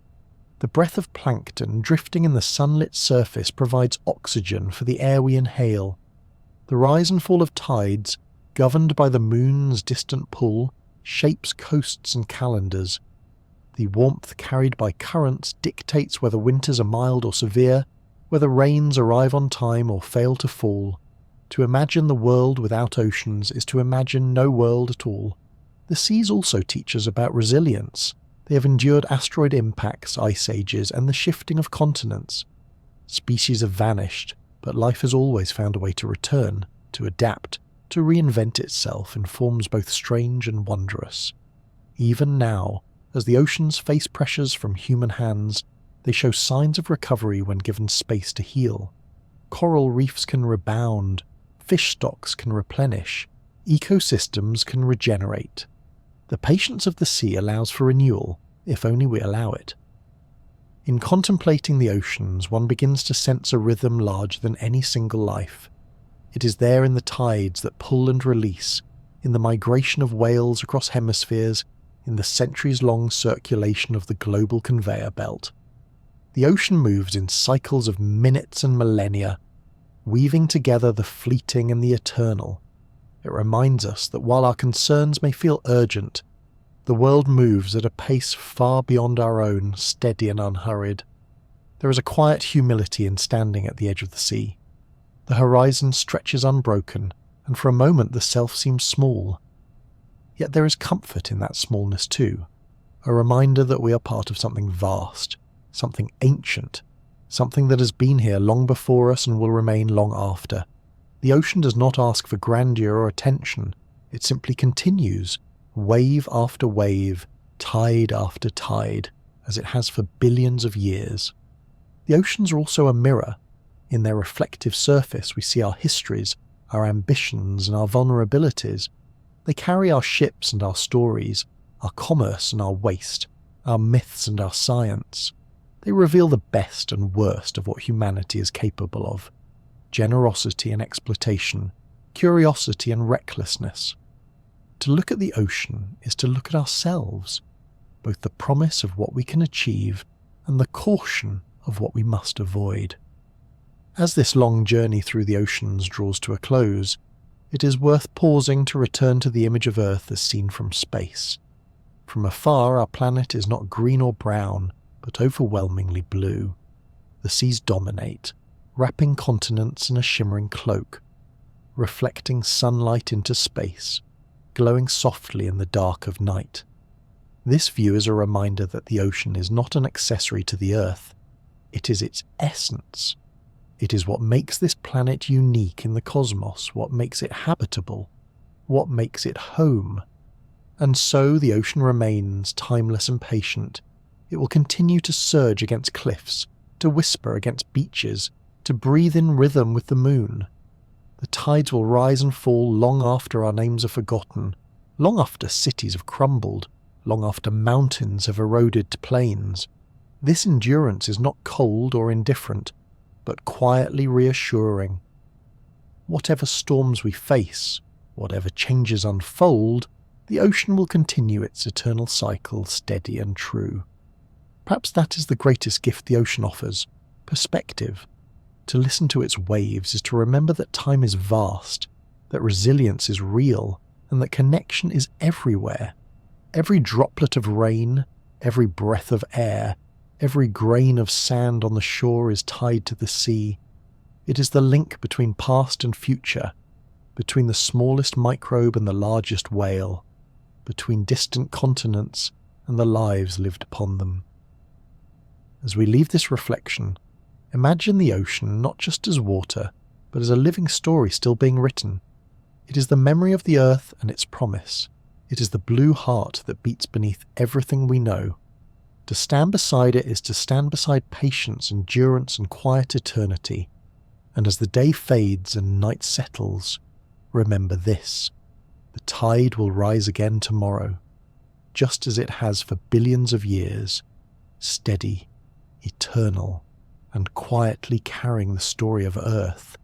The breath of plankton drifting in the sunlit surface provides oxygen for the air we inhale. The rise and fall of tides, governed by the moon's distant pull, shapes coasts and calendars. The warmth carried by currents dictates whether winters are mild or severe, whether rains arrive on time or fail to fall. To imagine the world without oceans is to imagine no world at all. The seas also teach us about resilience. They have endured asteroid impacts, ice ages, and the shifting of continents. Species have vanished, but life has always found a way to return, to adapt, to reinvent itself in forms both strange and wondrous. Even now, as the oceans face pressures from human hands, they show signs of recovery when given space to heal. Coral reefs can rebound, fish stocks can replenish, ecosystems can regenerate. The patience of the sea allows for renewal, if only we allow it. In contemplating the oceans, one begins to sense a rhythm larger than any single life. It is there in the tides that pull and release, in the migration of whales across hemispheres, in the centuries-long circulation of the global conveyor belt. The ocean moves in cycles of minutes and millennia, weaving together the fleeting and the eternal. It reminds us that while our concerns may feel urgent, the world moves at a pace far beyond our own, steady and unhurried. There is a quiet humility in standing at the edge of the sea. The horizon stretches unbroken, and for a moment the self seems small. Yet there is comfort in that smallness too, a reminder that we are part of something vast, something ancient, something that has been here long before us and will remain long after. The ocean does not ask for grandeur or attention, it simply continues, wave after wave, tide after tide, as it has for billions of years. The oceans are also a mirror. In their reflective surface we see our histories, our ambitions and our vulnerabilities. They carry our ships and our stories, our commerce and our waste, our myths and our science. They reveal the best and worst of what humanity is capable of. Generosity and exploitation, curiosity and recklessness. To look at the ocean is to look at ourselves, both the promise of what we can achieve and the caution of what we must avoid. As this long journey through the oceans draws to a close, it is worth pausing to return to the image of Earth as seen from space. From afar, our planet is not green or brown, but overwhelmingly blue. The seas dominate, wrapping continents in a shimmering cloak, reflecting sunlight into space, glowing softly in the dark of night. This view is a reminder that the ocean is not an accessory to the Earth. It is its essence. It is what makes this planet unique in the cosmos, what makes it habitable, what makes it home. And so the ocean remains timeless and patient. It will continue to surge against cliffs, to whisper against beaches, to breathe in rhythm with the moon. The tides will rise and fall long after our names are forgotten, long after cities have crumbled, long after mountains have eroded to plains. This endurance is not cold or indifferent, but quietly reassuring. Whatever storms we face, whatever changes unfold, the ocean will continue its eternal cycle, steady and true. Perhaps that is the greatest gift the ocean offers: perspective. To listen to its waves is to remember that time is vast, that resilience is real, and that connection is everywhere. Every droplet of rain, every breath of air, every grain of sand on the shore is tied to the sea. It is the link between past and future, between the smallest microbe and the largest whale, between distant continents and the lives lived upon them. As we leave this reflection, imagine the ocean not just as water, but as a living story still being written. It is the memory of the earth and its promise. It is the blue heart that beats beneath everything we know. To stand beside it is to stand beside patience, endurance, and quiet eternity. And as the day fades and night settles, remember this: the tide will rise again tomorrow, just as it has for billions of years, steady, eternal, and quietly carrying the story of Earth